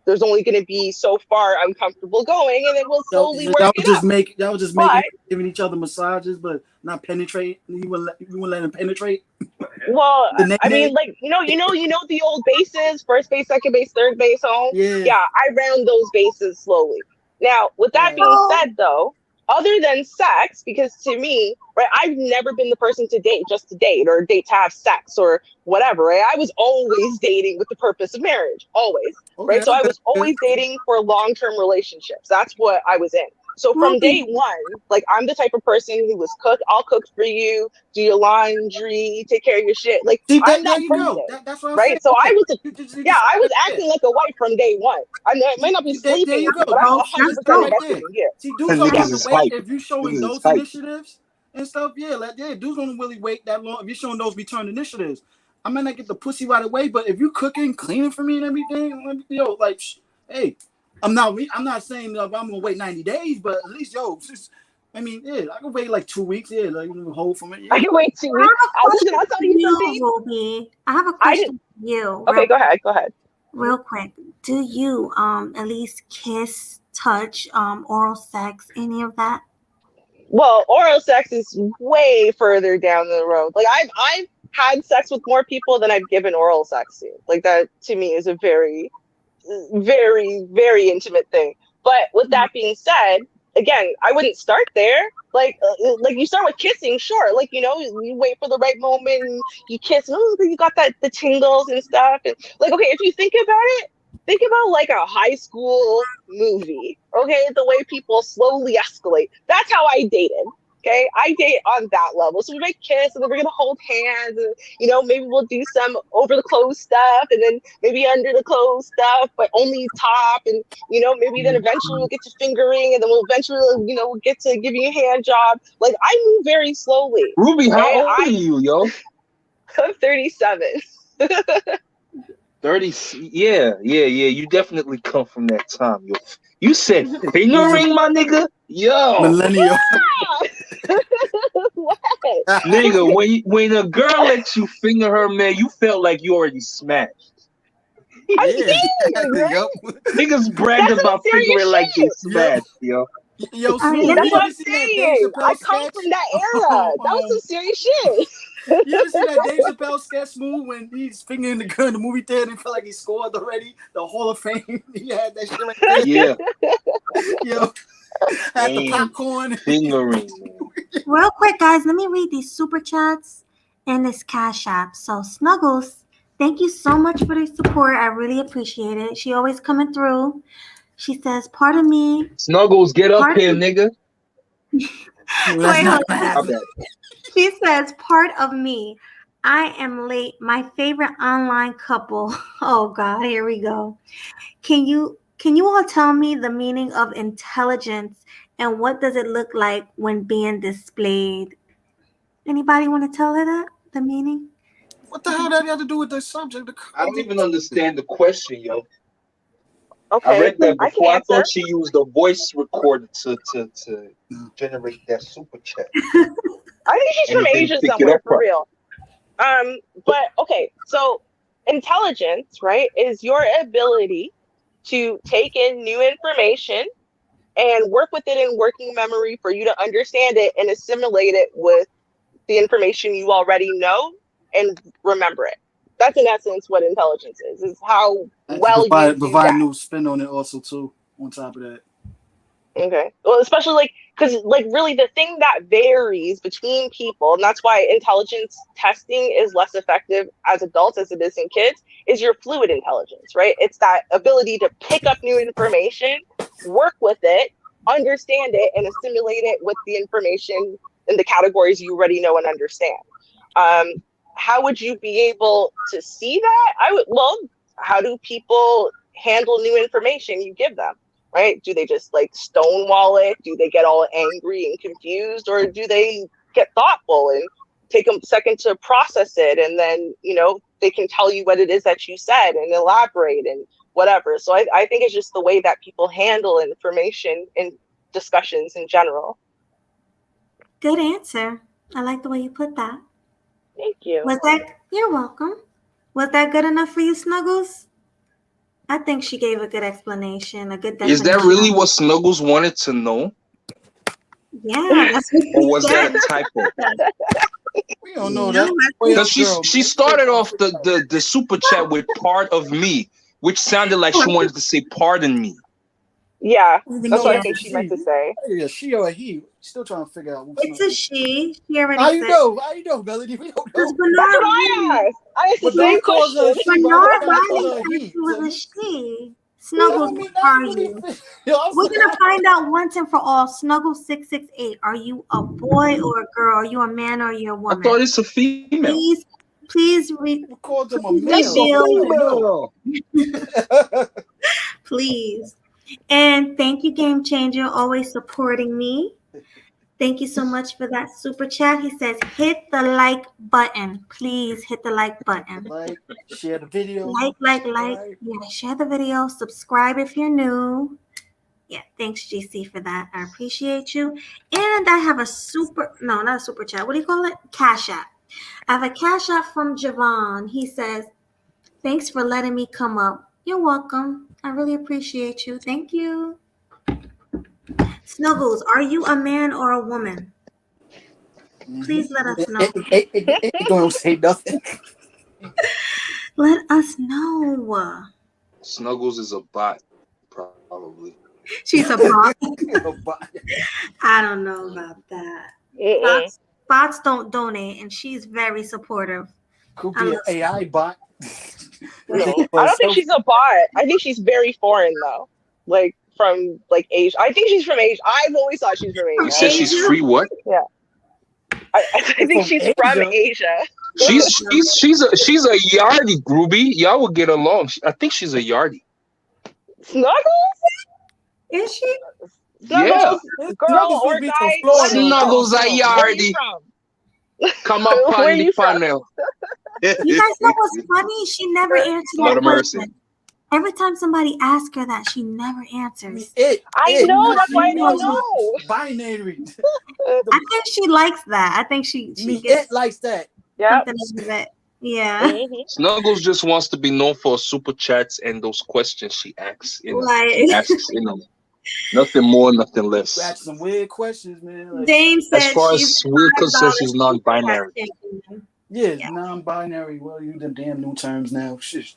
There's only going to be so far I'm comfortable going, and then we'll slowly work it up. Y'all was just But, making, giving each other massages, but not penetrate. You wouldn't let them penetrate. well, The I mean, nay-nay? like, you know the old bases, first base, second base, third base, home. Yeah. Yeah, I round those bases slowly. Now, with that Right. being said, though, other than sex, because to me, right, I've never been the person to date just to date or date to have sex or whatever, right? I was always dating with the purpose of marriage, always, right? So I was always dating for long-term relationships. That's what I was in. So from day one, like, I'm the type of person who was I'll cook for you, do your laundry, take care of your shit. Like, See, I'm that there you person, go. That's what I'm right? saying. So I Okay. was, You I was said acting like a wife from day one. I mean, I might not be there sleeping you with you, go. but I'm That's 100% Right invested there. in you. See, dudes And don't niggas have to is wait hype. if you're showing Niggas is those hype. initiatives and stuff. Yeah, dudes don't really wait that long if you're showing those return initiatives. I might not get the pussy right away, but if you cooking, cleaning for me and everything, yo, like, hey, I'm not saying that I'm gonna wait 90 days, but at least, yo, I mean, yeah, I can wait like 2 weeks. Yeah, like hold from it. Yeah. I can wait 2 weeks. Listen, I'll tell you something. Ruby. I have a question for you. Okay, go ahead. Real quick. Do you at least kiss, touch, oral sex, any of that? Well, oral sex is way further down the road. Like, I've had sex with more people than I've given oral sex to. Like, that to me is a very, very, very intimate thing. But with that being said, again, I wouldn't start there. Like you start with kissing, sure. Like, you wait for the right moment and you kiss. Oh, you got the tingles and stuff. And like, okay, if you think about it, think about like a high school movie. Okay, the way people slowly escalate. That's how I dated. Okay, I date on that level. So we might kiss, and then we're gonna hold hands, and maybe we'll do some over the clothes stuff, and then maybe under the clothes stuff, but only top, and maybe then eventually we'll get to fingering, and then we'll eventually we'll get to giving you a hand job. Like, I move very slowly. Ruby, how right? old are you, yo? I'm 37. 30. Yeah. You definitely come from that time, yo. You said fingering, my nigga? Yo. Millennial. What? Nigga, when a girl lets you finger her, man, you felt like you already smashed. I'm serious, right? Yep. Niggas bragged That's about some serious fingering like they shit. smashed, yo. Yo, I mean, Smooth, let That's you what me- ever I'm seen that Dave saying. I Chappelle come sketch? from that era. That was some serious shit. You ever see that Dave Chappelle sketch, Smooth, when he's fingering the girl in the movie theater and felt like he scored already? The Hall of Fame. He had that shit right there. Yeah. Yo, had the Damn. popcorn. Fingering, man. Real quick, guys, let me read these super chats and this Cash App. So, Snuggles, thank you so much for the support. I really appreciate it. She always coming through. She says, "Pardon me." Snuggles, get up here, nigga. Wait, hold My on. bad. She says, "Part of me. I am late. My favorite online couple." Oh God, here we go. Can you all tell me the meaning of intelligence and what does it look like when being displayed? Anybody want to tell her that? The meaning? What the hell that got to do with the subject? I don't even understand the question, yo. Okay, I read that I can before. I answer. thought she used a voice recorder to generate that super chat. I think she's And from it didn't Asia pick it somewhere, up for right. real. But okay, so intelligence, right, is your ability to take in new information and work with it in working memory for you to understand it and assimilate it with the information you already know and remember it. That's in essence what intelligence is how well you do provide that. new spin on it also too. On top of that. Okay. Well, especially because really the thing that varies between people, and that's why intelligence testing is less effective as adults as it is in kids, is your fluid intelligence, right? It's that ability to pick up new information, work with it, understand it, and assimilate it with the information in the categories you already know and understand. how would you be able to see that? How do people handle new information you give them, right? Do they just like stonewall it? Do they get all angry and confused, or do they get thoughtful and take a second to process it, and then they can tell you what it is that you said and elaborate and whatever. So I think it's just the way that people handle information in discussions in general. Good answer. I like the way you put that. Thank you. You're welcome. Was that good enough for you, Snuggles? I think she gave a good explanation, a good definition. Is that really what Snuggles wanted to know? Yeah, that's what Or was that a typo? We don't know that. Because she started off the super chat with part of me, which sounded like she wanted to say pardon me. Yeah, that's what I think she meant to say. Yeah, she or he. Still trying to figure out. It's a she. She already How said. you know, Melody? We don't know. That's what I asked. I asked the same question. Bernard Riley said it was a she. Snuggles, what are you? We're gonna find out once and for all. Snuggles 668. Are you a boy or a girl? Are you a man or are you a woman? I thought it's a female. Please read. Called them a male. Please. And thank you, Game Changer, always supporting me. Thank you so much for that super chat. He says, hit the like button. Please hit the like button. Like, share the video. Like. Yeah, share the video. Subscribe if you're new. Yeah, thanks, GC, for that. I appreciate you. And I have not a super chat. What do you call it? Cash App. I have a Cash App from Javon. He says, thanks for letting me come up. You're welcome. I really appreciate you. Thank you. Snuggles, are you a man or a woman? Please let us know. Don't say nothing. Let us know. Snuggles is a bot, probably. She's a bot. I don't know about that. Bots don't donate, and she's very supportive. Could be an AI bot. No, I don't think she's a bot. I think she's very foreign, though. Like, from Asia. I think she's from Asia. I've always thought she's from Asia. You said she's free what? Yeah. I think she's from Asia. She's a yardie, Groovy. Y'all will get along. I think she's a yardie. Snuggles? Is she? Snuggles, yeah. Girl or guy? Snuggles a yardie. Come up on the panel. You guys know what's funny? She never answered that question. Every time somebody asks her that, she never answers. I know, that's why I don't know. Binary. I think she likes that. I think she gets likes that. Yeah. Yeah. Mm-hmm. Snuggles just wants to be known for super chats and those questions she asks. Nothing more, nothing less. That's some weird questions, man. Like, Dame said as far as weird concerns, she's non-binary. Yeah, non-binary. Well, you them damn new terms now. Shit.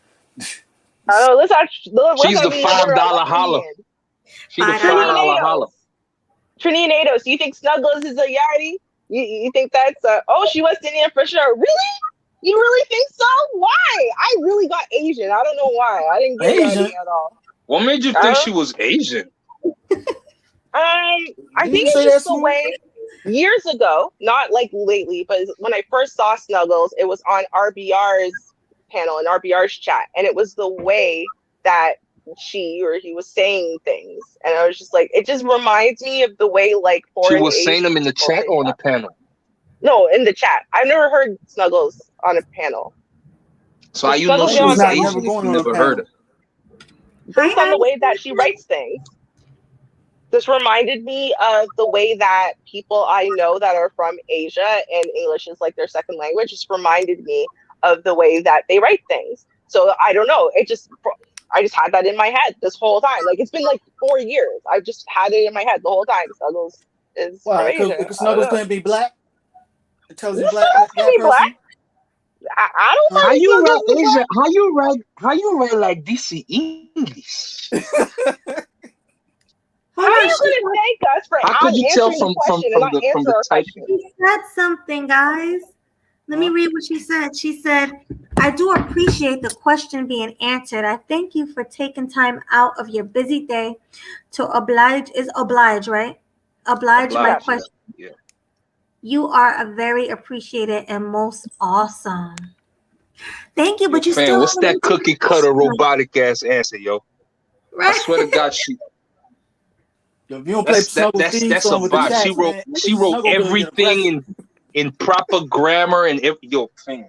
Oh, let's she's the $5 holla. She's the $5 holla. Trininados, you think Snuggles is a yardie? You think that's she West Indian for sure? Really? You really think so? Why? I really got Asian. I don't know why. I didn't get Asian at all. What made you think she was Asian? I think it's just the way years ago, not like lately, but when I first saw Snuggles, it was on RBR's panel in RBR's chat, and it was the way that she or he was saying things, and I was just like, it just reminds me of the way like foreign she was saying them in the chat or on the panel. No, in the chat. I've never heard Snuggles on a panel. So how you know she was Asian? Never heard her. Based on the way that she writes things. This reminded me of the way that people I know that are from Asia and English is like their second language. Just reminded me of the way that they write things. So I don't know. I just had that in my head this whole time. Like, it's been like 4 years. I've just had it in my head the whole time. Snuggles is from Asia. Because Snuggles couldn't be black. It tells you black person. I don't know. How you write Asia? How you write like this in English? How are you going to thank us for answering the question and not answer our question? She said something, guys. Let me read what she said. She said, I do appreciate the question being answered. I thank you for taking time out of your busy day to oblige, right? Oblige my question. Yeah. You are a very appreciated and most awesome. Thank you, Yo, but you fam, still what's haven't that answered cookie the cutter question, robotic ass answer, yo? I right? swear to God, she Yo, if you don't play Snuggle theme that's a song with the bot. She cats, wrote man, she wrote Snuggle gonna get everything aggressive. in proper grammar and yo, fam.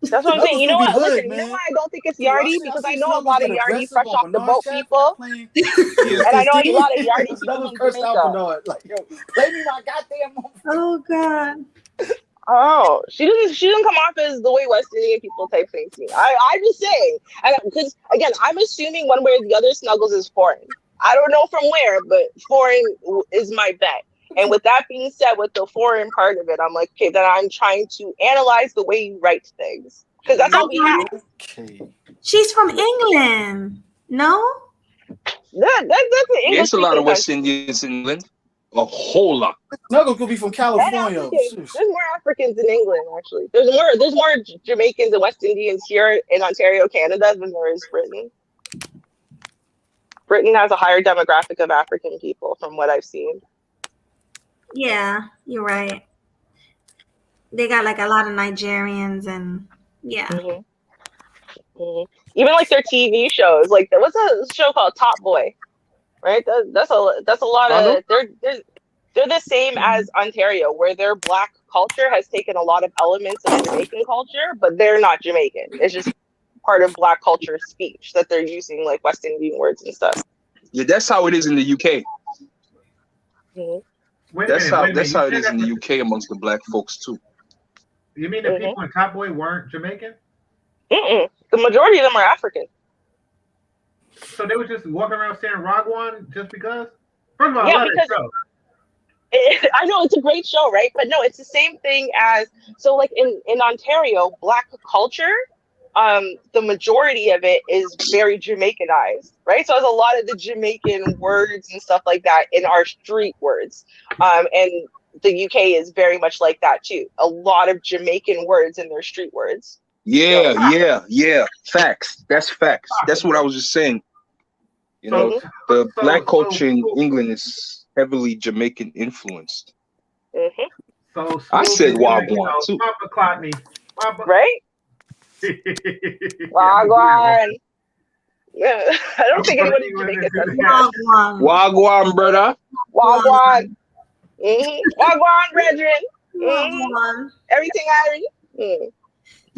That's what I'm saying. Snuggles You know gonna be what? hood, Listen, you know why man. I don't think it's Dude, Yardy? I Because I see know a Snuggles lot of get Yardy aggressive fresh on off the Bernard's boat chat. Start people. playing Yeah. And I know a Twisted lot of Tea. Yardy people Snuggles from cursed out Jamaica. Bernard. Like, yo, play me my goddamn motherfucker. Oh God. Oh, she doesn't come off as the way West Indian people type things to me. I'm just saying, because again, I'm assuming one way or the other, Snuggles is foreign. I don't know from where, but foreign is my bet. And with that being said, with the foreign part of it, I'm like, okay, then I'm trying to analyze the way you write things because that's all we have. Okay. She's from England. No? That's an Yeah, English there's a lot speaking of West country. Indians in England. A whole lot. Snuggles could be from And California. Africans. There's more Africans in England, actually. There's more Jamaicans and West Indians here in Ontario, Canada, than there is Britain. Britain has a higher demographic of African people, from what I've seen. Yeah, you're right. They got like a lot of Nigerians and yeah. Mm-hmm. Mm-hmm. Even like their TV shows, like there was a show called Top Boy, right? That's a lot I know. of they're the same as Ontario, where their Black culture has taken a lot of elements of Jamaican culture, but they're not Jamaican. It's just part of Black culture speech that they're using like West Indian words and stuff. Yeah, that's how it is in the UK. Mm-hmm. Wait a minute. That's how it You is said in that the UK amongst the black folks too. you mean the people in Top Boy weren't Jamaican? Mm-mm. The majority of them are African. So they were just walking around saying Ragwan just because? First of all, I Yeah, love because that show. I know it's a great show, right? But no, it's the same thing as so like in Ontario, Black culture, the majority of it is very Jamaicanized, right? So there's a lot of the Jamaican words and stuff like that in our street words. And the UK is very much like that too. A lot of Jamaican words in their street words. Yeah, So, yeah. Facts. That's facts. That's what I was just saying. You know, So, the so, black culture in so, England is heavily Jamaican influenced. mm-hmm. so I said Smooth is like, Wagwan too. Papa clock me. Papa. Right? Wagwan. Yeah, I don't think anyone in Jamaica says that. Wagwan. Wagwan, brother. Wagwan. Wagwan, brethren. Wagwan. Everything I read.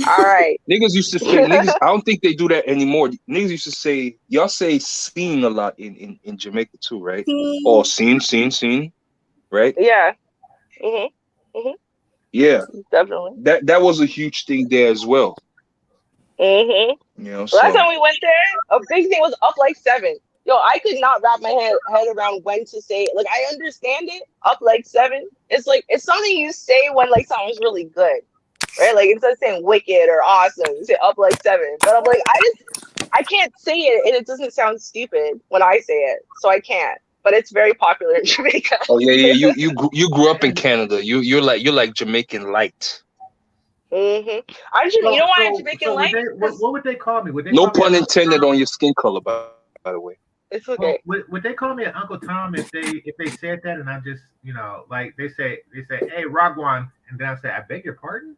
All right. Niggas used to say niggas. I don't think they do that anymore. Niggas used to say y'all say scene a lot in Jamaica too, right? See? Or scene, right? Yeah. Yeah, Definitely. that was a huge thing there as well. You know, so Last time we went there, a big thing was up like 7. Yo, I could not wrap my head around when to say it. Like, I understand it, up like 7. It's like, it's something you say when like something's really good, right? Like, instead of saying wicked or awesome, you say up like 7. But I'm like, I can't say it and it doesn't sound stupid when I say it. So I can't. But it's very popular in Jamaica. oh yeah. You grew up in Canada. You're like Jamaican light. You know why I'm Jamaican light? What would they call me? Would they No call me pun intended on your skin color, by the way. It's okay. Would they call me an Uncle Tom if they said that and I just like they say hey Ragwan and then I say I beg your pardon?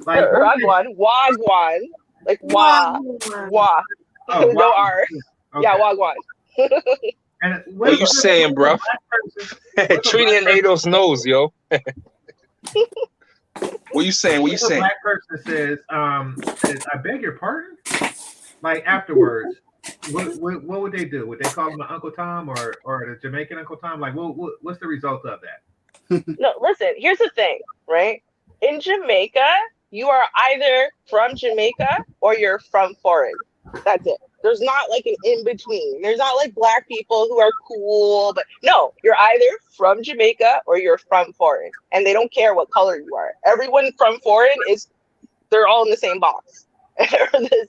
Like Wagwan, like wah. Oh, no R. Okay. Yeah, wagwan. And What you saying, bro? Trini and Ados knows, yo. What you saying? What you saying? Black person says I beg your pardon? Like afterwards, what would they do? Would they call him an Uncle Tom or the Jamaican Uncle Tom? Like what's the result of that? No, listen, here's the thing, right? In Jamaica, you are either from Jamaica or you're from foreign. That's it. There's not like an in-between. There's not like black people who are cool, but no, you're either from Jamaica or you're from foreign. And they don't care what color you are. Everyone from foreign they're all in the same box.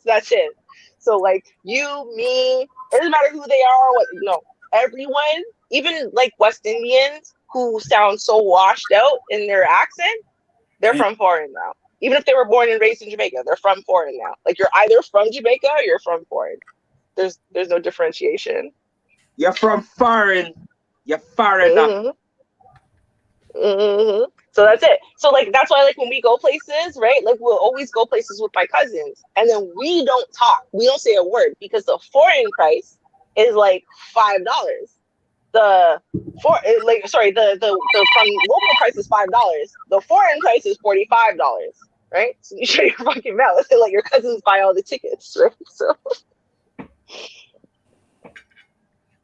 That's it. So like you, me, it doesn't matter who they are, everyone, even like West Indians who sound so washed out in their accent, they're from foreign now. Even if they were born and raised in Jamaica, they're from foreign now. Like you're either from Jamaica or you're from foreign. There's no differentiation. You're from foreign. You're foreigner. Mm-hmm. So that's it. So like that's why like when we go places, right? Like we'll always go places with my cousins, and then we don't talk. We don't say a word because the foreign price is like $5. The the from local price is $5. The foreign price is $45. Right? So you shut your fucking mouth and let your cousins buy all the tickets, right? So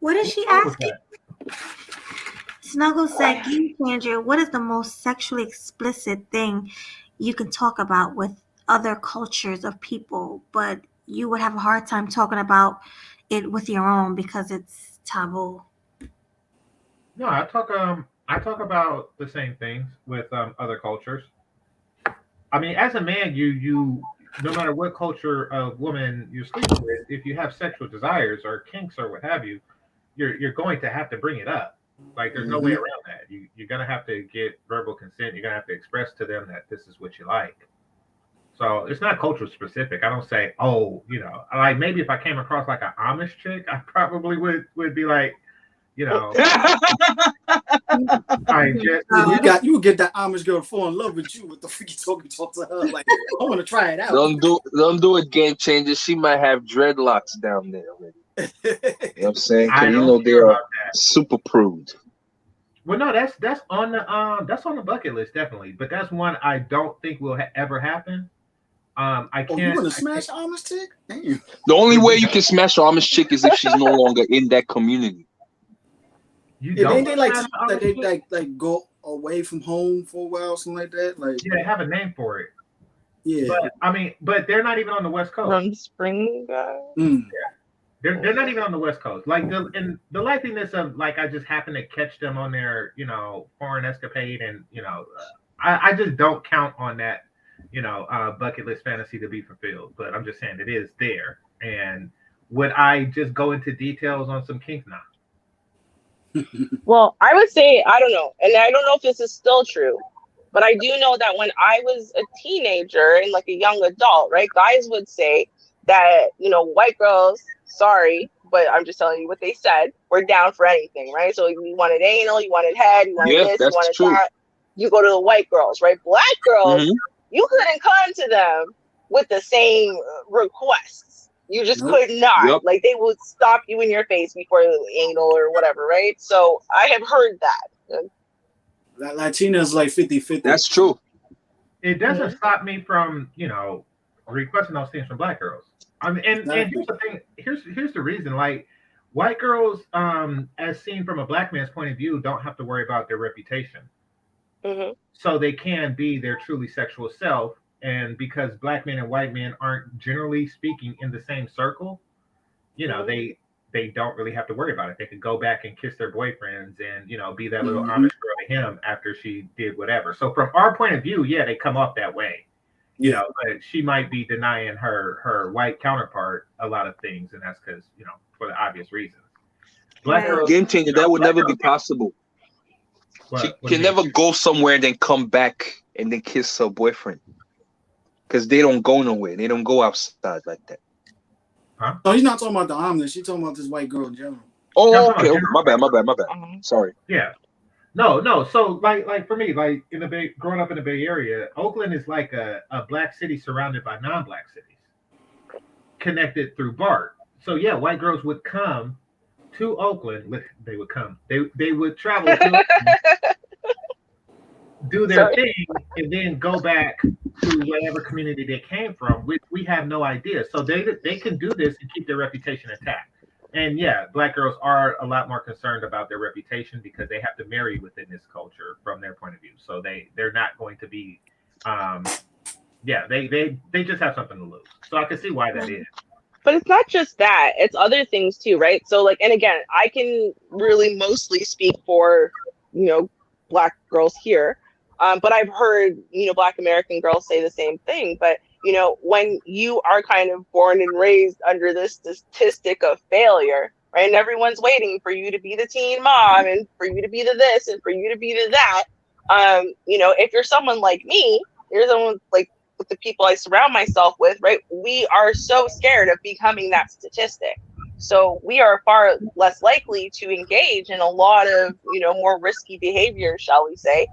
What is she asking? Snuggle said, "Game changer. What is the most sexually explicit thing you can talk about with other cultures of people, but you would have a hard time talking about it with your own because it's taboo?" No, I talk about the same things with other cultures. I mean, as a man, you no matter what culture of woman you're sleeping with, if you have sexual desires or kinks or what have you, you're going to have to bring it up. Like there's no way around that. You're gonna have to get verbal consent. You're gonna have to express to them that this is what you like. So it's not cultural specific. I don't say, oh, like maybe if I came across like an Amish chick, I probably would be like, you know, I just You would get that Amish girl to fall in love with you. What the fuck you talk to her? Like, I want to try it out. Don't do it, game changer. She might have dreadlocks down there already. You know what I'm saying? Because they are super prude. Well, no, that's on the bucket list definitely, but that's one I don't think will ever happen. I can't. You want to smash Amish chick? Damn. The only way you can smash an Amish chick is if she's no longer in that community. They like go away from home for a while, something like that. Like they have a name for it. Yeah, but they're not even on the West Coast. From Spring guy. Yeah. They're not even on the West Coast. Like the likeliness of like I just happen to catch them on their foreign escapade, and I just don't count on that bucket list fantasy to be fulfilled. But I'm just saying it is there. And would I just go into details on some kink now? Well, I would say I don't know, and I don't know if this is still true, but I do know that when I was a teenager and like a young adult, right, guys would say that white girls, sorry, but I'm just telling you what they said, we're down for anything, right? So you wanted anal, you wanted head, you wanted this, you wanted that. You go to the white girls, right? Black girls, you couldn't come to them with the same requests. You just could not. Yep. Like they would stop you in your face before anal or whatever, right? So I have heard that. Latina's like 50-50. That's true. It doesn't stop me from, requesting those things from black girls. I mean, and here's the thing. Here's the reason. Like, white girls, as seen from a black man's point of view, don't have to worry about their reputation. Mm-hmm. So they can be their truly sexual self. And because black men and white men aren't generally speaking in the same circle, they don't really have to worry about it. They could go back and kiss their boyfriends and, be that little Amish girl to him after she did whatever. So from our point of view, they come off that way. But she might be denying her white counterpart a lot of things, and that's because, for the obvious reasons. Black girls, game changer, that would never be possible. She can never go somewhere and then come back and then kiss her boyfriend. Because they don't go nowhere. They don't go outside like that. Huh? No, he's not talking about the omelet. She's talking about this white girl in general. Oh, okay. My bad. Sorry. Yeah. No. So like for me, like growing up in the Bay Area, Oakland is like a black city surrounded by non-black cities, connected through BART. So yeah, white girls would come to Oakland. They would come. They would travel to do their thing, and then go back to whatever community they came from, which we have no idea. So they can do this and keep their reputation intact. And yeah, black girls are a lot more concerned about their reputation because they have to marry within this culture from their point of view. So they're not going to be, they just have something to lose. So I can see why that is. But it's not just that; it's other things too, right? So like, and again, I can really mostly speak for black girls here. But I've heard, Black American girls say the same thing. But, when you are kind of born and raised under this statistic of failure, right? And everyone's waiting for you to be the teen mom and for you to be the this and for you to be the that. If you're someone like me, you're someone like with the people I surround myself with, right? We are so scared of becoming that statistic. So we are far less likely to engage in a lot of, more risky behavior, shall we say,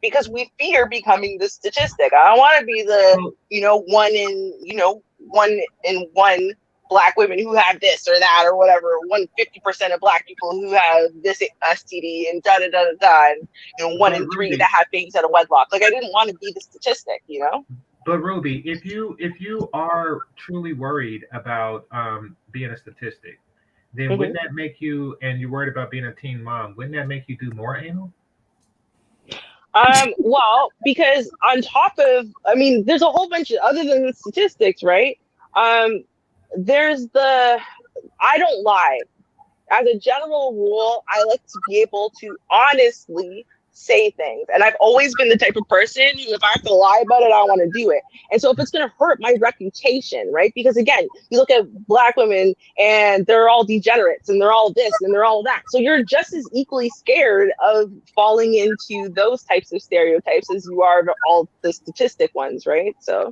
because we fear becoming the statistic. I don't want to be the, one in one Black women who have this or that or whatever, 150% of Black people who have this STD and da da da da da, and 1 in 3 that have babies out of wedlock. Like, I didn't want to be the statistic, But Ruby, if you are truly worried about being a statistic, then wouldn't that make you, and you're worried about being a teen mom, wouldn't that make you do more anal? Well, because on top of, there's a whole bunch of, other than the statistics, right? There's I don't lie. As a general rule, I like to be able to honestly say things. And I've always been the type of person who, if I have to lie about it, I want to do it. And so if it's going to hurt my reputation, right? Because again, you look at Black women and they're all degenerates and they're all this and they're all that. So you're just as equally scared of falling into those types of stereotypes as you are of all the statistic ones, right? So.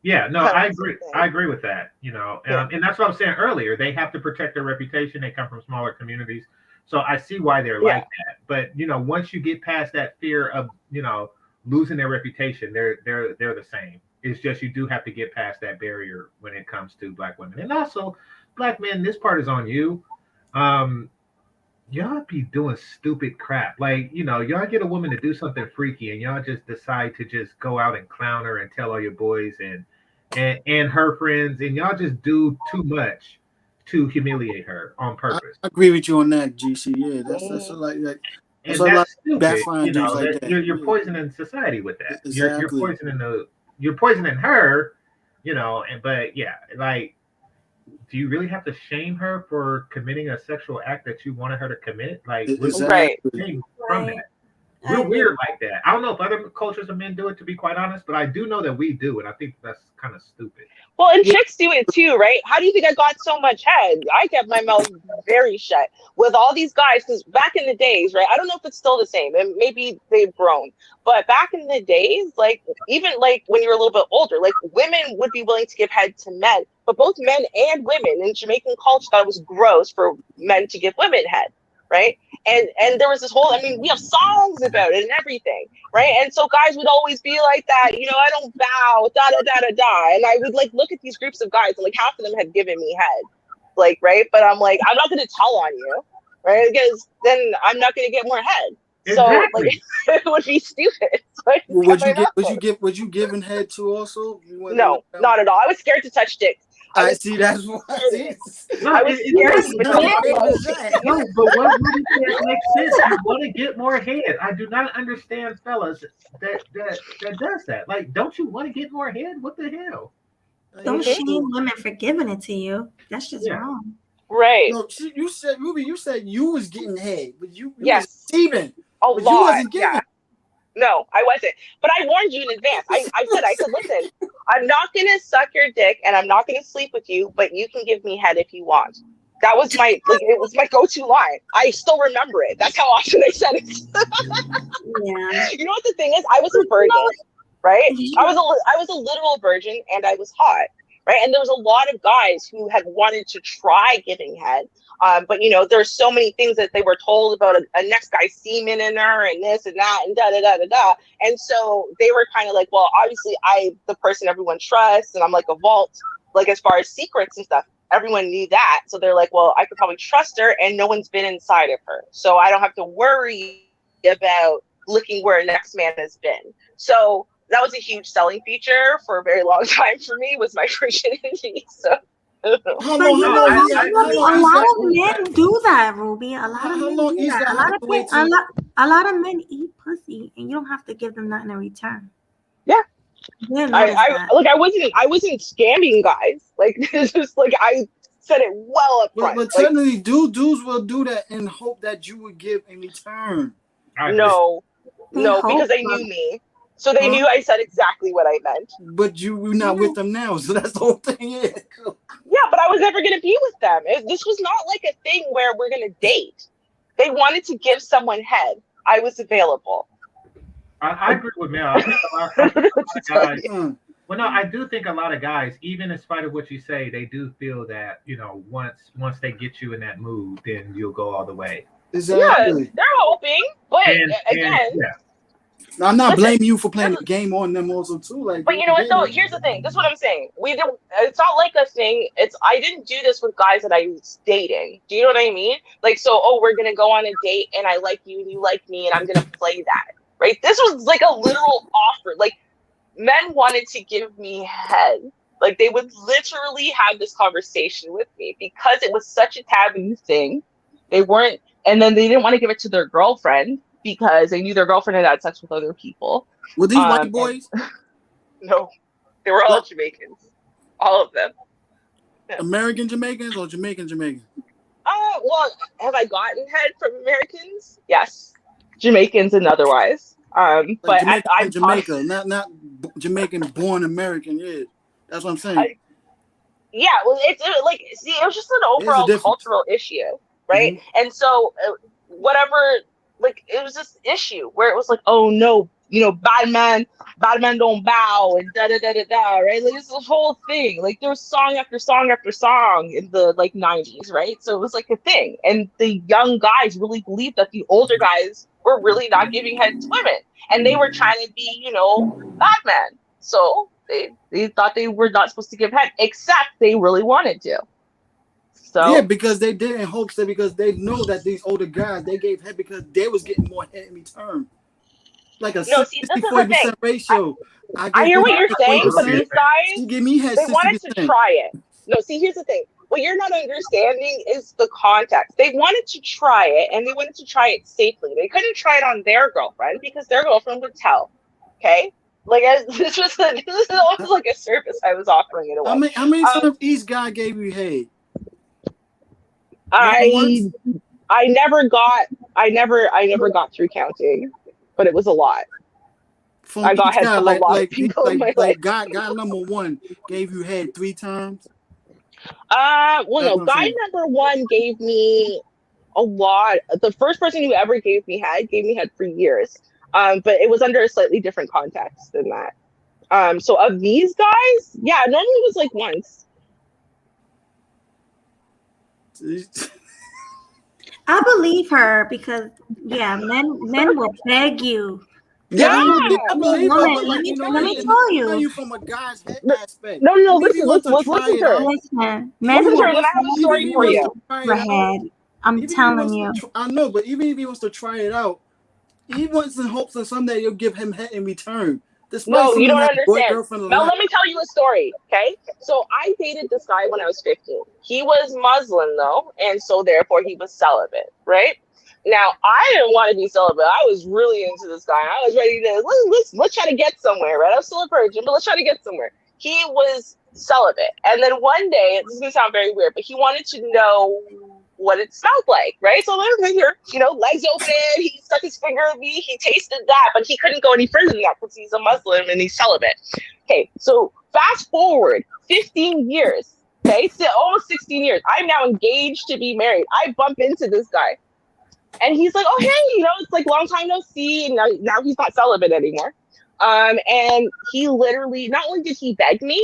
Yeah, no, I agree. I agree with that, and that's what I was saying earlier. They have to protect their reputation. They come from smaller communities. So I see why they're like that. But, once you get past that fear of, losing their reputation, they're the same. It's just you do have to get past that barrier when it comes to Black women. And also, Black men, this part is on you. Y'all be doing stupid crap. Like, y'all get a woman to do something freaky and y'all just decide to just go out and clown her and tell all your boys and her friends, and y'all just do too much to humiliate her on purpose. I agree with you on that, GC. Yeah, that's like that. And that's stupid. You're poisoning society with that. Exactly. You're poisoning her, but yeah, like, do you really have to shame her for committing a sexual act that you wanted her to commit? Like, right. From that. We're weird like that. I don't know if other cultures of men do it, to be quite honest, but I do know that we do, and I think that's kind of stupid. Well, and chicks do it too, right? How do you think I got so much head? I kept my mouth very shut with all these guys, because back in the days, right? I don't know if it's still the same, and maybe they've grown, but back in the days, like, even like when you're a little bit older, like, women would be willing to give head to men, but both men and women in Jamaican culture thought it was gross for men to give women head. Right. And there was this whole, we have songs about it and everything. Right. And so guys would always be like that, I don't bow, da da da da da. And I would like look at these groups of guys and like half of them had given me head. Like, right. But I'm like, I'm not going to tell on you. Right. Because then I'm not going to get more head. Exactly. So like it would be stupid. So would you give head to also? No, not at all. I was scared to touch dicks. I see. That's why. I was scared. No, but what really makes sense? You want to get more head. I do not understand fellas that does that. Like, don't you want to get more head? What the hell? Don't shame women for giving it to you. That's just wrong. Right. No, you said, Ruby, you said you was getting head, but you yes. was receiving. A lot. You wasn't giving. Yeah. No, I wasn't. But I warned you in advance. I said, listen, I'm not going to suck your dick and I'm not going to sleep with you, but you can give me head if you want. That was it was my go-to line. I still remember it. That's how often I said it. Yeah. You know what the thing is? I was a virgin, right? I was a literal virgin and I was hot, right? And there was a lot of guys who had wanted to try giving head. But there's so many things that they were told about a next guy's semen in her and this and that and da da da da da. And so they were kind of like, well, obviously I'm the person everyone trusts and I'm like a vault, like as far as secrets and stuff, everyone knew that. So they're like, well, I could probably trust her and no one's been inside of her. So I don't have to worry about looking where a next man has been. So that was a huge selling feature for a very long time for me, was my virginity. So. A lot of men do that, Ruby. A lot of men do that. A lot of men eat pussy, and you don't have to give them nothing in return. Yeah, I wasn't scamming guys. Like, it's just like I said it well up front. But technically, dudes will do that and hope that you would give in return. No, because they knew me. So they knew I said exactly what I meant. But you're not with them now, so that's the whole thing. Yeah, but I was never going to be with them. This was not like a thing where we're going to date. They wanted to give someone head. I was available. I agree with Mel. I think a lot of guys, Well, no, I do think a lot of guys, even in spite of what you say, they do feel that once they get you in that mood, then you'll go all the way. Yeah, Exactly. they're hoping, but And again, yeah, Now, I'm not listen, blaming you for playing the game on them also too. Like, but you know what though? Here's the thing. This is what I'm saying. We don't. It's not like a thing. I didn't do this with guys that I was dating. Do you know what I mean? Like, so we're gonna go on a date, and I like you, and you like me, and I'm gonna play that. Right? This was like a literal offer. Like, men wanted to give me head. Like, they would literally have this conversation with me because it was such a taboo thing. They weren't, and then they didn't want to give it to their girlfriend because they knew their girlfriend had sex with other people. were these white boys? No, they were all Jamaicans, all of them. Yeah. American Jamaicans or Jamaican Jamaicans? Well, have I gotten head from Americans? Yes, Jamaicans and otherwise. Like but Jamaican I'm Jamaica, not Jamaican born American. Yeah, that's what I'm saying. Yeah, well, it was just an overall cultural issue, right? Mm-hmm. And so, whatever, like, it was this issue where it was like, oh no, bad man don't bow, and da da da da da, right? Like, it's this whole thing. Like, there was song after song after song in the 90s, right? So it was like a thing, and the young guys really believed that the older guys were really not giving head to women, and they were trying to be, bad men. So they thought they were not supposed to give head, except they really wanted to. So yeah, because they did in hopes that because they know that these older guys they gave head because they was getting more head in return. Like a 60-40% ratio. I hear what you're saying, but these guys, give me head, they wanted to try it. No, see, here's the thing. What you're not understanding is the context. They wanted to try it, and they wanted to try it safely. They couldn't try it on their girlfriend because their girlfriend would tell. Okay? Like, this was almost like a service I was offering in a way. How many times each guy gave you head? I never got through counting, but it was a lot. From I got head from a lot of people in my life. Guy number one gave you head 3 times. Well, no, guy number one gave me a lot. The first person who ever gave me head for years. But it was under a slightly different context than that. So of these guys, yeah, normally it was like once. I believe her because men will beg you. Yeah, I believe her. Let me tell you. From a guy's head aspect. No, listen to her. Listen, men will. And I have a story for you. Head. I'm telling you. I know, but even if he wants to try it out, he wants in hopes that someday you'll give him head in return. No, you don't understand. Now, let me tell you a story, okay? So I dated this guy when I was 15. He was Muslim, though, and so therefore he was celibate, right? Now, I didn't want to be celibate. I was really into this guy. I was ready to, let's try to get somewhere, right? I'm still a virgin, but let's try to get somewhere. He was celibate. And then one day, this is going to sound very weird, but he wanted to know what it smelled like, right? So I'm here, legs open, he stuck his finger at me, he tasted that, but he couldn't go any further than that because he's a Muslim and he's celibate. Okay, so fast forward 15 years, okay, so almost 16 years. I'm now engaged to be married. I bump into this guy. And he's like, oh, hey, it's like long time no see. And now he's not celibate anymore. And he literally, not only did he beg me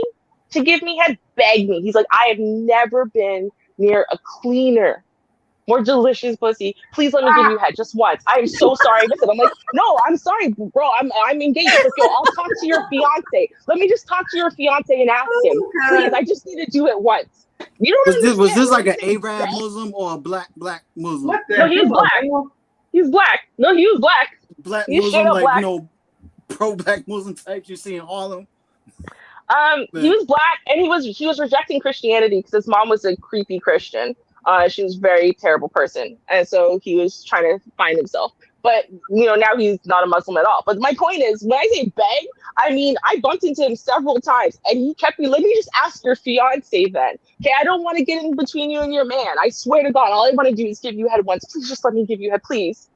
to give me head, beg me. He's like, I have never been near a cleaner, more delicious pussy. Please let me give you head just once. I am so sorry. Listen, I'm like, no, I'm sorry, bro. I'm engaged. Like, yo, I'll talk to your fiance. Let me just talk to your fiance and ask him. Please, I just need to do it once. You don't understand. Was this like an Arab Muslim or a black Muslim? No, he was black. He's black. No, he was black. Black Muslim, like black. Pro-black Muslim types you see in Harlem. He was black, and he was rejecting Christianity because his mom was a creepy Christian. She was a very terrible person, and so he was trying to find himself. But now he's not a Muslim at all. But my point is, when I say beg, I mean I bumped into him several times, and he kept me. Let me just ask your fiance then. Okay, I don't want to get in between you and your man. I swear to God, all I want to do is give you head once. Please just let me give you head, please.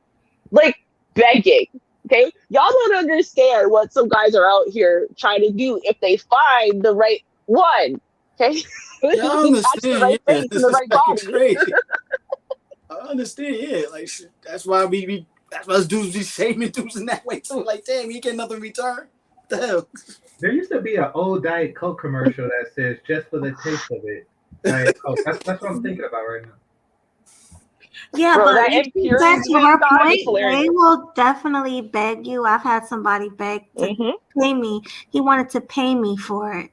Like begging. Okay, y'all don't understand what some guys are out here trying to do if they find the right one. Okay, I understand. The right face and the right body. I understand. Yeah, like that's why us dudes be shaming dudes in that way too. Like, damn, you get nothing in return. the hell? There used to be an old Diet Coke commercial that says "just for the taste of it." Diet Coke. That's what I'm thinking about right now. Yeah, Bro, but that impurity back to juice her guy was point, hilarious. they will definitely beg you. I've had somebody beg to pay me. He wanted to pay me for it.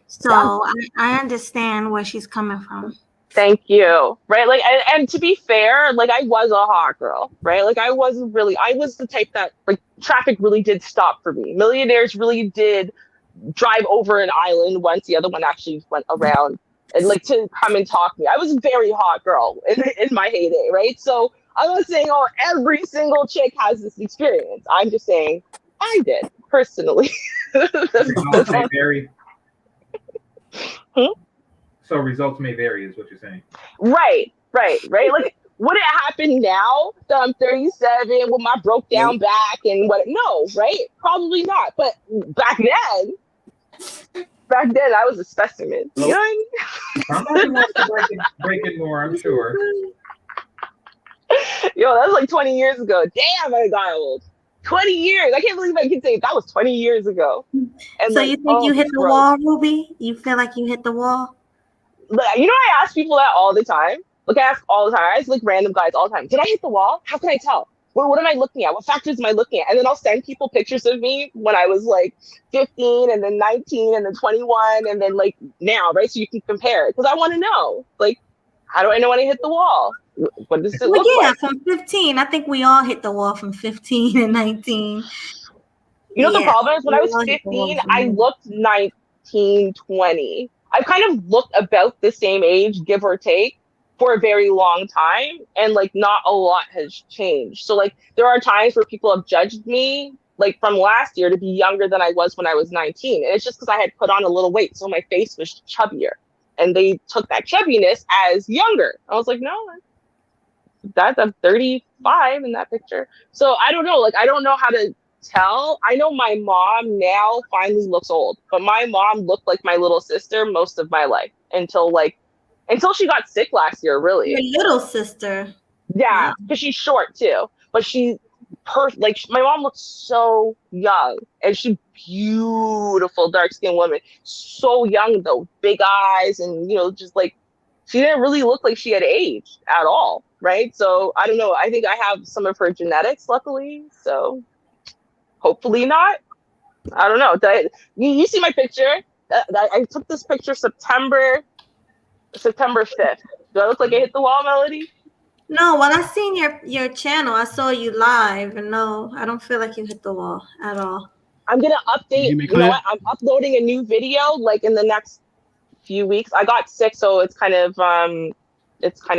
So I understand where she's coming from. Thank you. Right. Like, and to be fair, like I was a hot girl, right? Like I was the type that like traffic really did stop for me. Millionaires really did drive over an island once the other one actually went around and like to come and talk to me. I was a very hot girl in my heyday, right? So I'm not saying, oh, every single chick has this experience. I'm just saying I did personally. Results may vary. Hmm? So results may vary, is what you're saying. Right. Like, would it happen now that I'm 37 with my broke down back and what? No, right? Probably not. But back then, I was a specimen. You know what I mean? Somebody wants to break it more, I'm sure. Yo, that was like 20 years ago. Damn, I got old. 20 years. I can't believe I can say that was 20 years ago. And so you think you hit the wall, Ruby? You feel like you hit the wall? You know, I ask people that all the time. Like, I ask all the time. I ask, like, random guys all the time. Did I hit the wall? How can I tell? What am I looking at? What factors am I looking at? And then I'll send people pictures of me when I was, like, 15 and then 19 and then 21 and then, like, now, right? So you can compare it. Because I want to know, like, how do I know when I hit the wall? What does it look like? From 15. I think we all hit the wall from 15 and 19. You know what the problem is? When I was 15, I looked 19, 20. I've kind of looked about the same age, give or take, for a very long time. And like not a lot has changed. So like there are times where people have judged me like from last year to be younger than I was when I was 19. And it's just because I had put on a little weight. So my face was chubbier. And they took that chubbiness as younger. I was like, no, I'm 35 in that picture. So I don't know. Like, I don't know how to tell. I know my mom now finally looks old, but my mom looked like my little sister most of my life until she got sick last year, really. Your little sister. Yeah, because she's short too. But like my mom looks so young and she's beautiful dark-skinned woman. So young though, big eyes and just like she didn't really look like she had aged at all, right? So I don't know. I think I have some of her genetics, luckily. So hopefully not. I don't know. You see my picture? I took this picture September 5th. Do I look like I hit the wall, Melody? No, when I seen your channel, I saw you live, and no, I don't feel like you hit the wall at all. I'm gonna update. You know what? I'm uploading a new video like in the next few weeks. I got sick, so it's kind of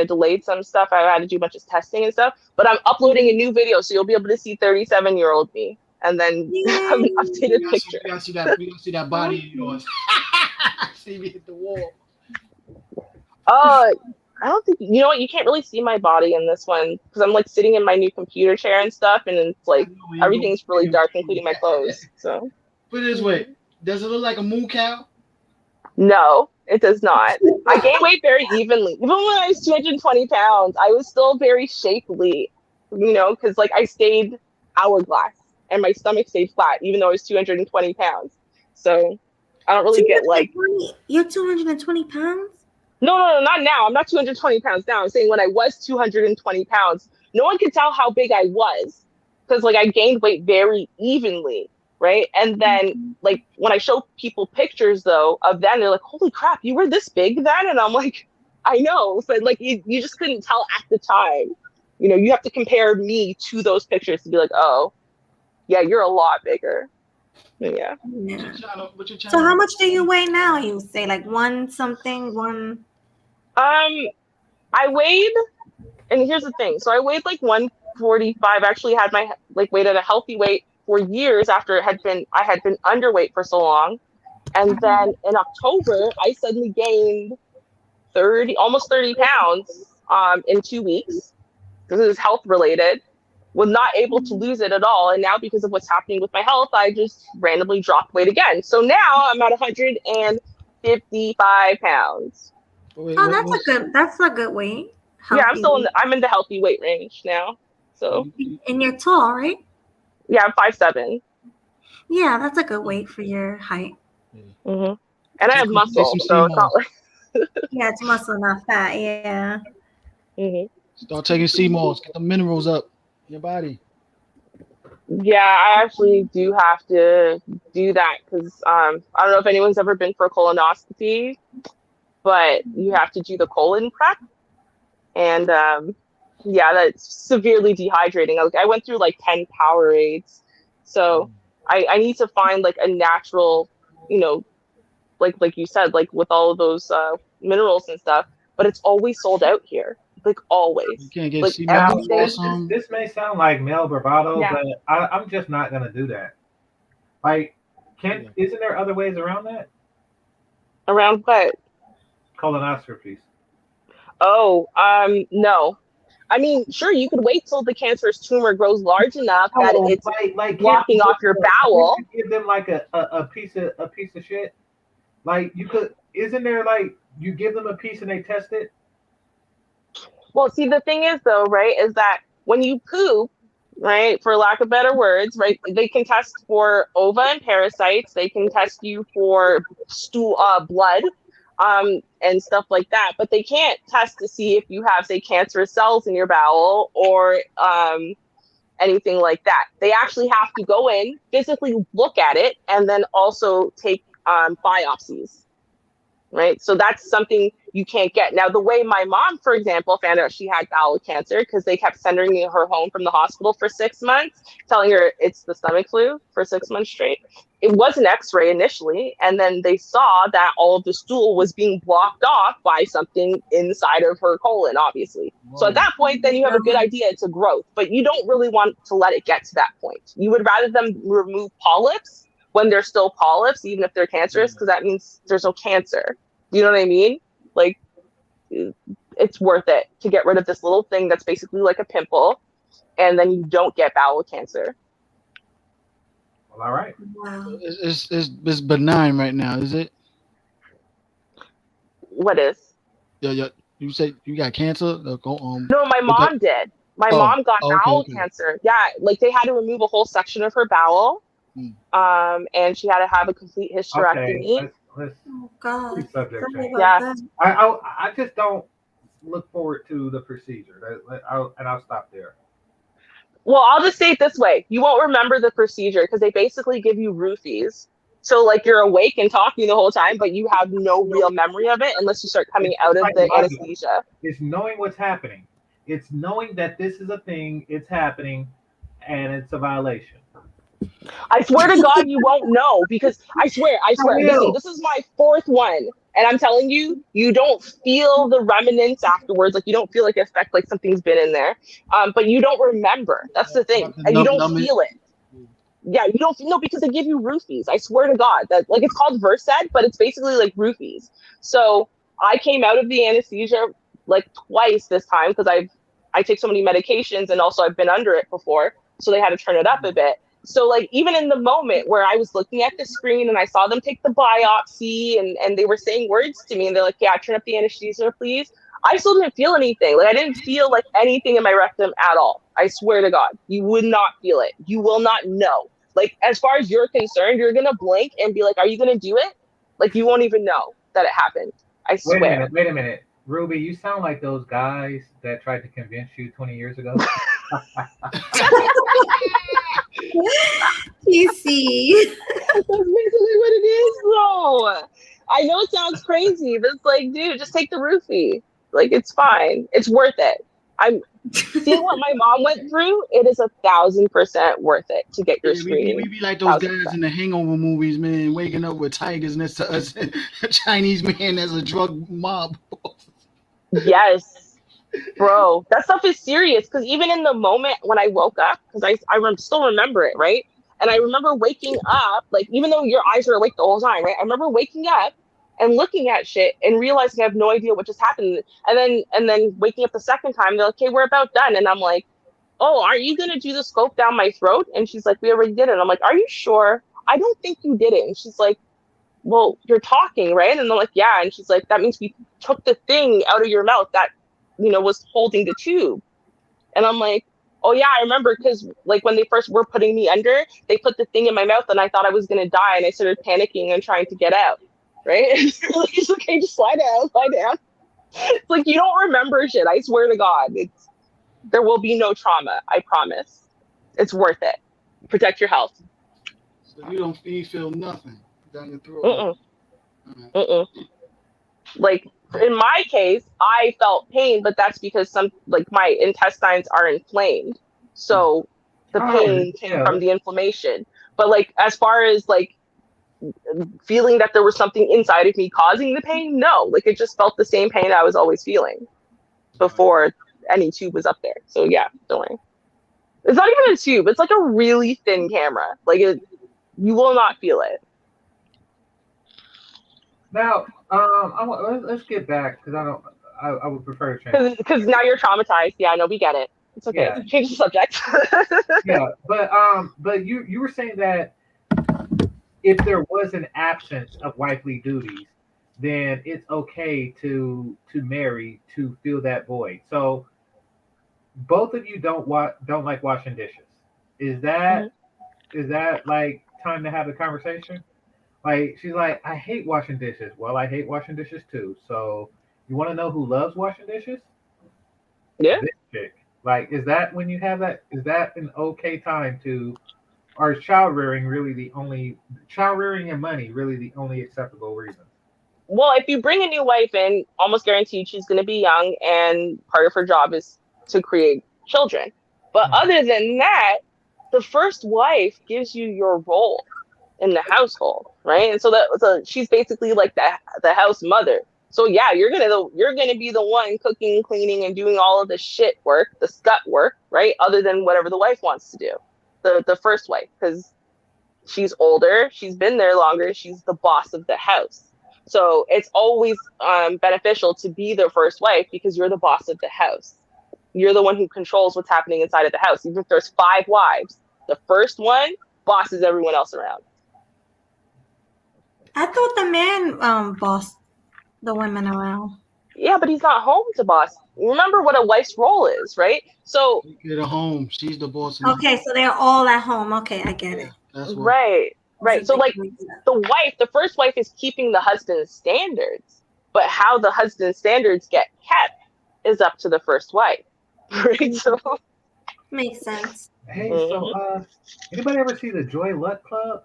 delayed some stuff. I had to do a bunch of testing and stuff. But I'm uploading a new video, so you'll be able to see 37-year-old me, and then have an updated picture. We don't see that body of yours. See me hit the wall. I don't think you know what. You can't really see my body in this one because I'm like sitting in my new computer chair and stuff, and it's like everything's really dark, including my clothes. So. Put it this way: does it look like a moo cow? No, it does not. I gained weight very evenly. Even when I was 220 pounds, I was still very shapely, because like I stayed hourglass and my stomach stayed flat, even though I was 220 pounds. So I don't really get like. You're 220 pounds? No, not now. I'm not 220 pounds now. I'm saying when I was 220 pounds, no one could tell how big I was because like I gained weight very evenly. Right. And then like when I show people pictures, though, of them, they're like, holy crap, you were this big then? And I'm like, I know. But like you just couldn't tell at the time. You have to compare me to those pictures to be like, oh, yeah, you're a lot bigger. Yeah. So how much do you weigh now? You say like one something. I weighed, and here's the thing. So I weighed like 145. I actually had my like weight at a healthy weight for years after I had been underweight for so long. And then in October, I suddenly gained almost 30 pounds in 2 weeks. This is health related. Was not able to lose it at all. And now because of what's happening with my health, I just randomly dropped weight again. So now I'm at 155 pounds. That's a good weight. Healthy I'm in the healthy weight range now. So. And you're tall, right? Yeah, I'm 5'7". Yeah, that's a good weight for your height. And I have Take muscle, some sea so it's not moss. like. Yeah, it's muscle, not fat. Yeah. Start taking sea moss. Get the minerals up in your body. Yeah, I actually do have to do that because I don't know if anyone's ever been for a colonoscopy, but you have to do the colon prep, and yeah, that's severely dehydrating. I went through like 10 Powerades, so I need to find like a natural, you know, like you said, like with all of those minerals and stuff, but it's always sold out here, like You always, can't get like sea moss Now, or everything. some. this may sound like male bravado, Yeah, but I'm just not gonna do that. Like, Yeah. isn't there other ways around that? around what? Colonoscopies. Oh, no. I mean, sure, you could wait till the cancerous tumor grows large enough that No, it's like blocking off your can't bowel. you give them like a piece of shit? Like you could, isn't there like you give them a piece and they test it? Well, see, the thing is, though, right, is that when you poop, right, for lack of better words, right, they can test for ova and parasites. They can test you for stool, blood, and stuff like that. But they can't test to see if you have, say, cancerous cells in your bowel or anything like that. They actually have to go in, physically look at it, and then also take biopsies, right? So that's something you can't get. Now, the way my mom, for example, found out she had bowel cancer because they kept sending her home from the hospital for 6 months, telling her it's the stomach flu for 6 months straight. It was an x-ray initially, and then they saw that all of the stool was being blocked off by something inside of her colon, obviously. So at Whoa. that point, then you have a good idea it's a growth, but you don't really want to let it get to that point. You would rather them remove polyps when they're still polyps, even if they're cancerous, because that means there's no cancer. You know what I mean? Like, it's worth it to get rid of this little thing that's basically like a pimple, and then you don't get bowel cancer. Well, all right. Wow. It's benign right now, is it? What is? Yeah, yeah. You say you got cancer? No, my But that. mom did. My Oh, mom got oh, okay, bowel okay. cancer. Yeah, like they had to remove a whole section of her bowel, Hmm. and she had to have a complete Okay, hysterectomy. let's Oh God. please subject Sorry change. about Yeah. that. I just don't look forward to the procedure. I'll stop there. Well, I'll just say it this way. You won't remember the procedure because they basically give you roofies. So like you're awake and talking the whole time, but you have no real memory of it unless you start coming It's out of the psychological. anesthesia. It's knowing what's happening. It's knowing that this is a thing, it's happening, and it's a violation. I swear to God, you won't know because I I swear. Listen, will. this is my fourth one. And I'm telling you, you don't feel the remnants afterwards. Like you don't feel like effect, like something's been in there. But you don't remember. That's the thing. About to And you don't numb it. feel it. Yeah, you don't know because they give you roofies. I swear to God that like it's called Versed, but it's basically like roofies. So I came out of the anesthesia like twice this time because I take so many medications and also I've been under it before, so they had to turn it up a bit. So like even in the moment where I was looking at the screen and I saw them take the biopsy and they were saying words to me and they're like, yeah, turn up the anesthesia, please. I still didn't feel anything. Like I didn't feel like anything in my rectum at all. I swear to God, you would not feel it. You will not know. Like as far as you're concerned, you're gonna blink and be like, "Are you gonna do it?" Like you won't even know that it happened. I Wait a swear. minute. Wait a minute. Ruby, you sound like those guys that tried to convince you 20 years ago. You see. That's basically what it is, bro. I know it sounds crazy, but it's like, dude, just take the roofie. Like it's fine. It's worth it. I'm seeing what my mom went through. It is 1,000% worth it to get your Yeah, we screening. be like those guys 1,000%. in the Hangover movies, man, waking up with tigers next to us, a Chinese man as a drug mob. Yes, bro, that stuff is serious because even in the moment when I woke up, because still remember it, right? And I remember waking up, like even though your eyes are awake the whole time, right? I remember waking up and looking at shit and realizing I have no idea what just happened. And then waking up the second time, they're like, "Okay, we're about done." And I'm like, "Oh, aren't you gonna do the scope down my throat?" And she's like, "We already did it." And I'm like, "Are you sure?" I don't think you did it. And she's like, "Well, you're talking, right?" And I'm like, "Yeah." And she's like, "That means we took the thing out of your mouth that, was holding the tube." And I'm like, Oh yeah, I remember because like when they first were putting me under, they put the thing in my mouth and I thought I was gonna die and I started panicking and trying to get out. Right? It's okay, just lie down, lie down. It's like you don't remember shit. I swear to God, there will be no trauma. I promise. It's worth it. Protect your health. So you feel nothing down your throat. Mm-mm. Right. Mm-mm. Like in my case, I felt pain, but that's because like my intestines are inflamed. So the Oh, pain came yeah. from the inflammation. But like as far as like feeling that there was something inside of me causing the pain, no. Like it just felt the same pain I was always feeling before any tube was up there. So yeah, don't worry. It's not even a tube. It's like a really thin camera. Like you will not feel it. Now, let's get back because I would prefer to change. Because now you're traumatized. Yeah, no, we get it. It's okay. Yeah, Change the subject. yeah, but you were saying that if there was an absence of wifely duties, then it's okay to marry to fill that void. So both of you don't like washing dishes. Is Mhm. that is that like time to have a conversation? Like she's like, I hate washing dishes. Well, I hate washing dishes too. So you want to know who loves washing dishes? Yeah. This chick. Like, is that when you have that? Is that an okay time to? Or is child rearing and money really the only acceptable reason? Well, if you bring a new wife in, almost guaranteed she's going to be young, and part of her job is to create children. But Mhm. other than that, the first wife gives you your role in the household, right? And so she's basically like the house mother. So yeah, you're gonna be the one cooking, cleaning, and doing all of the shit work, the scut work, right? Other than whatever the wife wants to do, the first wife, because she's older, she's been there longer, she's the boss of the house. So it's always beneficial to be the first wife because you're the boss of the house. You're the one who controls what's happening inside of the house. Even if there's 5 wives, the first one bosses everyone else around. I thought the man bossed the women around. Yeah, but he's not home to boss. Remember what a wife's role is, right? So, She get her home. She's the boss in the Okay, so they're all at home. Okay, I get Yeah, it. that's what. right, I was a right. So, bit like, confused. the first wife is keeping the husband's standards, but how the husband's standards get kept is up to the first wife, right? So, Makes sense. Hey, so mhm. anybody ever see the Joy Luck Club?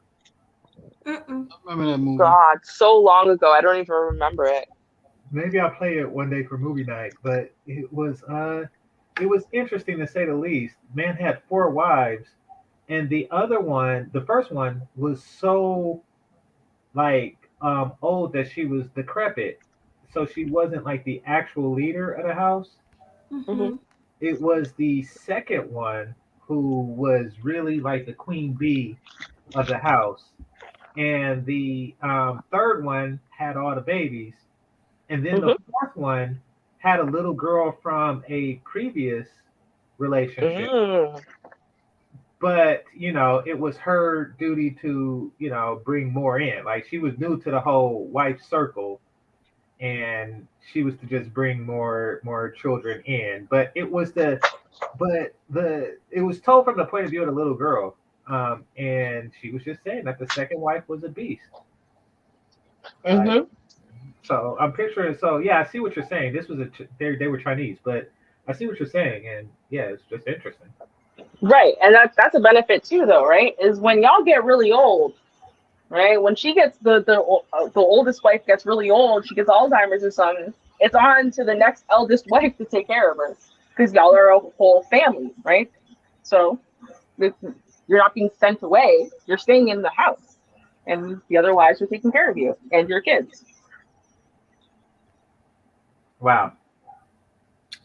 Mm-mm. I remember that movie. God, so long ago, I don't even remember it. Maybe I'll play it one day for movie night. But it was interesting to say the least. Man had 4 wives, and the other one, the first one, was so like old that she was decrepit, so she wasn't like the actual leader of the house. Hmm. Mm-hmm. It was the second one who was really like the queen bee of the house, and the third one had all the babies, and then the Hmm. fourth one had a little girl from a previous relationship. Mm. But it was her duty to bring more in. Like she was new to the whole wife circle, and she was to just bring more children in. But it was told from the point of view of the little girl, and she was just saying that the second wife was a beast. Like, Hmm. so I'm picturing. So yeah, I see what you're saying. This was they were Chinese, but I see what you're saying, and yeah, it's just interesting. Right, and that's a benefit too, though, right? Is when y'all get really old, right? When she gets the oldest wife gets really old, she gets Alzheimer's or something. It's on to the next eldest wife to take care of her because y'all are a whole family, right? So you're not being sent away; you're staying in the house, and the other wives are taking care of you and your kids. Wow.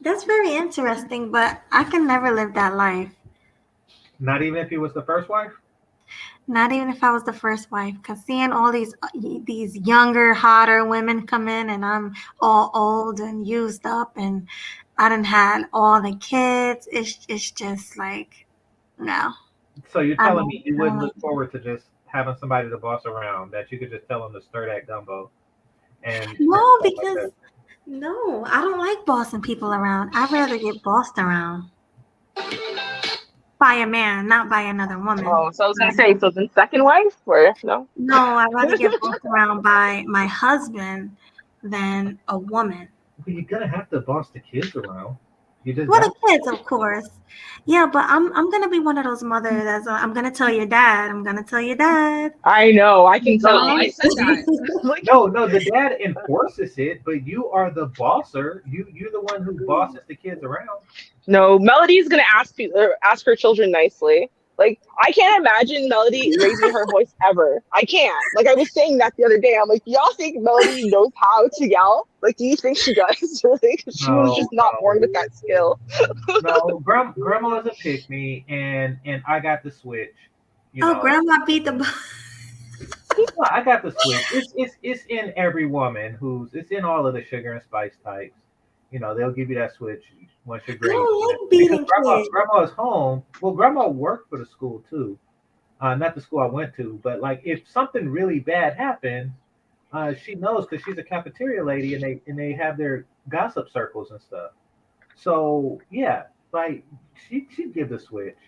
That's very interesting, but I can never live that life. Not even if he was the first wife. Not even if I was the first wife, because seeing all these younger, hotter women come in, and I'm all old and used up, and I done had all the kids. It's just like no. So you're I telling don't. me you I don't wouldn't like look forward to just having somebody to boss around, that you could just tell them to stir that gumbo and no, stuff like because that. no, I don't like bossing people around. I'd rather get bossed around. by a man, not by another woman. Oh, so I was gonna say, so then second wife or no? No, I'd rather get bossed around by my husband than a woman. But you're gonna have to boss the kids around. You just Well, got the kids, of course. Yeah, but I'm gonna be one of those mothers that's I'm gonna tell your dad. I'm gonna tell your dad. I know, I can tell. Right? I said that. Like, no. The dad enforces it, but you are the bosser. You're the one who bosses the kids around. no, Melody's gonna ask her children nicely. Like, I can't imagine Melody raising her voice ever. I can't. Like, I was saying that the other day. I'm like, y'all think Melody knows how to yell? Like, do you think she does? Really? She was just not born with that skill. No, grandma's a pick me, and I got the switch. You know. Grandma beat the. No, I got the switch. It's in every woman it's in all of the sugar and spice types. You know, they'll give you that switch once you're I great. don't like beating kids. Grandma's home. Well, grandma worked for the school too. Not the school I went to, but like if something really bad happened, she knows because she's a cafeteria lady, and they have their gossip circles and stuff. So yeah, like she'd give the switch.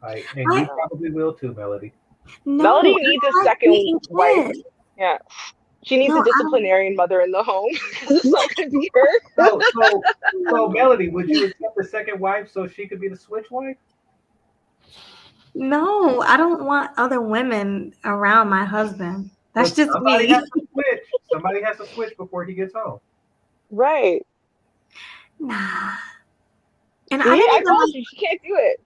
Like, and you probably will too, Melody. No, Melody needs a second wife. kids. Yeah. She needs a disciplinarian mother in the home. It's not gonna be her. So Melody, would you accept a second wife so she could be the switch wife? No, I don't want other women around my husband. That's just somebody me. has to switch. Somebody has to switch before he gets home. Right. Nah. And See, I told you she can't do it.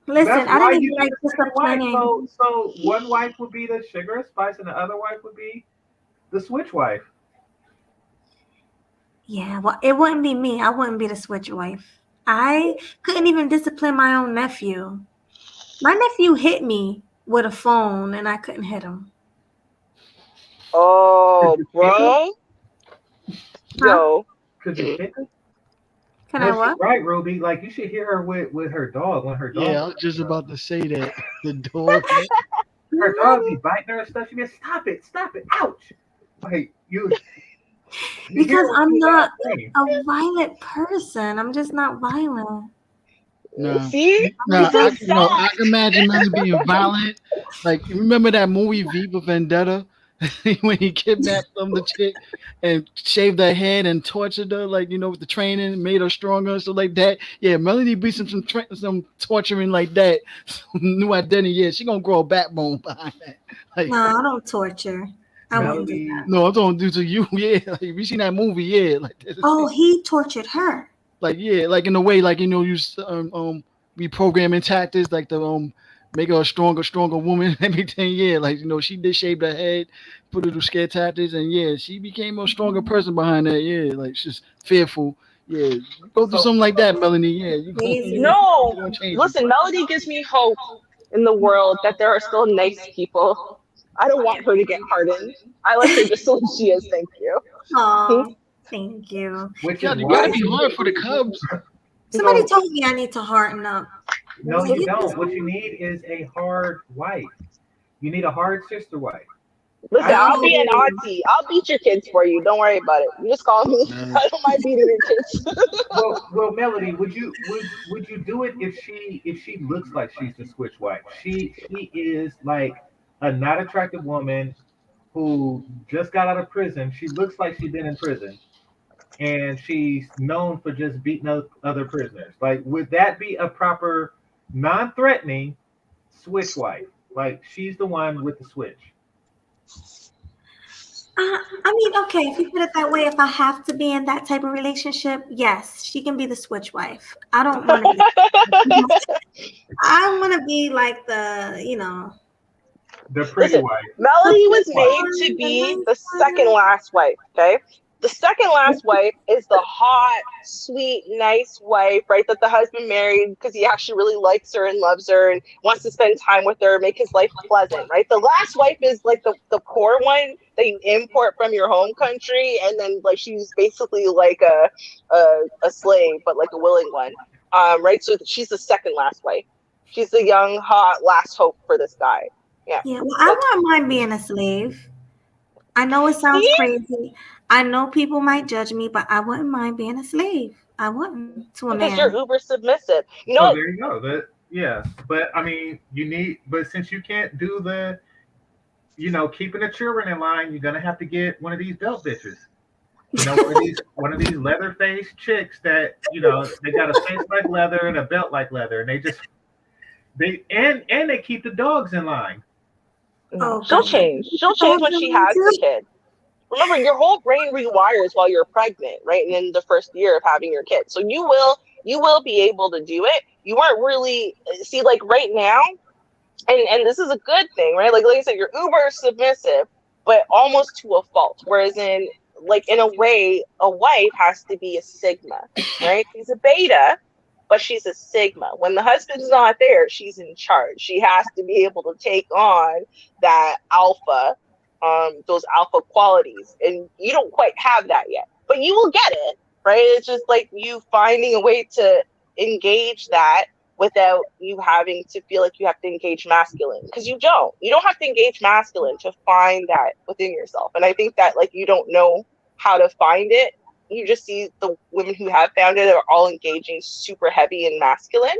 Listen, That's I why didn't you even like need a second wife. disciplining. So one wife would be the sugar and spice, and the other wife would be the switch wife. Yeah, well, it wouldn't be me. I wouldn't be the switch wife. I couldn't even discipline my own nephew. My nephew hit me with a phone, and I couldn't hit him. Oh, bro. Yo. Could you kick her? Can I what? Right, Ruby. Like you should hear her with her dog when her dog. Yeah, I was just about to say that. The dog. Her dog be biting her and stuff. She be stop it, ouch! Like you. Because I'm not a violent person. I'm just not violent. No. See? No, I can imagine Melody being violent. Like, remember that movie V for Vendetta? When he kidnapped the chick and shaved her head and tortured her, like, with the training, made her stronger and stuff like that. Yeah, Melody be some torturing like that. Some new identity. Yeah, she gonna grow a backbone behind that. Like, No, I don't torture. I wouldn't do that. No, I'm talking to you. Yeah, like if you seen that movie, yeah, like that. Oh, he tortured her. Like, yeah, like in a way, like, use reprogramming tactics, like the make her a stronger woman and everything. Yeah, like, she did shave her head, put her through scare tactics, and yeah, she became a stronger person behind that. Yeah, like she's fearful. Yeah, go through something like that, Melanie. Yeah, no. Listen, Melody gives me hope in the world that there are still nice people. I don't want her to get hardened. I like her just so she is. Thank you. Oh, thank you. You gotta be hard for the Cubs. Somebody told me I need to harden up. No, you don't. What you need is a hard wife. You need a hard sister wife. Listen, I'll be an auntie. I'll beat your kids for you. Don't worry about it. You just call me. I don't mind beating your kids. well, Melody, would you do it if she looks like she's the switch wife? She is like a not attractive woman who just got out of prison. She looks like she's been in prison, and she's known for just beating up other prisoners. Like, would that be a proper, non-threatening switch wife? Like, she's the one with the switch. I mean, okay, if you put it that way, if I have to be in that type of relationship, yes, she can be the switch wife. I don't want to be. I want to be like the pretty wife. Melody was made to be the second last wife, okay? The second last wife is the hot, sweet, nice wife, right? That the husband married because he actually really likes her and loves her and wants to spend time with her, make his life pleasant, right? The last wife is like the poor one that you import from your home country, and then like she's basically like a slave, but like a willing one, right? So she's the second last wife. She's the young, hot, last hope for this guy. Yeah. Yeah. Well, I wouldn't mind being a slave. I know it sounds crazy. I know people might judge me, but I wouldn't mind being a slave. I wouldn't to a man. Because you're uber submissive. So there you go. Yeah, but I mean, but since you can't do the, keeping the children in line, you're gonna have to get one of these belt bitches. One of these leather faced chicks that they got a face like leather and a belt like leather, and they keep the dogs in line. No, Oh she'll God. change. She'll change when she has the kid. Remember, your whole brain rewires while you're pregnant, right? And in the first year of having your kid. So you will be able to do it. You aren't really see like right now, and this is a good thing, right? Like I said, you're uber submissive, but almost to a fault. Whereas in a way, a wife has to be a sigma, right? She's a beta, but she's a sigma. When the husband's not there, she's in charge. She has to be able to take on that alpha, those alpha qualities. And you don't quite have that yet, but you will get it, right? It's just like you finding a way to engage that without you having to feel like you have to engage masculine, because you don't have to engage masculine to find that within yourself. And I think that like you don't know how to find it. You just see the women who have found it are all engaging super heavy and masculine.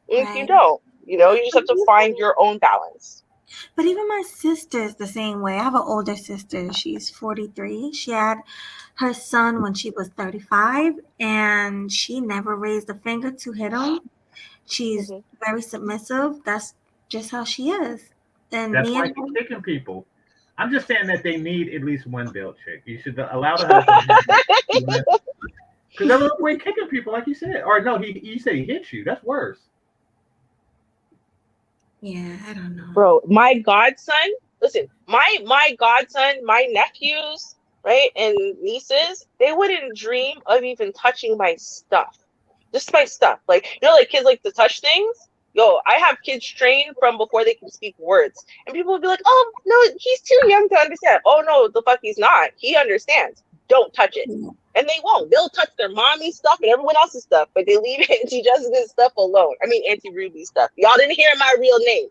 And if you Right. don't, you just have to find your own balance. But even my sister's the same way. I have an older sister. She's 43. She had her son when she was 35, and she never raised a finger to hit him. She's Mm-hmm. very submissive. That's just how she is. And That's me why and you're her, kicking people. I'm just saying that they need at least one belt chick. You should allow the husband to have one. Because that's the way kicking people, like you said. Or no, you said he hit you. That's worse. yeah, I don't know. Bro, my godson, listen, my godson, my nephews, right, and nieces, they wouldn't dream of even touching my stuff. Just my stuff. Like, like kids like to touch things. Yo, I have kids trained from before they can speak words. And people will be like, oh, no, he's too young to understand. Oh, no, the fuck he's not. He understands. Don't touch it. And they won't. They'll touch their mommy's stuff and everyone else's stuff, but they leave Auntie Jessica's stuff alone. I mean, Auntie Ruby's stuff. Y'all didn't hear my real name.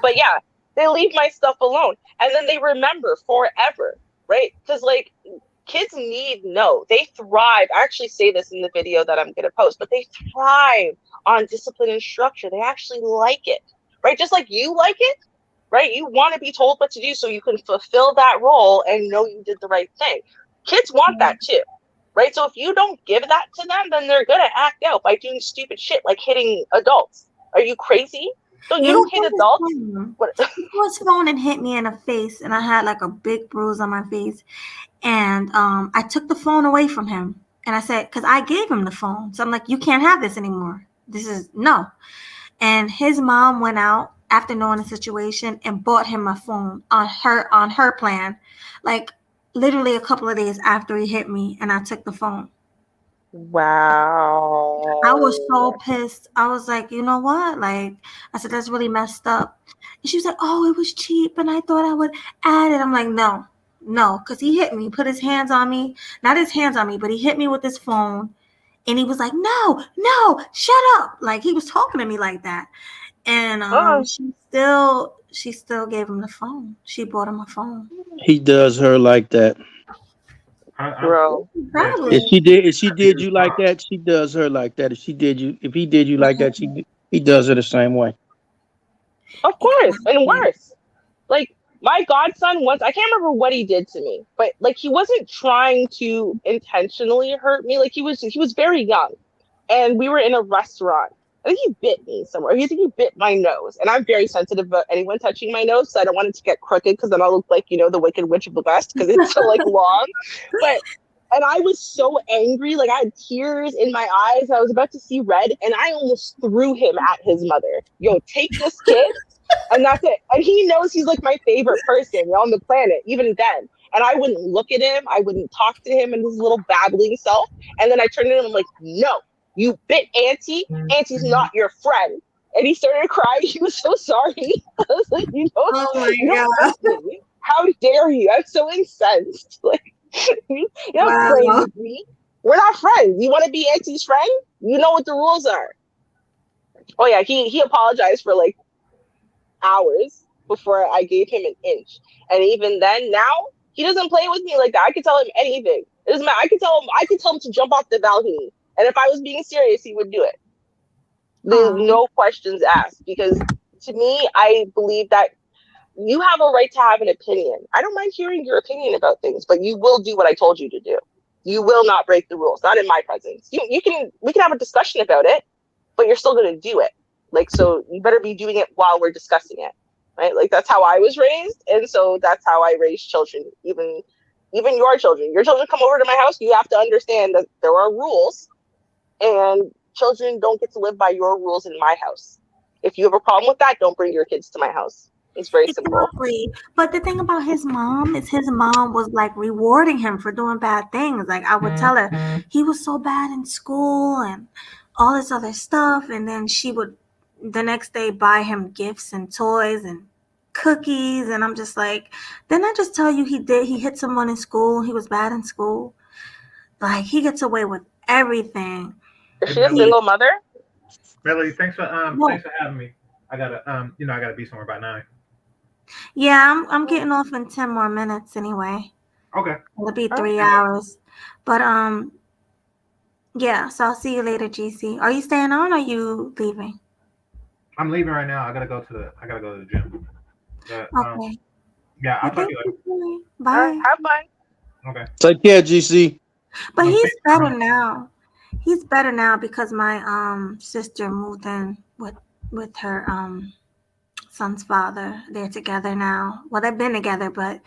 But yeah, they leave my stuff alone. And then they remember forever, right? Because, like, kids they thrive. I actually say this in the video that I'm going to post, but they thrive on discipline and structure. They actually like it, right? Just like you like it, right? You want to be told what to do so you can fulfill that role and know you did the right thing. Kids want that too, right? So if you don't give that to them, then they're going to act out by doing stupid shit like hitting adults. Are you crazy? So you Yeah, don't hit adults? he put his phone and hit me in the face, and I had like a big bruise on my face. And I took the phone away from him, and I said, because I gave him the phone, so I'm like, you can't have this anymore. This is no. And his mom went out after knowing the situation and bought him a phone on her plan, like literally a couple of days after he hit me, and I took the phone. Wow. I was so pissed. I was like, you know what? Like, I said, that's really messed up. And she was like, oh, it was cheap, and I thought I would add it. I'm like, no, because he hit me, put his hands on me. Not his hands on me, but he hit me with his phone. And he was like, no, shut up. Like, he was talking to me like that. And she still gave him the phone. She bought him a phone. He does her like that. Bro. Probably. If she did you like that, she does her like that. If he did you like that, he does her the same way. Of course, and worse. Like, my godson once, I can't remember what he did to me, but like he wasn't trying to intentionally hurt me. Like he was very young, and we were in a restaurant. I think he bit me somewhere. I think he bit my nose, and I'm very sensitive about anyone touching my nose, so I don't want it to get crooked because then I'll look like the Wicked Witch of the West because it's so like long. And I was so angry, like I had tears in my eyes. I was about to see red, and I almost threw him at his mother. Yo, take this kid. And that's it. And he knows he's like my favorite person on the planet, even then. And I wouldn't look at him. I wouldn't talk to him and his little babbling self. And then I turned to him and I'm like, no, you bit Auntie. Auntie's not your friend. And he started crying. He was so sorry. I was like, oh my God. How dare you? I'm so incensed. Like, you don't Wow. play with me. We're not friends. You want to be Auntie's friend? You know what the rules are. Oh yeah, he apologized for like hours before I gave him an inch. And even then, now he doesn't play with me like that. I could tell him anything. It doesn't matter. I could tell him to jump off the balcony. And if I was being serious, he would do it. There's no questions asked, because to me, I believe that you have a right to have an opinion. I don't mind hearing your opinion about things, but you will do what I told you to do. You will not break the rules, not in my presence. We can have a discussion about it, but you're still going to do it. Like, so you better be doing it while we're discussing it, right? Like, that's how I was raised, and so that's how I raise children. Even your children. Your children come over to my house, you have to understand that there are rules, and children don't get to live by your rules in my house. If you have a problem with that, don't bring your kids to my house. It's very simple. Exactly. But the thing about his mom is his mom was like rewarding him for doing bad things. Like I would tell her he was so bad in school and all this other stuff. And then she would the next day buy him gifts and toys and cookies. And I'm just like, didn't I just tell you he hit someone in school? He was bad in school. Like he gets away with everything. Is she a single mother? Melody, thanks for having me. I gotta I gotta be somewhere by 9. Yeah, I'm getting off in 10 more minutes anyway. Okay. It'll be 3 hours. But yeah, so I'll see you later, GC. Are you staying on or are you leaving? I'm leaving right now. I gotta go to the gym. But, okay. Yeah, I'll talk to you later. Bye. Have fun. Okay. Take care, GC. But he's better now. He's better now because my sister moved in with her son's father. They're together now. Well, they've been together, but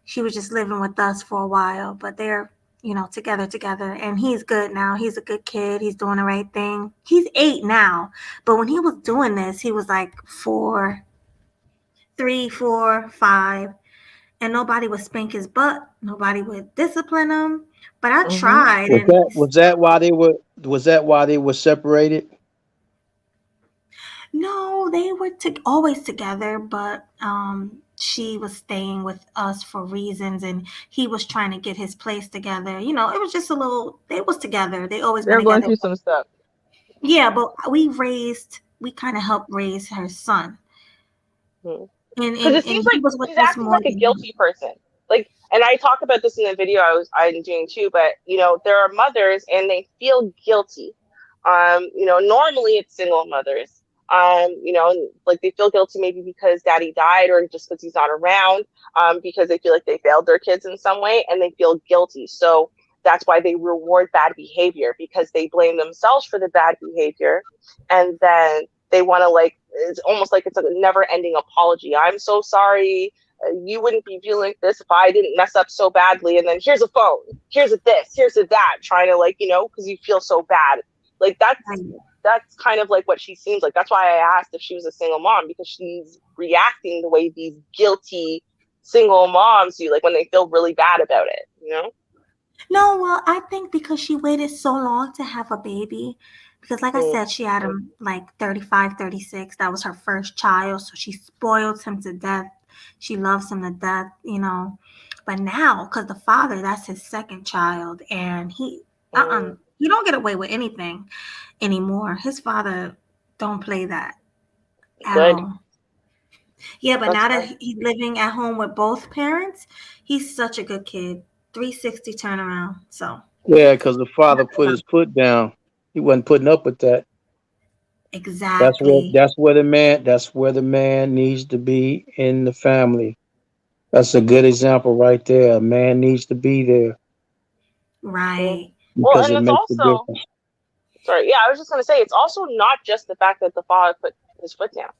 she was just living with us for a while. But they're, together. And he's good now. He's a good kid. He's doing the right thing. He's 8 now. But when he was doing this, he was like 3, 4, 5. And nobody would spank his butt. Nobody would discipline him. But I tried. Was that why they were separated? No, they were always together, but she was staying with us for reasons, and he was trying to get his place together. It was just a little. They was together. They always They're been going together. through some stuff. Yeah, but we kind of helped raise her son. Because it seems like he's acting like a guilty person. Like, and I talk about this in the video I'm doing too, but there are mothers and they feel guilty. Normally it's single mothers. Like they feel guilty maybe because daddy died or just because he's not around, because they feel like they failed their kids in some way and they feel guilty. So that's why they reward bad behavior, because they blame themselves for the bad behavior. And then they want to it's almost like it's a never ending apology. I'm so sorry. You wouldn't be feeling like this if I didn't mess up so badly. And then here's a phone, here's a this, here's a that, trying to because you feel so bad. Like that's kind of like what she seems like. That's why I asked if she was a single mom, because she's reacting the way these guilty single moms do, like when they feel really bad about it, No, well, I think because she waited so long to have a baby, because like I said, she had him like 35, 36. That was her first child. So she spoiled him to death. She loves him to death, But now, because the father, that's his second child. And he don't get away with anything anymore. His father don't play that at all. Yeah, but now that he's living at home with both parents, he's such a good kid. 360 turnaround. So yeah, because the father put his foot down. He wasn't putting up with that. Exactly. That's where the man needs to be in the family. That's a good example right there. A man needs to be there. Right. Because it makes a difference. Sorry, yeah, I was just gonna say, it's also not just the fact that the father put his foot down.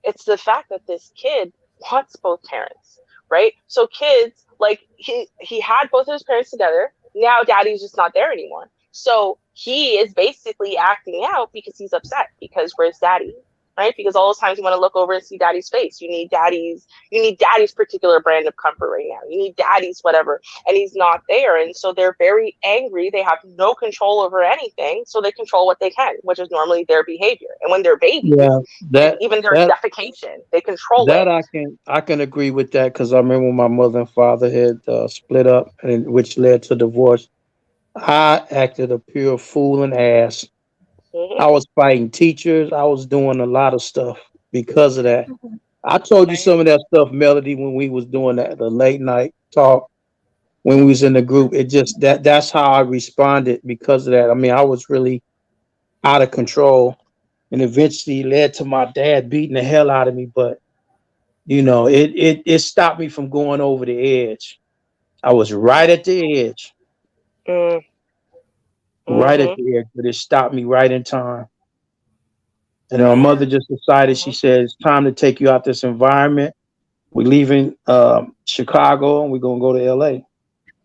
It's the fact that this kid wants both parents, right? So kids, like he had both of his parents together. Now daddy's just not there anymore. So he is basically acting out because he's upset, because where's daddy? Right? Because all those times you want to look over and see daddy's face. You need daddy's particular brand of comfort right now. You need daddy's whatever. And he's not there. And so they're very angry. They have no control over anything. So they control what they can, which is normally their behavior. And when they're babies, even their defecation, they control it. I can agree with that, because I remember when my mother and father had split up, and which led to divorce. I acted a pure fool and ass. I was fighting teachers. I was doing a lot of stuff because of that. I told you some of that stuff, Melody, when we was doing the late night talk, when we was in the group. It just that's how I responded because of that. I mean, I was really out of control. and eventually led to my dad beating the hell out of me. But it stopped me from going over the edge. I was right at the edge, Mm, right at mm-hmm. the edge, but it stopped me right in time. And my mother Yeah. just decided, she Mm-hmm. said, it's time to take you out this environment. We're leaving Chicago and we're gonna go to LA.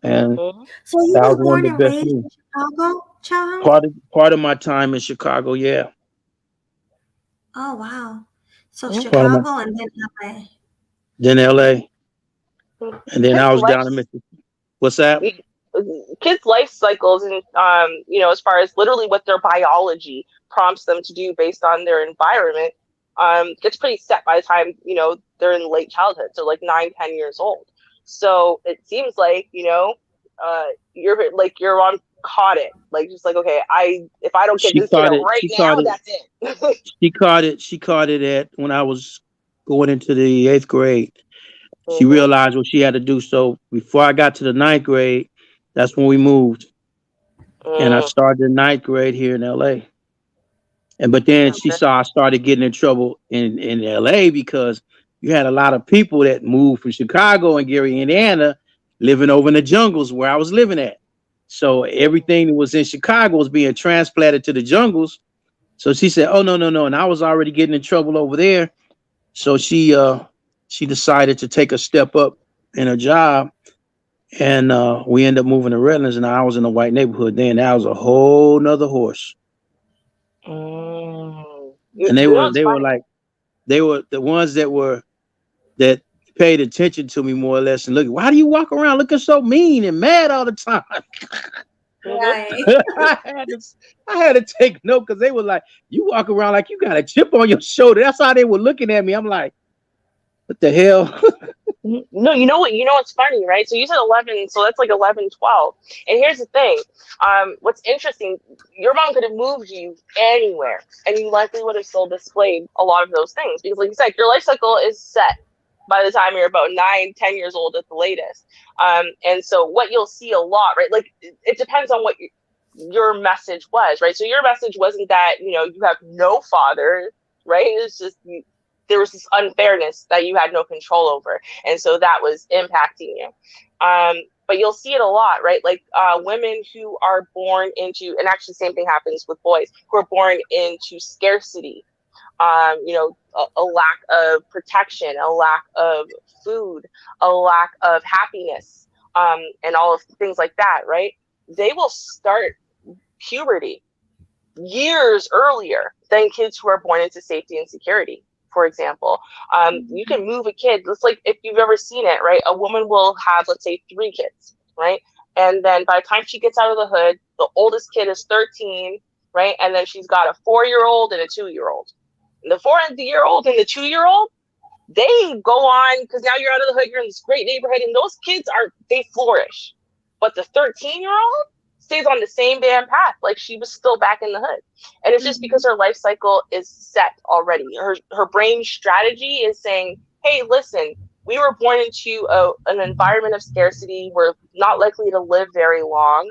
And Mm-hmm. So you that was was one of born the and best raised moves. in Chicago, child? Part of my time in Chicago, yeah. Oh wow. So Part of my Chicago and then LA. then LA. And then I Kids' was down in life, Mississippi. What's that? kids' life cycles, and as far as literally what their biology prompts them to do based on their environment, gets pretty set by the time they're in late childhood, so like 9, 10 years old. So it seems like you're on caught it, like just like, okay, if I don't get She this kid caught it. right She caught now, it. that's it. She caught it. She caught it at when I was going into the 8th grade. She Mm-hmm. realized what she had to do. So before I got to the 9th grade, that's when we moved. And I Mm, started the 9th grade here in LA. And but then she okay. saw I started getting in trouble in LA because you had a lot of people that moved from Chicago and Gary, Indiana, living over in the jungles where I was living at. So everything that was in Chicago was being transplanted to the jungles. So she said, "Oh, no, no, no." And I was already getting in trouble over there. So she decided to take a step up in her job. And we ended up moving to Redlands, and I was in a white neighborhood then. That was a whole nother horse. Mm. And It's they were funny. like they were the ones that paid attention to me more or less. And look, why do you walk around looking so mean and mad all the time? Mm-hmm. Right. I had to I had to take note because they were like, you walk around like you got a chip on your shoulder. That's how they were looking at me. I'm like, what the hell? No, you know what? You know what's funny, right? So you said 11, so that's like 11, 12. And here's the thing. What's interesting, your mom could have moved you anywhere, and you likely would have still displayed a lot of those things. Because like you said, your life cycle is set by the time you're about 9, 10 years old at the latest. And so what you'll see a lot, right? Like it depends on what your message was, right? So your message wasn't that, you have no father, right? It's just there was this unfairness that you had no control over, and so that was impacting you. But you'll see it a lot, right? Like women who are born into, and actually same thing happens with boys who are born into scarcity, a lack of protection, a lack of food, a lack of happiness, and all of things like that, right? They will start puberty years earlier than kids who are born into safety and security. For example, you can move a kid. It's like if you've ever seen it, right? A woman will have, let's say, 3 kids, right? And then by the time she gets out of the hood, the oldest kid is 13, right? And then she's got a 4-year-old and a 2-year-old. And the 4-year-old and the 2-year-old, they go on because now you're out of the hood, you're in this great neighborhood, and those kids they flourish. But the 13-year-old stays on the same damn path, like she was still back in the hood. And it's just because her life cycle is set already. Her brain strategy is saying, hey, listen, we were born into an environment of scarcity. We're not likely to live very long.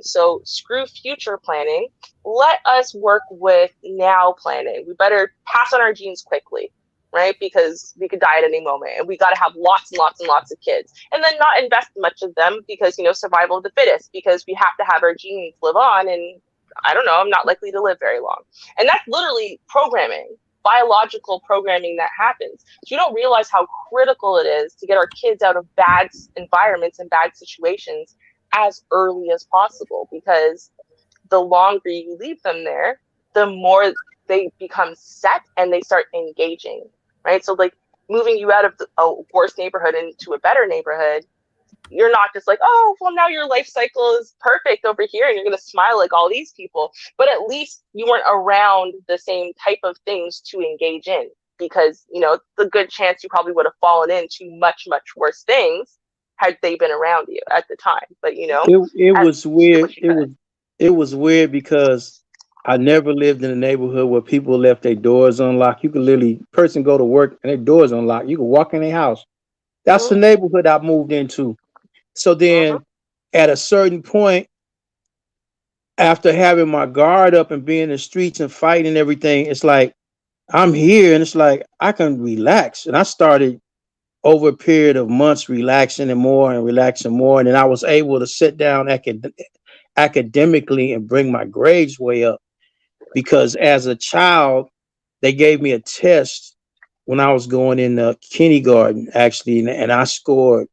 So screw future planning. Let us work with now planning. We better pass on our genes quickly, right? Because we could die at any moment, and we got to have lots and lots and lots of kids, and then not invest much of them because survival of the fittest, because we have to have our genes live on, and I don't know, I'm not likely to live very long. And that's literally programming, biological programming that happens. So you don't realize how critical it is to get our kids out of bad environments and bad situations as early as possible, because the longer you leave them there, the more they become set and they start engaging, right? So like moving you out of a worse neighborhood into a better neighborhood, you're not just like, oh, well, now your life cycle is perfect over here and you're going to smile like all these people. But at least you weren't around the same type of things to engage in, because, the good chance you probably would have fallen into much, much worse things had they been around you at the time. But, It was you did weird. what you could. It was weird because I never lived in a neighborhood where people left their doors unlocked. You could literally person go to work and their doors unlocked. You could walk in their house. That's the Mm-hmm. neighborhood I moved into. So Mm-hmm. then at a certain point, after having my guard up and being in the streets and fighting and everything, it's like I'm here and it's like I can relax. And I started over a period of months relaxing and more and relaxing more. And then I was able to sit down academically and bring my grades way up because as a child, they gave me a test when I was going in kindergarten, actually, and I scored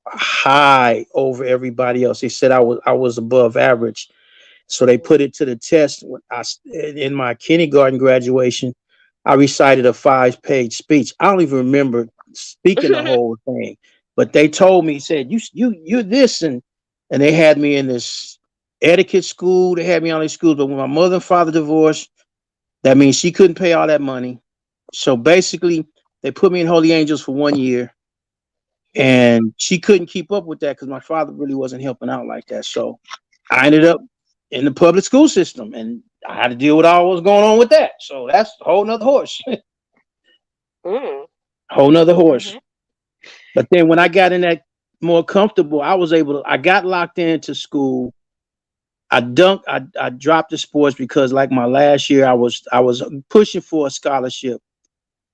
high over everybody else. They said I was above average. So they put it to the test. In my kindergarten graduation, I recited a 5-page speech. I don't even remember speaking the whole thing, but they told me, said you're this, and they had me in this etiquette school. They had me on these schools, but when my mother and father divorced, that means she couldn't pay all that money. So basically, they put me in Holy Angels for 1 year, and she couldn't keep up with that because my father really wasn't helping out like that. So I ended up in the public school system, and I had to deal with all what was going on with that. So that's a whole nother horse. Whole nother horse. But then when I got in that more comfortable, I got locked into school. I dropped the sports because like my last year, I was pushing for a scholarship.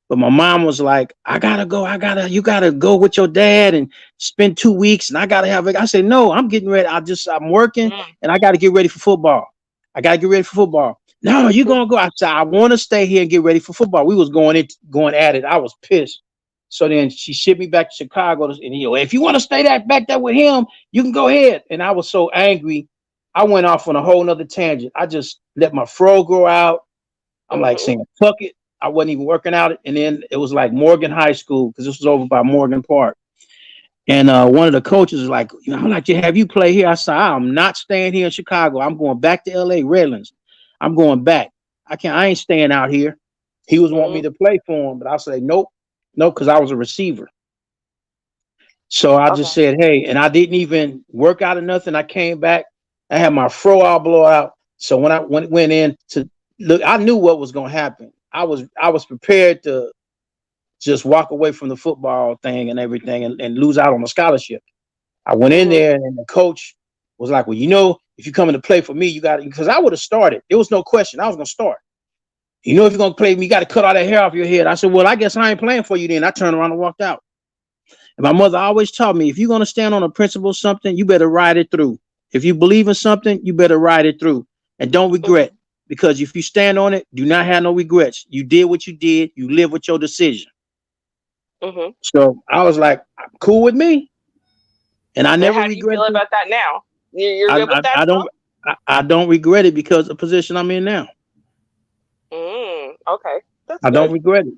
But my mom was like, you gotta go with your dad and spend 2 weeks. And I gotta have it. I said, no, I'm getting ready. I'm working and I gotta get ready for football. No, you gonna go. I said, I want to stay here and get ready for football. We was going at it. I was pissed. So then she shipped me back to Chicago. And if you want to stay back there with him, you can go ahead. And I was so angry. I went off on a whole nother tangent. I just let my fro grow out. I'm like saying, fuck it. I wasn't even working out. And then it was like Morgan High School because this was over by Morgan Park. And one of the coaches was like, I'd like to have you play here. I said, I'm not staying here in Chicago. I'm going back to LA, Redlands. I'm going back. I ain't staying out here. He was wanting me to play for him, but I said, nope, because I was a receiver. So I just said, hey, and I didn't even work out or nothing. I came back. I had my fro all blow out. So when I went in to look, I knew what was going to happen. I was prepared to just walk away from the football thing and everything and lose out on the scholarship. I went in there and the coach was like, well, if you're coming to play for me, you got to, because I would have started. There was no question. I was going to start. If you're going to play me, you got to cut all that hair off your head. I said, well, I guess I ain't playing for you then. I turned around and walked out. And my mother always taught me, if you're going to stand on a principle of something, you better ride it through. If you believe in something, you better ride it through and don't regret. Because if you stand on it, do not have no regrets. You did what you did. You live with your decision. So I was like, cool with me. And I never regret it. How do you feel about that now? You're good with that? I don't regret it because of the position I'm in now. Okay. I don't regret it.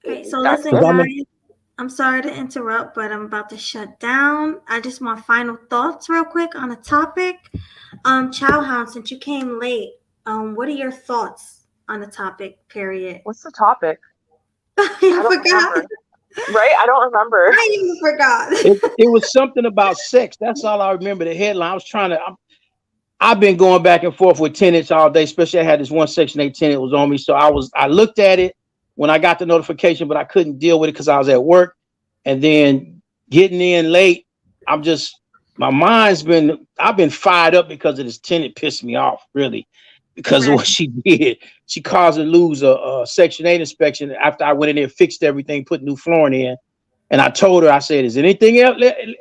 Okay, so listen, guys. I'm sorry to interrupt, but I'm about to shut down. I just want final thoughts real quick on a topic. Chowhound, since you came late, what are your thoughts on the topic, period? What's the topic? I forgot. Right? I don't remember. I even forgot. It was something about sex. That's all I remember. The headline. I've been going back and forth with tenants all day, especially I had this one Section 8 tenant was on me. So I looked at it when I got the notification, but I couldn't deal with it because I was at work. And then getting in late, I've been fired up because of this tenant pissed me off, really, because of what she did. She caused to lose a Section 8 inspection after I went in there, fixed everything, put new flooring in. And I told her, I said, is anything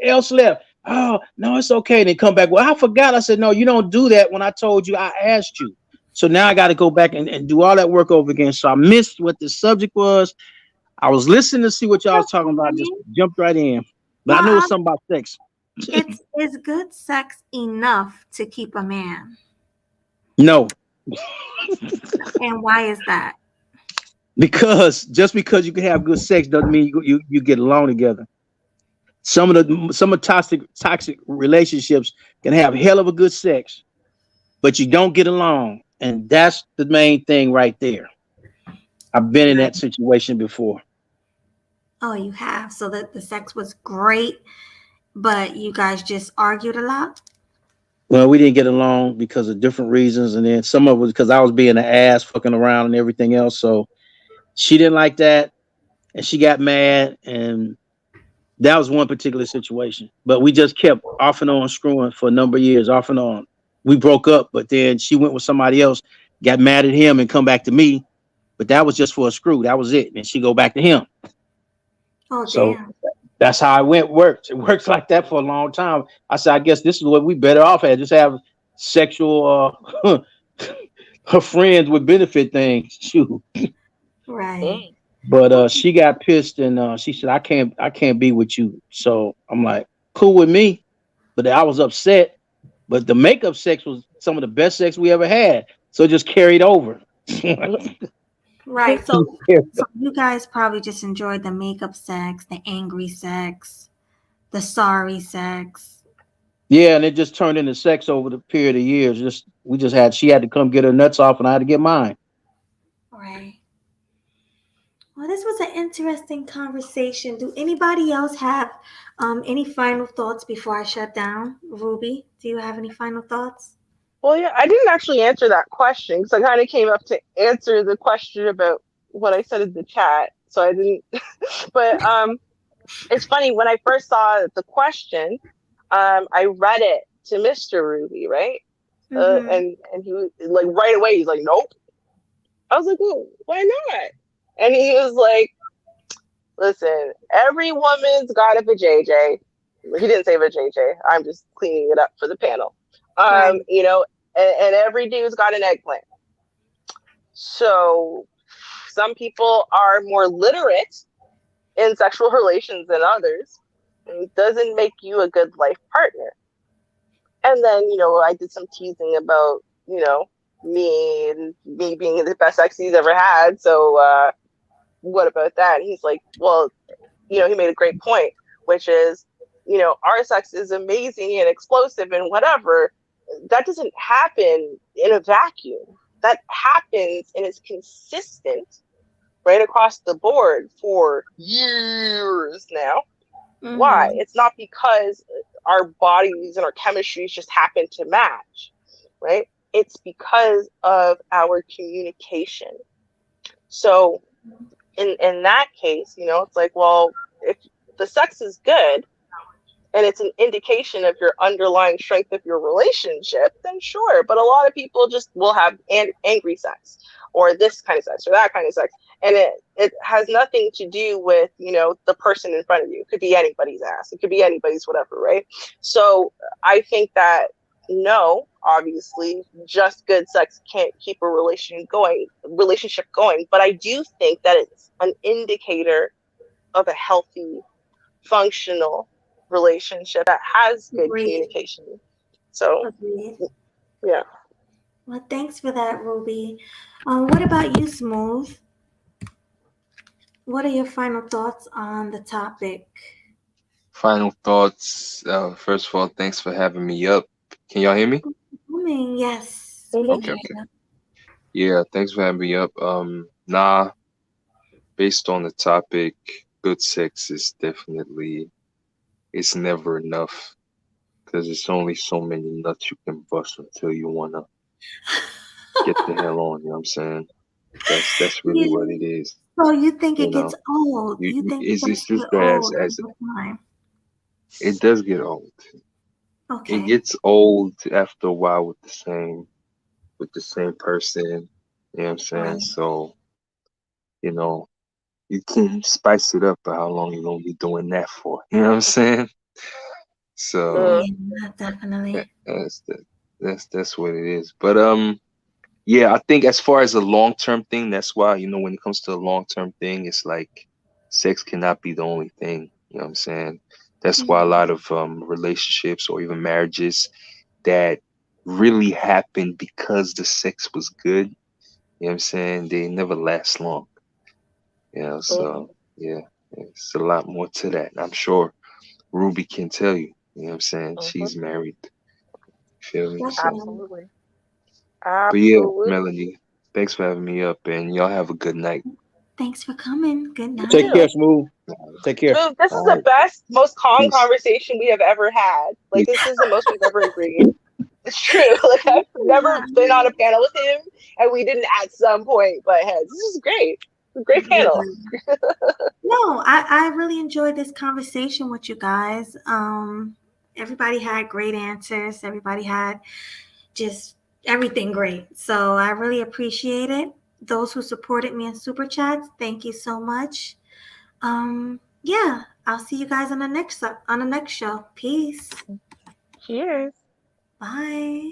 else left? Oh, no, it's okay. And they come back. Well, I forgot. I said, no, you don't do that when I told you, I asked you. So now I got to go back and do all that work over again. So I missed what the subject was. I was listening to see what y'all was talking about. I just jumped right in. But I know it's something about sex. Is good sex enough to keep a man? No. And why is that? Because just because you can have good sex doesn't mean you get along together. Some of toxic relationships can have hell of a good sex, but you don't get along, and that's the main thing right there. I've been in that situation before. Oh, you have? So that the sex was great, but you guys just argued a lot? Well, we didn't get along because of different reasons, and then some of it was because I was being an ass, fucking around and everything else. So she didn't like that, and she got mad, and That was one particular situation, but we just kept off and on screwing for a number of years, off and on. We broke up, but then she went with somebody else, got mad at him, and come back to me. But that was just for a screw. That was it, and she go back to him. Oh, So damn. that's how works. It works like that for a long time. I said, I guess this is what we better off at. Just have sexual her friends with benefit things. Shoot. Right. But she got pissed and she said, I can't be with you. So I'm like, cool with me. But I was upset. But the makeup sex was some of the best sex we ever had. So it just carried over. Right. So you guys probably just enjoyed the makeup sex, the angry sex, the sorry sex. Yeah, and it just turned into sex over the period of years. She had to come get her nuts off and I had to get mine. Right. Well, this was an interesting conversation. Do anybody else have any final thoughts before I shut down? Ruby, do you have any final thoughts? Well, yeah, I didn't actually answer that question because I kind of came up to answer the question about what I said in the chat. So I didn't, but it's funny when I first saw the question, I read it to Mr. Ruby, right? And he was like right away, he's like, nope. I was like, well, why not? And he was like, listen, every woman's got a vajayjay. He didn't say vajayjay. I'm just cleaning it up for the panel. Right. You know, and every dude's got an eggplant. So some people are more literate in sexual relations than others. It doesn't make you a good life partner. And then, you know, I did some teasing about, you know, me being the best sex he's ever had. So what about that? And he's like, well, you know, he made a great point, which is, you know, our sex is amazing and explosive and whatever. That doesn't happen in a vacuum. That happens and is consistent right across the board for years now. Mm-hmm. Why? It's not because our bodies and our chemistries just happen to match, right? It's because of our communication. So in that case, you know, it's like, well, if the sex is good and it's an indication of your underlying strength of your relationship, then sure. But a lot of people just will have angry sex or this kind of sex or that kind of sex. And it has nothing to do with, you know, the person in front of you. It could be anybody's ass. It could be anybody's whatever, right? So I think that, no, obviously, just good sex can't keep a relationship going. But I do think that it's an indicator of a healthy, functional relationship that has good communication. So, yeah. Well, thanks for that, Ruby. What about you, Smooth? What are your final thoughts on the topic? Final thoughts. First of all, thanks for having me up. Can y'all hear me? Yes. Okay. Yeah, thanks for having me up. Based on the topic, good sex is definitely, it's never enough because it's only so many nuts you can bust until you want to get the hell on, you know what I'm saying? That's really what it is. So you think it gets old? You think it's just as it does get old. Okay. It gets old after a while with the same person. You know what I'm saying? Right. So, you know, you can spice it up, but how long you gonna be doing that for? You know what I'm saying? So yeah, definitely. That's what it is. But yeah, I think as far as a long-term thing, that's why, you know, when it comes to a long-term thing, it's like sex cannot be the only thing. You know what I'm saying? That's why a lot of relationships or even marriages that really happen because the sex was good, you know what I'm saying, they never last long. You know, so yeah, it's a lot more to that. And I'm sure Ruby can tell you, you know what I'm saying? She's married. Feel me? Absolutely. But yeah, Melanie, thanks for having me up, and y'all have a good night. Thanks for coming. Good night. Take care, Smooth. Take care. Smooth, this is the best, most calm conversation we have ever had. Like, this is the most we've ever agreed. It's true. Like, I've never been on a panel with him, and we didn't at some point butt heads. This is great. Great panel. No, I really enjoyed this conversation with you guys. Everybody had great answers. Everybody had just everything great. So I really appreciate it. Those who supported me in super chats, thank you so much. Yeah, I'll see you guys on the next show. Peace. Cheers. Bye.